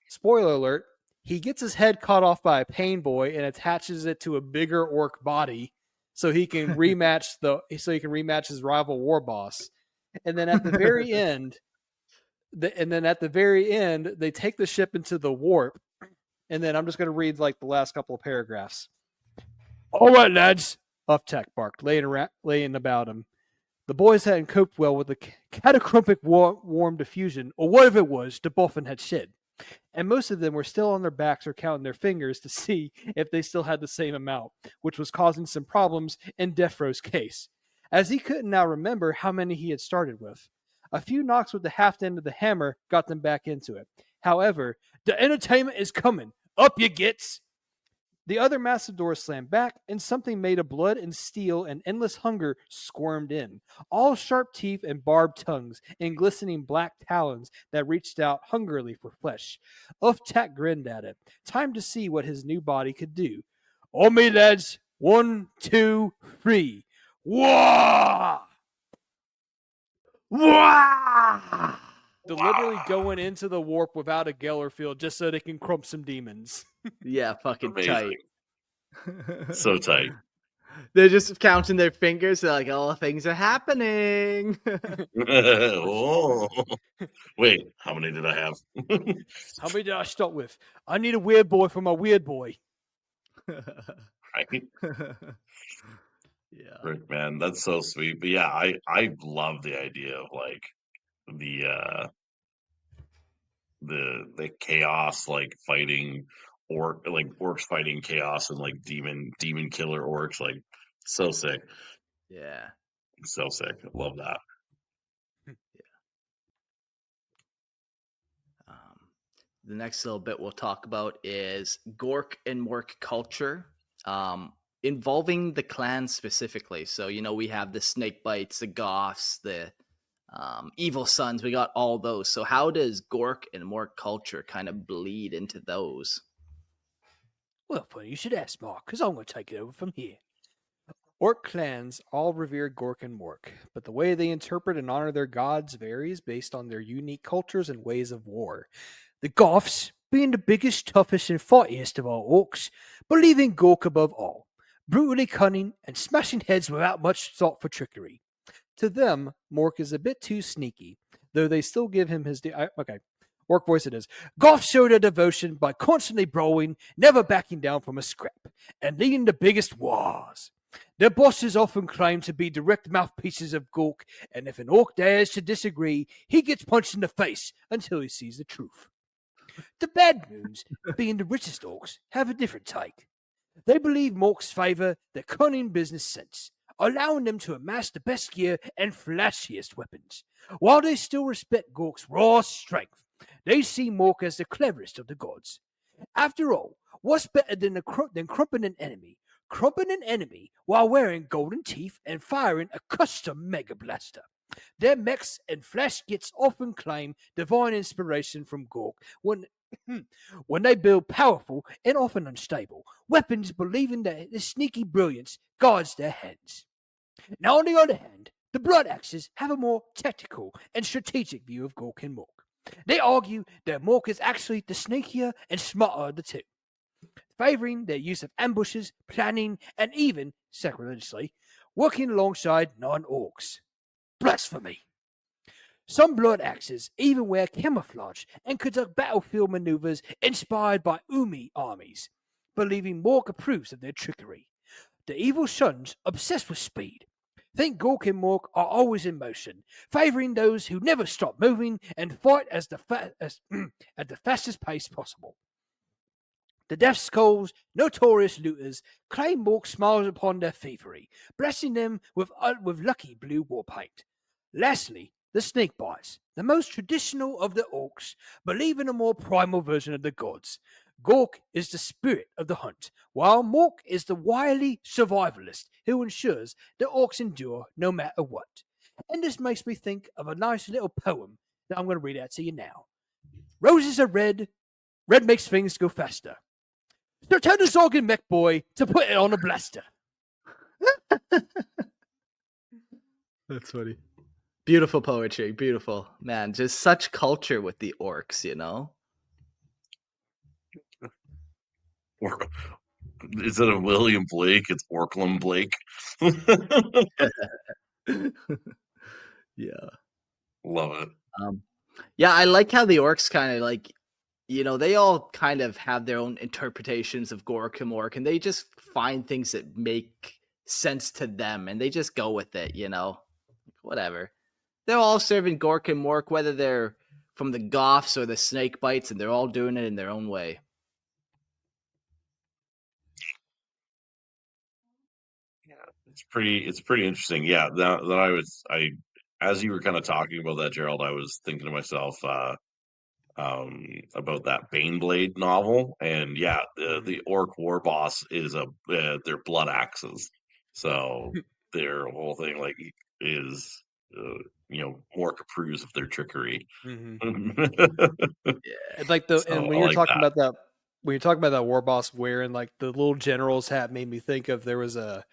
spoiler alert, he gets his head cut off by a pain boy and attaches it to a bigger orc body, so he can rematch his rival war boss. And then at the very end, they take the ship into the warp. And then I'm just going to read like the last couple of paragraphs. "All right, lads," Uptack barked, laying about him. The boys hadn't coped well with the cataclysmic warm diffusion, or whatever it was, the boffin had shed. And most of them were still on their backs or counting their fingers to see if they still had the same amount, which was causing some problems in Defro's case, as he couldn't now remember how many he had started with. A few knocks with the haft end of the hammer got them back into it. However, "The entertainment is coming. Up you gets!" The other massive door slammed back, and something made of blood and steel and endless hunger squirmed in, all sharp teeth and barbed tongues and glistening black talons that reached out hungrily for flesh. Uftak grinned at it. Time to see what his new body could do. "On me, lads. 1, 2, 3. Wah!" Wow! Deliberately going into the warp without a Geller field just so they can crump some demons. Yeah, fucking Amazing. tight. So tight. They're just counting their fingers. They're like, "Oh, things are happening." Oh. Wait, how many did I have? How many did I start with? I need a weird boy for my weird boy. Right? Yeah. Rick, man, that's so sweet. But yeah, I love the idea of like the chaos, like fighting orcs fighting chaos and like demon killer orcs, like so sick. Yeah. So sick. I love that. The next little bit we'll talk about is Gork and Mork culture, involving the clans specifically. So, we have the snake bites, the goths, the evil sons. We got all those. So how does Gork and Mork culture kind of bleed into those? Well, funny you should ask, Mark, because I'm going to take it over from here. Orc clans all revere Gork and Mork, but the way they interpret and honor their gods varies based on their unique cultures and ways of war. The Goths, being the biggest, toughest, and fightiest of all orcs, believe in Gork above all, brutally cunning and smashing heads without much thought for trickery. To them, Mork is a bit too sneaky, though they still give him his... Orc voice it is. Goths show their devotion by constantly brawling, never backing down from a scrap, and leading the biggest wars. Their bosses often claim to be direct mouthpieces of Gork, and if an orc dares to disagree, he gets punched in the face until he sees the truth. The Bad Moons, being the richest orcs, have a different take. They believe Morks favor their cunning business sense, allowing them to amass the best gear and flashiest weapons. While they still respect Gork's raw strength, they see Mork as the cleverest of the gods. After all, what's better than crumping an enemy? Crumping an enemy while wearing golden teeth and firing a custom mega blaster. Their mechs and flash kits often claim divine inspiration from Gork when they build powerful and often unstable weapons, believing that the sneaky brilliance guards their hands. Now, on the other hand, the Blood Axes have a more tactical and strategic view of Gork and Mork. They argue that Mork is actually the sneakier and smarter of the two, favoring their use of ambushes, planning, and even, sacrilegiously, working alongside non-orcs. Blasphemy! Some blood axes even wear camouflage and conduct battlefield maneuvers inspired by Umi armies, believing Mork approves of their trickery. The evil sons, obsessed with speed, think Gork and Mork are always in motion, favoring those who never stop moving and fight at the fastest pace possible. The Death Skulls, notorious looters, claim Mork smiles upon their thievery, blessing them with lucky blue war paint. Lastly, the Snake Bites, the most traditional of the Orks, believe in a more primal version of the gods. Gork is the spirit of the hunt, while Mork is the wily survivalist who ensures the Orks endure no matter what. And this makes me think of a nice little poem that I'm going to read out to you now. Roses are red, red makes things go faster. So tell the Zorgan mech boy to put it on a blaster. That's funny. Beautiful poetry, beautiful. Man, just such culture with the Orks, you know? Instead of William Blake, it's Orklam Blake. Yeah. Love it. Yeah, I like how the Orks kind of like, you know, they all kind of have their own interpretations of Gork and Mork, and they just find things that make sense to them, and they just go with it, you know? Whatever. They're all serving Gork and Mork, whether they're from the Goths or the Snake Bites, and they're all doing it in their own way. Yeah, it's pretty interesting. Yeah, that as you were kind of talking about that, Gerald, I was thinking to myself, about that Baneblade novel, and yeah, the Orc war boss is they're blood axes, so their whole thing like is Mork approves of their trickery. And like the So and when I you're like talking that. about that, when you're talking about that war boss wearing like the little general's hat, made me think of there was a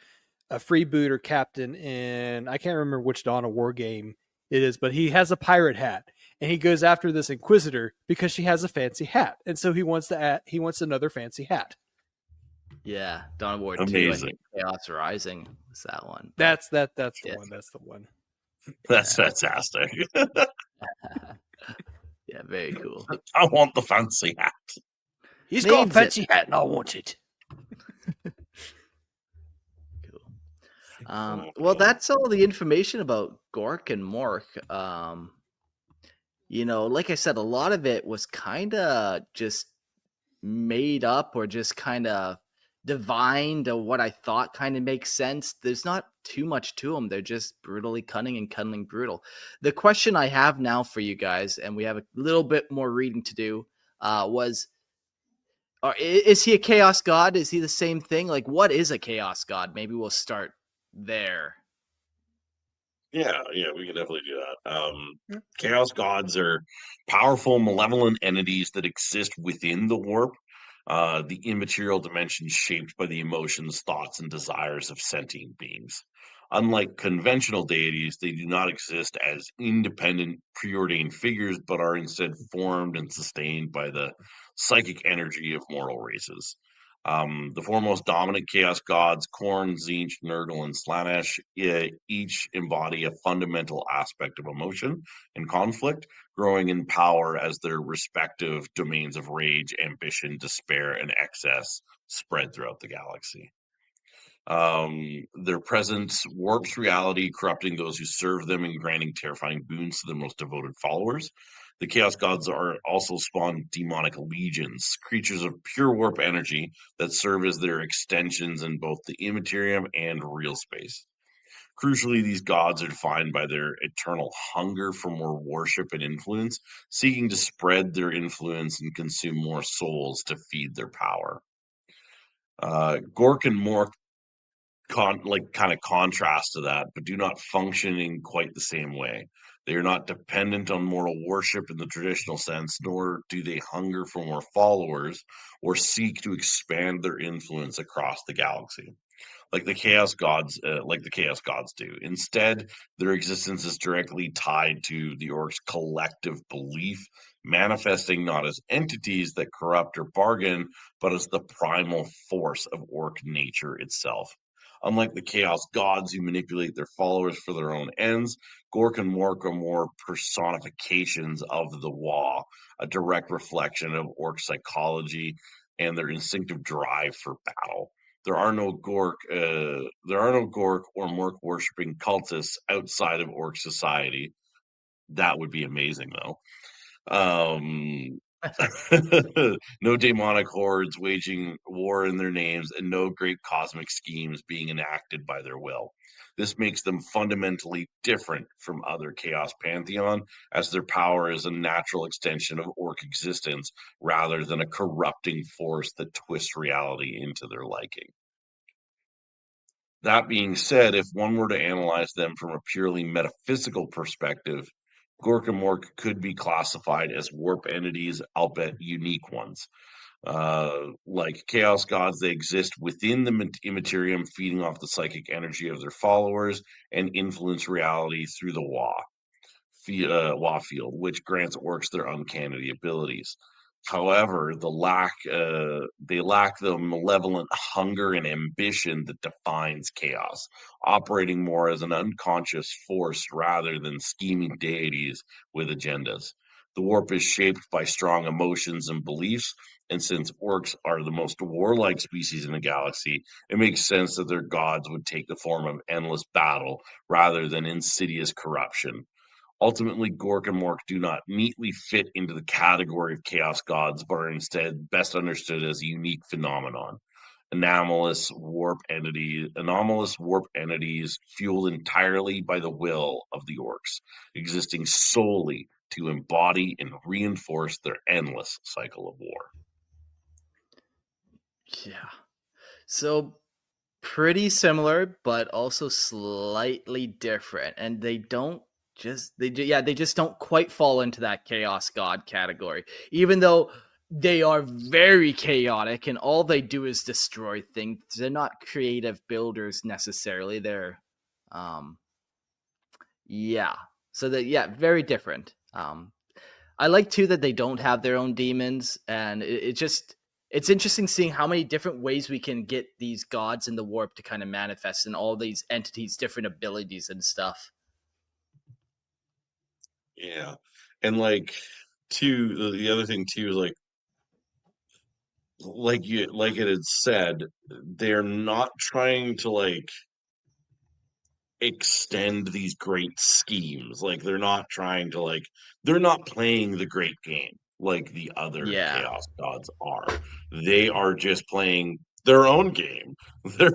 freebooter captain in, I can't remember which Dawn of War game it is, but he has a pirate hat and he goes after this inquisitor because she has a fancy hat, and so he wants another fancy hat. Yeah, Dawn of War 2, I Amazing. think Chaos Rising was that one. That's the Yes. one. That's the one. That's fantastic. Yeah, very cool. I want the fancy hat. He's got a Names it. fancy hat and I want it. Cool. Oh, Well, cool. that's all the information about Gork and Mork. You know, like I said, a lot of it was kind of just made up or just kind of divined or what I thought kind of makes sense. There's not too much to them. They're just brutally cunning and cunningly brutal. The question I have now for you guys, and we have a little bit more reading to do, is he a chaos god? Is he the same thing? Like, what is a chaos god? Maybe we'll start there. Yeah, we can definitely do that. Chaos gods are powerful, malevolent entities that exist within the warp, the immaterial dimension shaped by the emotions, thoughts, and desires of sentient beings. Unlike conventional deities, they do not exist as independent, preordained figures, but are instead formed and sustained by the psychic energy of mortal races. The four most dominant chaos gods, Khorne, Tzeentch, Nurgle, and Slaanesh, each embody a fundamental aspect of emotion and conflict, growing in power as their respective domains of rage, ambition, despair, and excess spread throughout the galaxy. Their presence warps reality, corrupting those who serve them and granting terrifying boons to their most devoted followers. The Chaos Gods are also spawned demonic legions, creatures of pure warp energy that serve as their extensions in both the immaterium and real space. Crucially, these gods are defined by their eternal hunger for more worship and influence, seeking to spread their influence and consume more souls to feed their power. Gork and Mork kind of contrast to that, but do not function in quite the same way. They are not dependent on mortal worship in the traditional sense, nor do they hunger for more followers or seek to expand their influence across the galaxy like the chaos gods do. Instead, their existence is directly tied to the orcs' collective belief, manifesting not as entities that corrupt or bargain, but as the primal force of orc nature itself. Unlike the Chaos Gods who manipulate their followers for their own ends, Gork and Mork are more personifications of the WAAAGH, a direct reflection of Ork psychology and their instinctive drive for battle. There are no Gork or Mork worshipping cultists outside of Ork society. That would be amazing, though. No demonic hordes waging war in their names, and no great cosmic schemes being enacted by their will. This makes them fundamentally different from other Chaos Pantheon, as their power is a natural extension of Ork existence rather than a corrupting force that twists reality into their liking. That being said, if one were to analyze them from a purely metaphysical perspective, Gork and Mork could be classified as warp entities, albeit unique ones. Like chaos gods, they exist within the immaterium, feeding off the psychic energy of their followers and influence reality through the WAAAGH field, which grants orcs their uncanny abilities. However, they lack the malevolent hunger and ambition that defines chaos, operating more as an unconscious force rather than scheming deities with agendas. The warp is shaped by strong emotions and beliefs, and since orcs are the most warlike species in the galaxy, it makes sense that their gods would take the form of endless battle rather than insidious corruption. Ultimately, Gork and Mork do not neatly fit into the category of chaos gods, but are instead best understood as a unique phenomenon. Anomalous warp entities fueled entirely by the will of the orcs, existing solely to embody and reinforce their endless cycle of war. Yeah. So pretty similar, but also slightly different. And they just don't quite fall into that chaos god category, even though they are very chaotic and all they do is destroy things. They're not creative builders necessarily. They're yeah. So very different. I like too that they don't have their own demons, and it's interesting seeing how many different ways we can get these gods in the warp to kind of manifest, and all these entities, different abilities and stuff. Yeah. And like the other thing too is like it had said, they're not trying to extend these great schemes. Like they're not playing the great game like the other Yeah, chaos gods are. They are just playing their own game. They're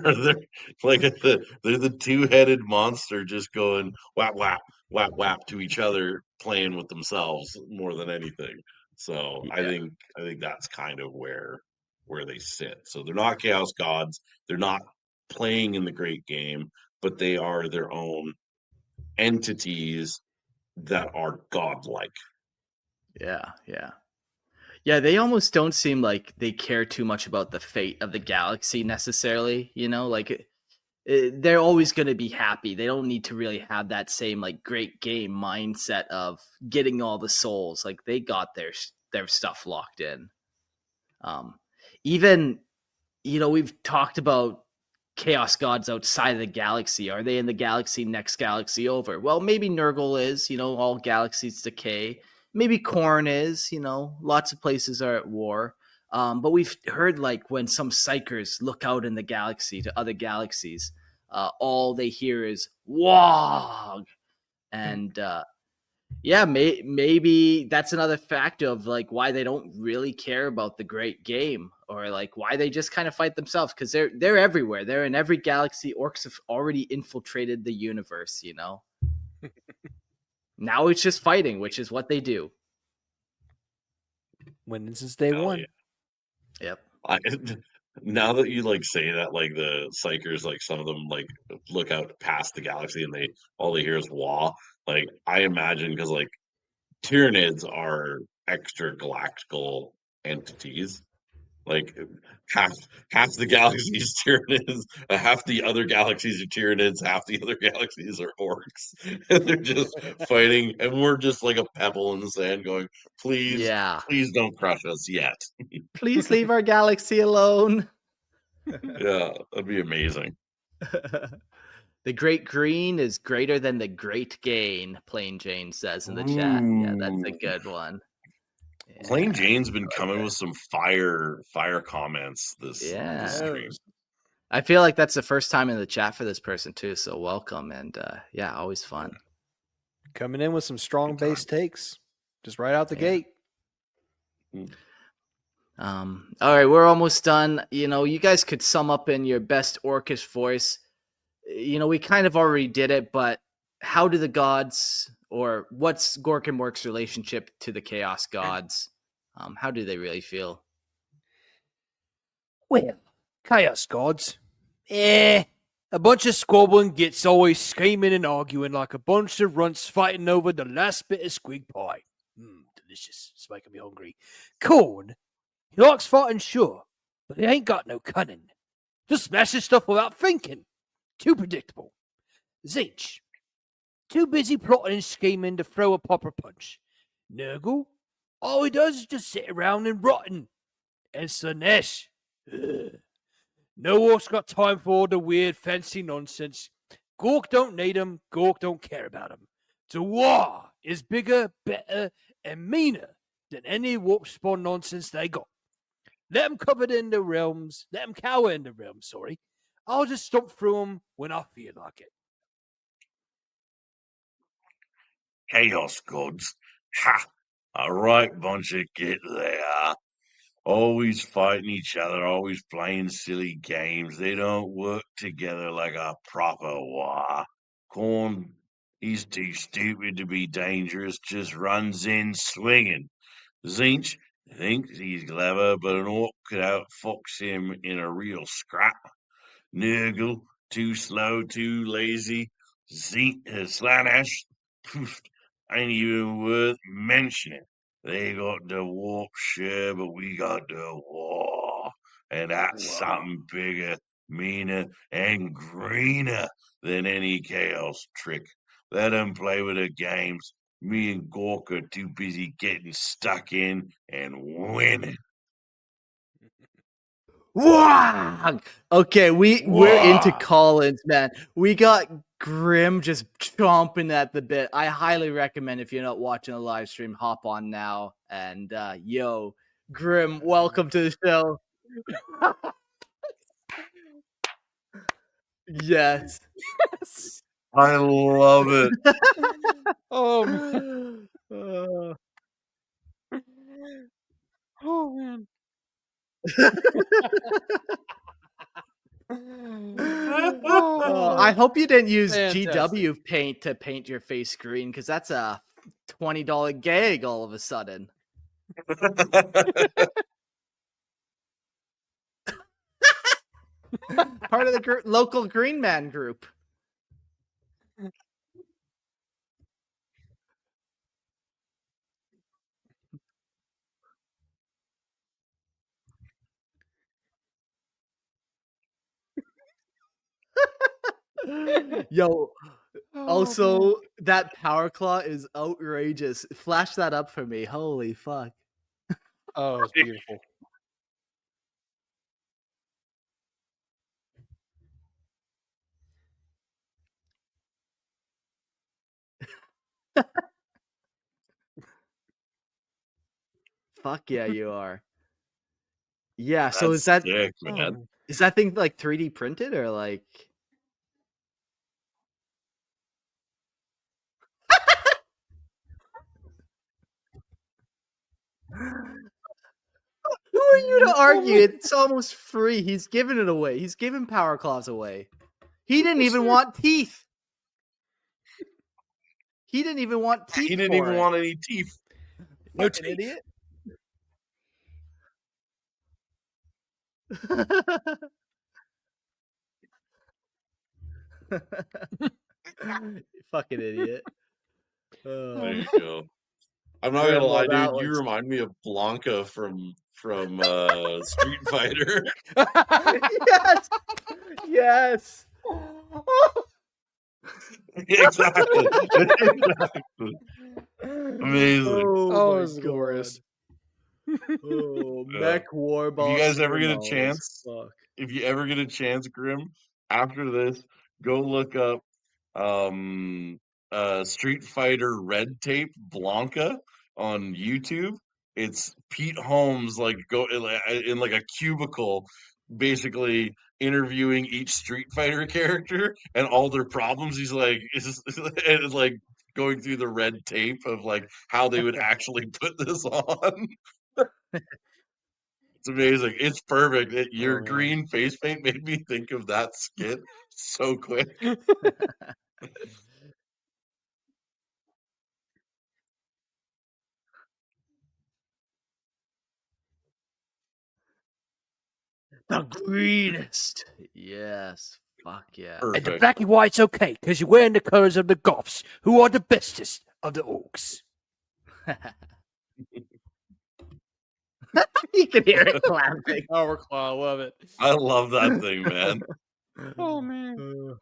like they're the two-headed monster just going whap whap whap whap to each other, playing with themselves more than anything. So I yeah, think that's kind of where they sit. So they're not chaos gods. They're not playing in the great game, but they are their own entities that are godlike. yeah. They almost don't seem like they care too much about the fate of the galaxy necessarily. They're always going to be happy. They don't need to really have that same like great game mindset of getting all the souls. Like they got their stuff locked in. Even we've talked about chaos gods outside of the galaxy. Are they in the galaxy next galaxy over? Well, maybe Nurgle is. All galaxies decay. Maybe Khorne is. Lots of places are at war. But we've heard like when some psychers look out in the galaxy to other galaxies, all they hear is WAAAGH, and maybe that's another factor of like why they don't really care about the great game, or like why they just kind of fight themselves, because they're everywhere. They're in every galaxy. Orcs have already infiltrated the universe. Now it's just fighting, which is what they do. Winning since day Hell one. yeah. Yep. Now that you say that, like the psychers, like some of them look out past the galaxy and all they hear is WAAAGH. Like I imagine, because like Tyranids are extra galactical entities. Like half the galaxies Tyranids, half the other galaxies are Tyranids, half the other galaxies are orcs, and they're just fighting, and we're just like a pebble in the sand, going, "Please, Yeah. please don't crush us yet." Please leave our galaxy alone. Yeah, that'd be amazing. The great green is greater than the great gain, Plain Jane says in the chat. Yeah, that's a Ooh. good one. Plain Yeah, Jane's been I like coming that. with some fire comments this Yeah. stream. Yes. I feel like that's the first time in the chat for this person too, so welcome, and yeah, always fun. Coming in with some strong Good base takes. Just right out the gate. All right, we're almost done. You know, you guys could sum up in your best orcish voice. You know, we kind of already did it, but how do the gods, or what's Gork and Mork's relationship to the chaos gods? How do they really feel? Well, chaos gods. A bunch of squabbling gits always screaming and arguing like a bunch of runts fighting over the last bit of squig pie. Delicious. It's making me hungry. Corn. He likes fighting, sure, but he ain't got no cunning. Just smashes stuff without thinking. Too predictable. Zinch. Too busy plotting and scheming to throw a proper punch. Nurgle. All he does is just sit around and rotten. And Slanesh. No orc's got time for all the weird, fancy nonsense. Gork don't need 'em. Gork don't care about 'em. The WAAAGH is bigger, better, and meaner than any warp spawn nonsense they got. Let 'em cover in the realms. Let 'em cower in the realms, sorry. I'll just stomp through 'em when I feel like it. Chaos gods. Ha! A right bunch of git they are. Always fighting each other, always playing silly games. They don't work together like a proper WAAAGH. Corn, he's too stupid to be dangerous, just runs in swinging. Zinch thinks he's clever, but an orc could outfox him in a real scrap. Nurgle, too slow, too lazy. Slanash, poof, ain't even worth mentioning. They got the warp, sure, but we got the war. And that's something bigger, meaner, and greener than any chaos trick. Let 'em play with the games. Me and Gork are too busy getting stuck in and winning. WAAAGH! Okay, we're into WAAAGH! Collins, man. We got Grim just chomping at the bit. I highly recommend, if you're not watching a live stream, hop on now. And yo, Grim, welcome to the show. Yes. I love it. Oh, man. Oh, man. I hope you didn't use Fantastic. GW paint to paint your face green, because that's a $20 gag all of a sudden. Part of the local Green Man group. Yo, also, man. that power claw is outrageous. Flash that up for me. Holy fuck. Oh, it's beautiful. Fuck yeah, you are. Yeah, so That's is that sick, man. Oh, is that thing like 3D printed or like who are you to argue? It's almost free. He's giving it away. He's giving power claws away. He didn't even want teeth. He didn't even want teeth. He didn't for even it. want any teeth. No Fucking teeth. idiot. Fucking idiot. There you go. I'm not gonna Grim, well, lie, that dude. You was remind me of Blanca from Street Fighter. yes, yes. Exactly. Exactly. Amazing. Oh, my it's glorious. Oh, Yeah. mech war If you boss. guys ever get a Grimmo is chance, fuck. if you ever get a chance, Grim, after this, go look up Street Fighter Red Tape Blanca on YouTube. It's Pete Holmes like go in like a cubicle, basically interviewing each Street Fighter character and all their problems. He's like, it's like going through the red tape of like how they would actually put this on. It's amazing. It's perfect. Your man. green face paint made me think of that skit so quick. The greenest. Yes. Fuck yeah. And the Perfect. black and white's okay, because you're wearing the colours of the Goths, who are the bestest of the Orks. You can hear it clapping. Our claw, I love it. I love that thing, man. Oh man.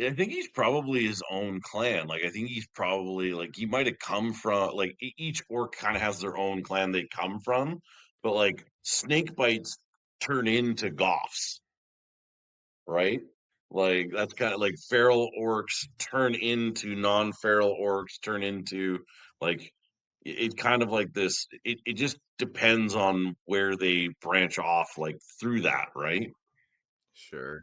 I think he's probably his own clan. Like, I think he's probably like he might have come from like each orc kind of has their own clan they come from, but like snake bites turn into goths, right? Like that's kind of like feral orcs turn into non-feral orcs, turn into like it kind of like this. It just depends on where they branch off, like through that, right? Sure.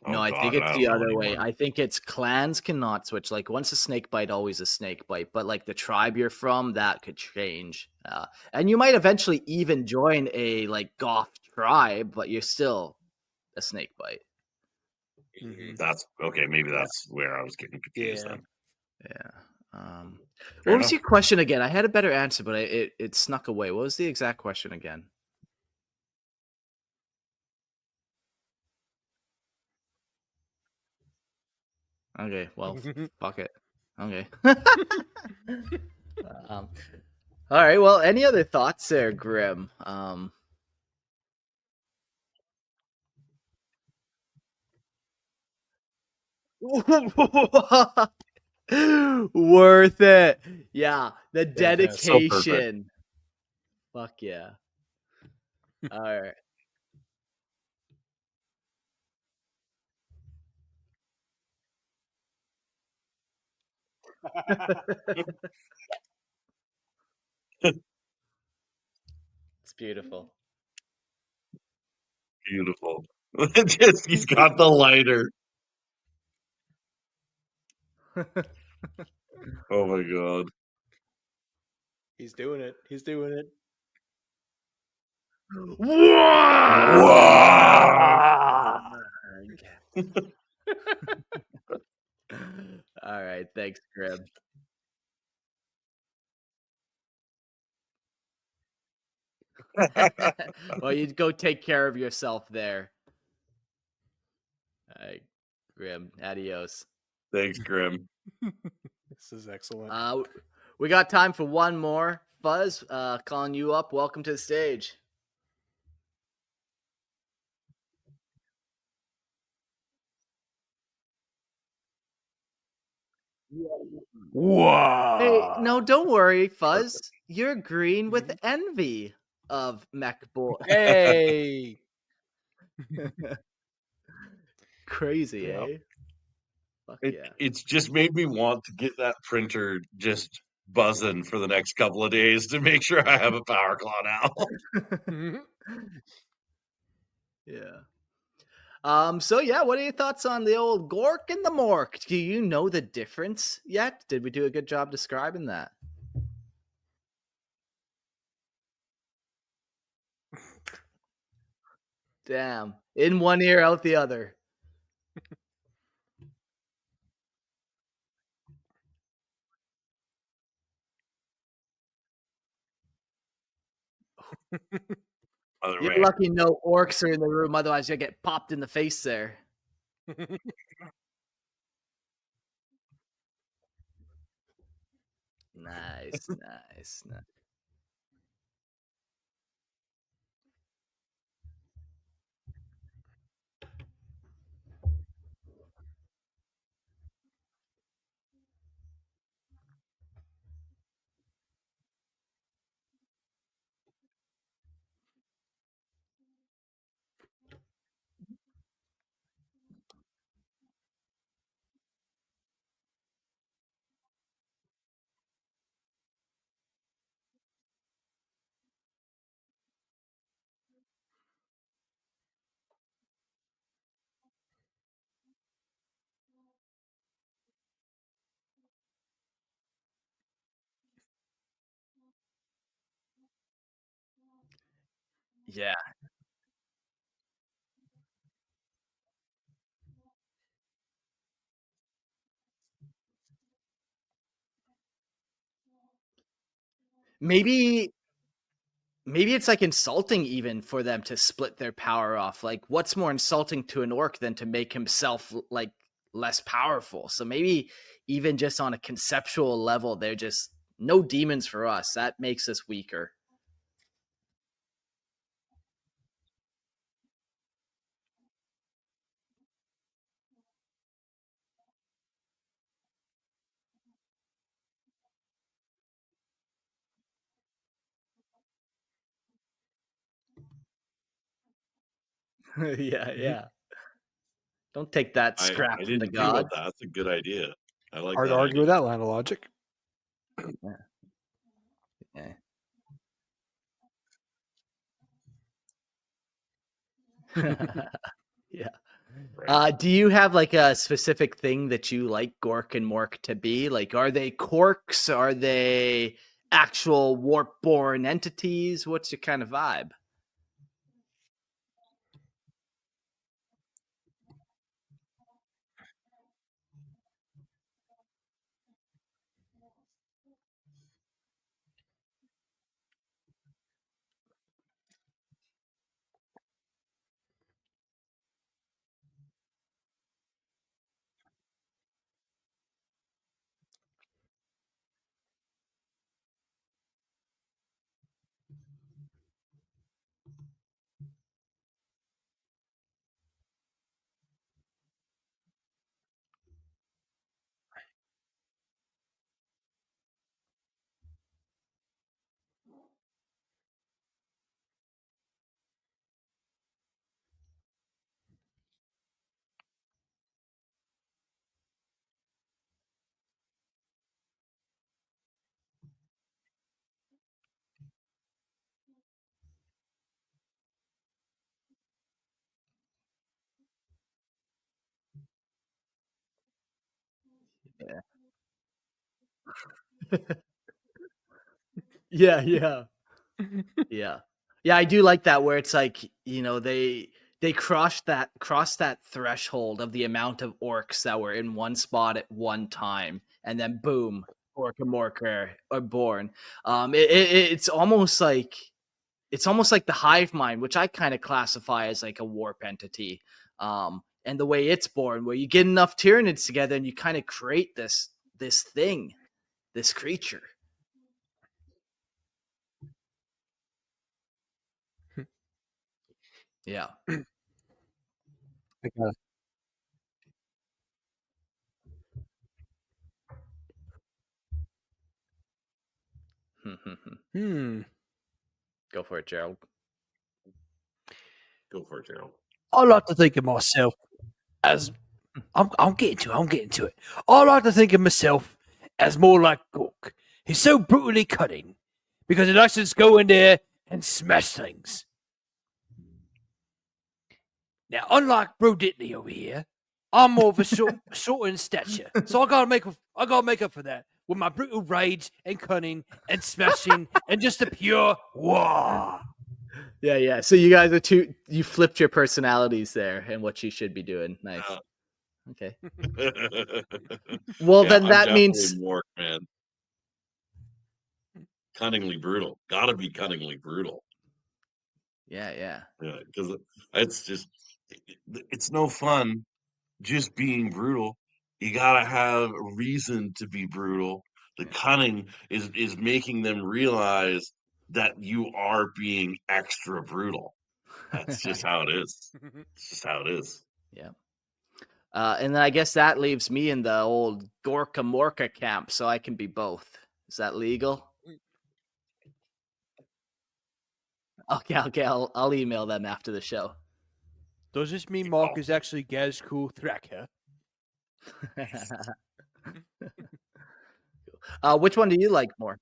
No, Oh I think God, it's I don't the know other way. anymore. I think it's clans cannot switch. Like once a snake bite, always a snake bite. But like the tribe you're from, that could change. And you might eventually even join a like goth tribe, but you're still a snake bite. Mhm. That's okay. Maybe that's where I was getting confused Yeah. then. Yeah. Fair What was enough. your question again? I had a better answer, but it snuck away. What was the exact question again? Okay, well, fuck it. Okay. um, all right. Well, any other thoughts there, Grim? Worth it. Yeah, the Fantastic. So perfect. dedication. Fuck yeah. All right. It's beautiful. Beautiful. Just he's got the lighter. Oh my God. He's doing it. He's doing it. All right. Thanks, Grim. Well, you go take care of yourself there. All right, Grim. Adios. Thanks, Grim. This is excellent. We got time for one more. Fuzz, calling you up. Welcome to the stage. Wow. Hey, no, don't worry, Fuzz. You're green with envy of Mech Boy. Hey. Crazy, Yeah. eh? Fuck yeah. It's just made me want to get that printer just buzzing for the next couple of days to make sure I have a power claw now. Mhm. Yeah. So yeah, what are your thoughts on the old Gork and the Mork? Do you know the difference yet? Did we do a good job describing that? Damn. In one ear, out the other. Other You're way. lucky no orcs are in the room, otherwise you'll get popped in the face there. Nice, nice. Yeah. Maybe it's like insulting even for them to split their power off. Like, what's more insulting to an orc than to make himself like less powerful? So maybe even just on a conceptual level, they're just no demons for us. That makes us weaker. Yeah, yeah. Don't take that I scrap from the didn't think about gods. that. That's a good idea. I like Hard to that argue idea. with that line of logic. Yeah. Yeah. Right. Do you have like a specific thing that you like Gork and Mork to be? Like, are they corks? Are they actual warp-born entities? What's your kind of vibe? Yeah. Yeah, yeah. Yeah. Yeah, I do like that where it's like, they crossed that threshold of the amount of orcs that were in one spot at one time, and then boom, Ork and Mork are born. It's almost like the hive mind, which I kind of classify as like a warp entity. And the way it's born, where you get enough Tyranids together and you kind of create this thing, this creature. Yeah. Because Go for it, Gerald. Go for it, Gerald. I like to think of myself as I'm getting to it. I'm getting to it. I like to think of myself as more like Gork. He's so brutally cunning because he likes to just go in there and smash things. Now, unlike Bro Diddley over here, I'm more of a short in stature, so I gotta make up for that with my brutal rage and cunning and smashing and just a pure wah. Yeah, yeah. So you guys you flipped your personalities there and what you should be doing. Nice. Okay. Well, Yeah, then I'm that definitely means more, man. Cunningly brutal. Gotta be cunningly brutal. Yeah. Yeah, because it's just it's no fun just being brutal. You gotta have a reason to be brutal. The cunning is making them realize that you are being extra brutal. That's just how it is. It's just how it is. Yeah. And then I guess that leaves me in the old Gorka Morka camp, so I can be both. Is that legal? Okay. I'll email them after the show. Does this mean Mark is actually Gaz Cool Thracker? Which one do you like more?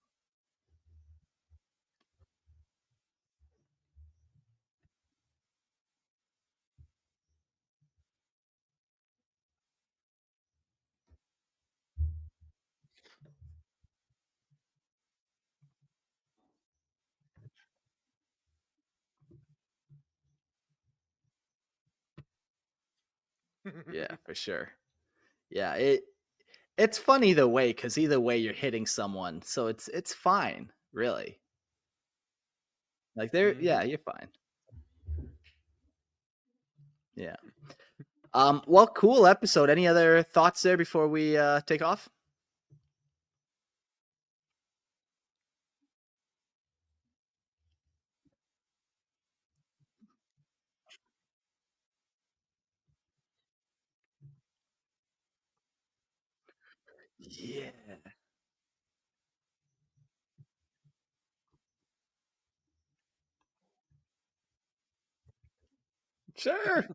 Yeah, for sure. Yeah, it's fun either way, because either way you're hitting someone, so it's fine, really. Like yeah, you're fine. Yeah. Well, cool episode. Any other thoughts there before we take off? Yeah. Sure.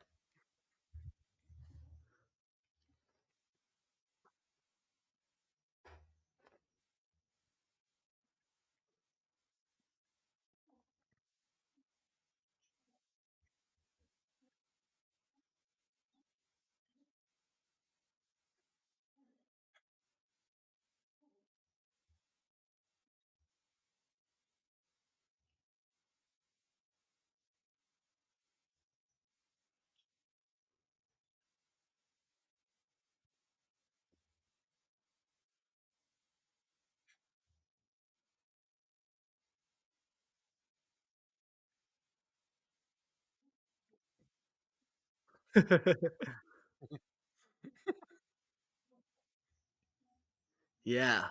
Yeah.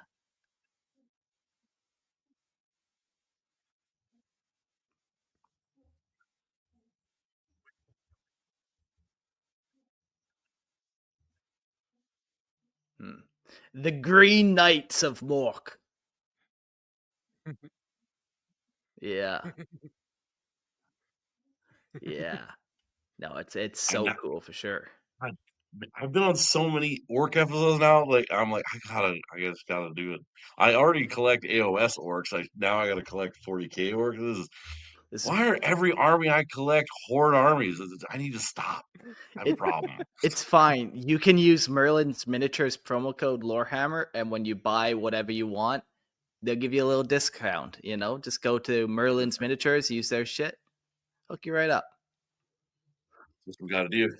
Hmm. The Green Knights of Mork. Yeah. Yeah. No, it's And so cool for sure. I, I've been on so many orc episodes now. Like I'm like, I just gotta do it. I already collect AOS orcs. Now I gotta collect 40k orcs. This Why are every army I collect horde armies? I need to stop. I have a it problem. it's fine. You can use Merlin's Miniatures promo code Lorehammer, and when you buy whatever you want, they'll give you a little discount. Just go to Merlin's Miniatures, use their shit, hook you right up. That's what we gotta do.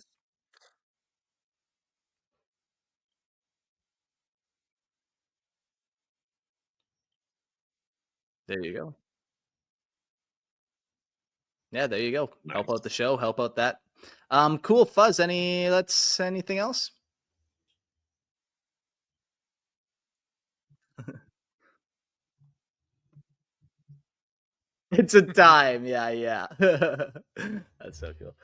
There you go. Yeah, there you go. Help Nice. out the show, help out that. Cool. Fuzz, anything else? It's a time. Yeah. That's so cool.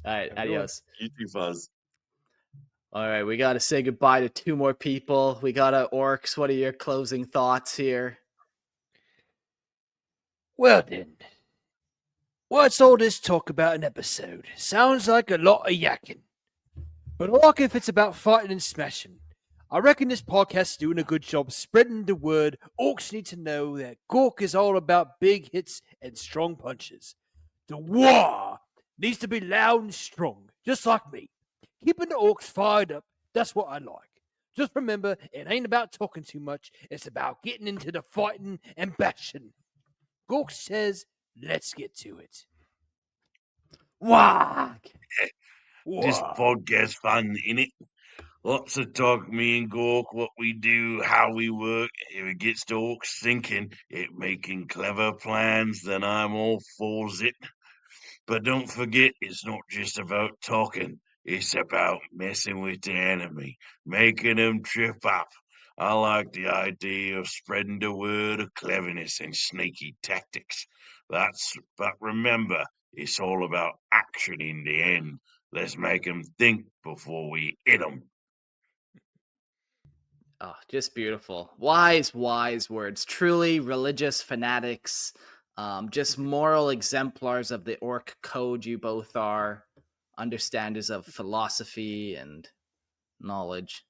All right, Have a good one. adios. You too, Fuzz. All right, we got to say goodbye to two more people. We got Orks. What are your closing thoughts here? Well then, what's all this talk about an episode? Sounds like a lot of yakking. But I like if it's about fighting and smashing. I reckon this podcast is doing a good job spreading the word. Orcs need to know that Gork is all about big hits and strong punches. The WAAAGH needs to be loud and strong, just like me. Keeping the Orcs fired up, that's what I like. Just remember, it ain't about talking too much, it's about getting into the fighting and bashing. Gork says, let's get to it. WAAAGH! This WAAAGH. podcast fun, innit? Lots of talk, me and Gork, what we do, how we work. If it gets to Orcs thinking, it making clever plans, then I'm all for it. But don't forget, it's not just about talking. It's about messing with the enemy, making them trip up. I like the idea of spreading the word of cleverness and sneaky tactics. But remember, it's all about action in the end. Let's make them think before we hit them. Oh, just beautiful. Wise, wise words. Truly religious fanatics. Just moral exemplars of the orc code you both are. Understanders of philosophy and knowledge.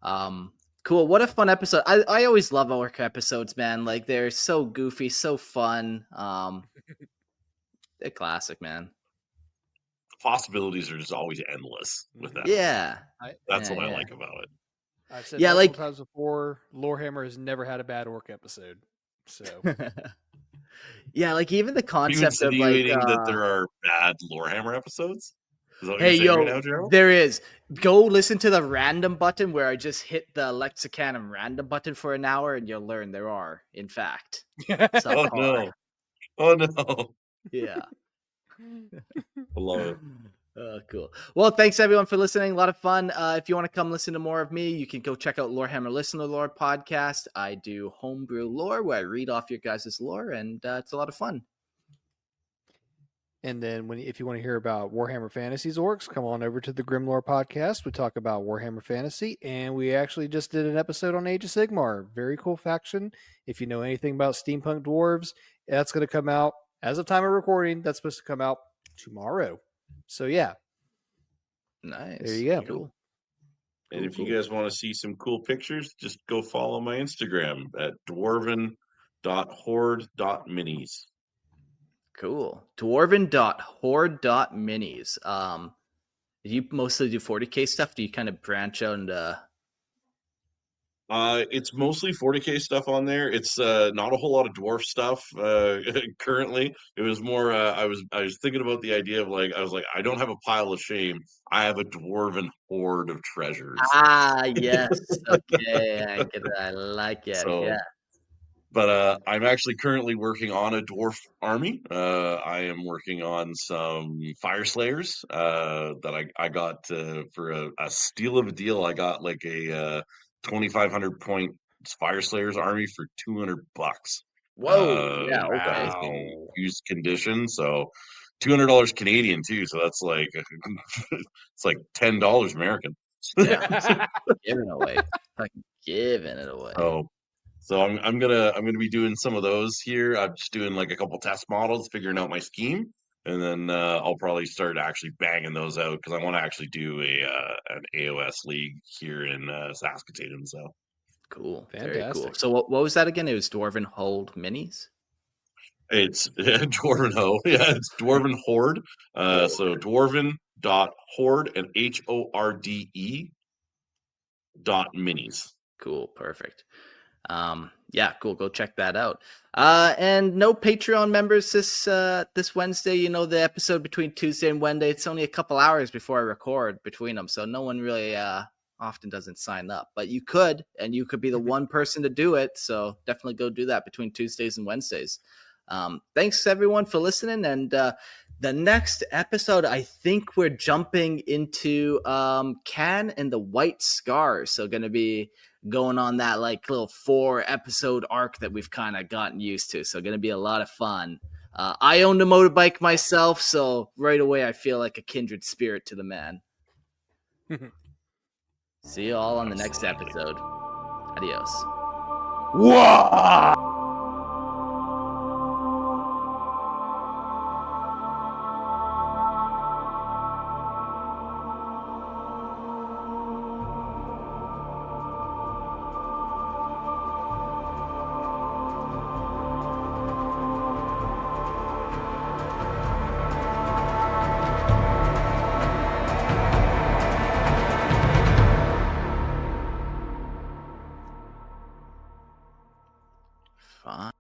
Cool. What a fun episode. I always love orc episodes, man. Like, they're so goofy, so fun. They're classic, man. Possibilities are just always endless with that. Yeah. That's Yeah, what I yeah. like about it. I've said Yeah, multiple like- times before, Lorehammer has never had a bad orc episode. So Yeah, like even the Are you concept of like insinuating that there are bad Lorehammer episodes? Is that what hey, you're saying yo, right now, Gerald? there is. Go listen to the random button where I just hit the Lexicanum random button for an hour, and you'll learn there are, in fact, some Oh are. no! Oh no! Yeah. I love it. Cool. Well, thanks everyone for listening. A lot of fun. If you want to come listen to more of me, you can go check out Lorehammer Listener Lore podcast. I do homebrew lore where I read off your guys' lore, and it's a lot of fun. And then if you want to hear about Warhammer Fantasy's orcs, come on over to the Grimlore podcast. We talk about Warhammer Fantasy, and we actually just did an episode on Age of Sigmar. Very cool faction. If you know anything about steampunk dwarves, that's going to come out as of time of recording. That's supposed to come out tomorrow. So yeah, Nice. there you go. Cool. And if you guys want to see some cool pictures, just go follow my Instagram at dwarven.horde.minis. Cool. Dwarven.horde.minis. Do you mostly do 40k stuff? Do you kind of branch out into It's mostly 40k stuff on there. It's not a whole lot of dwarf stuff currently. It was more I was thinking about the idea of like I don't have a pile of shame. I have a dwarven hoard of treasures. yes. Okay, I get it. I like it. So, yeah. But I'm actually currently working on a dwarf army. I am working on some fire slayers that I got for a steal of a deal. I got like a 2,500 point fire slayers army for $200. Whoa. Yeah. Okay. That is in used condition, so $200 Canadian too. So that's like it's like $10 American. Yeah. Giving away. Fucking giving it away. So I'm gonna be doing some of those here. I'm just doing like a couple test models, figuring out my scheme, and then I'll probably start actually banging those out because I want to actually do an AOS league here in Saskatoon. So Cool. Very cool. Fantastic. So what was that again? It was Dwarven Hold Minis? it's Dwarven Ho, yeah, it's Dwarven Horde. So Dwarven.horde and HORDE.minis. Cool. Perfect. Yeah, cool. Go check that out. And no Patreon members this Wednesday. You know, the episode between Tuesday and Wednesday, it's only a couple hours before I record between them, so no one really often doesn't sign up. But you could, and you could be the one person to do it. So definitely go do that between Tuesdays and Wednesdays. Thanks everyone for listening. And the next episode, I think we're jumping into Can and the White Scars. So going to be going on that like little 4-episode arc that we've kind of gotten used to. So going to be a lot of fun. I owned a motorbike myself, so right away I feel like a kindred spirit to the man. See you all on the next episode. Adios. WAAAGH! Fine.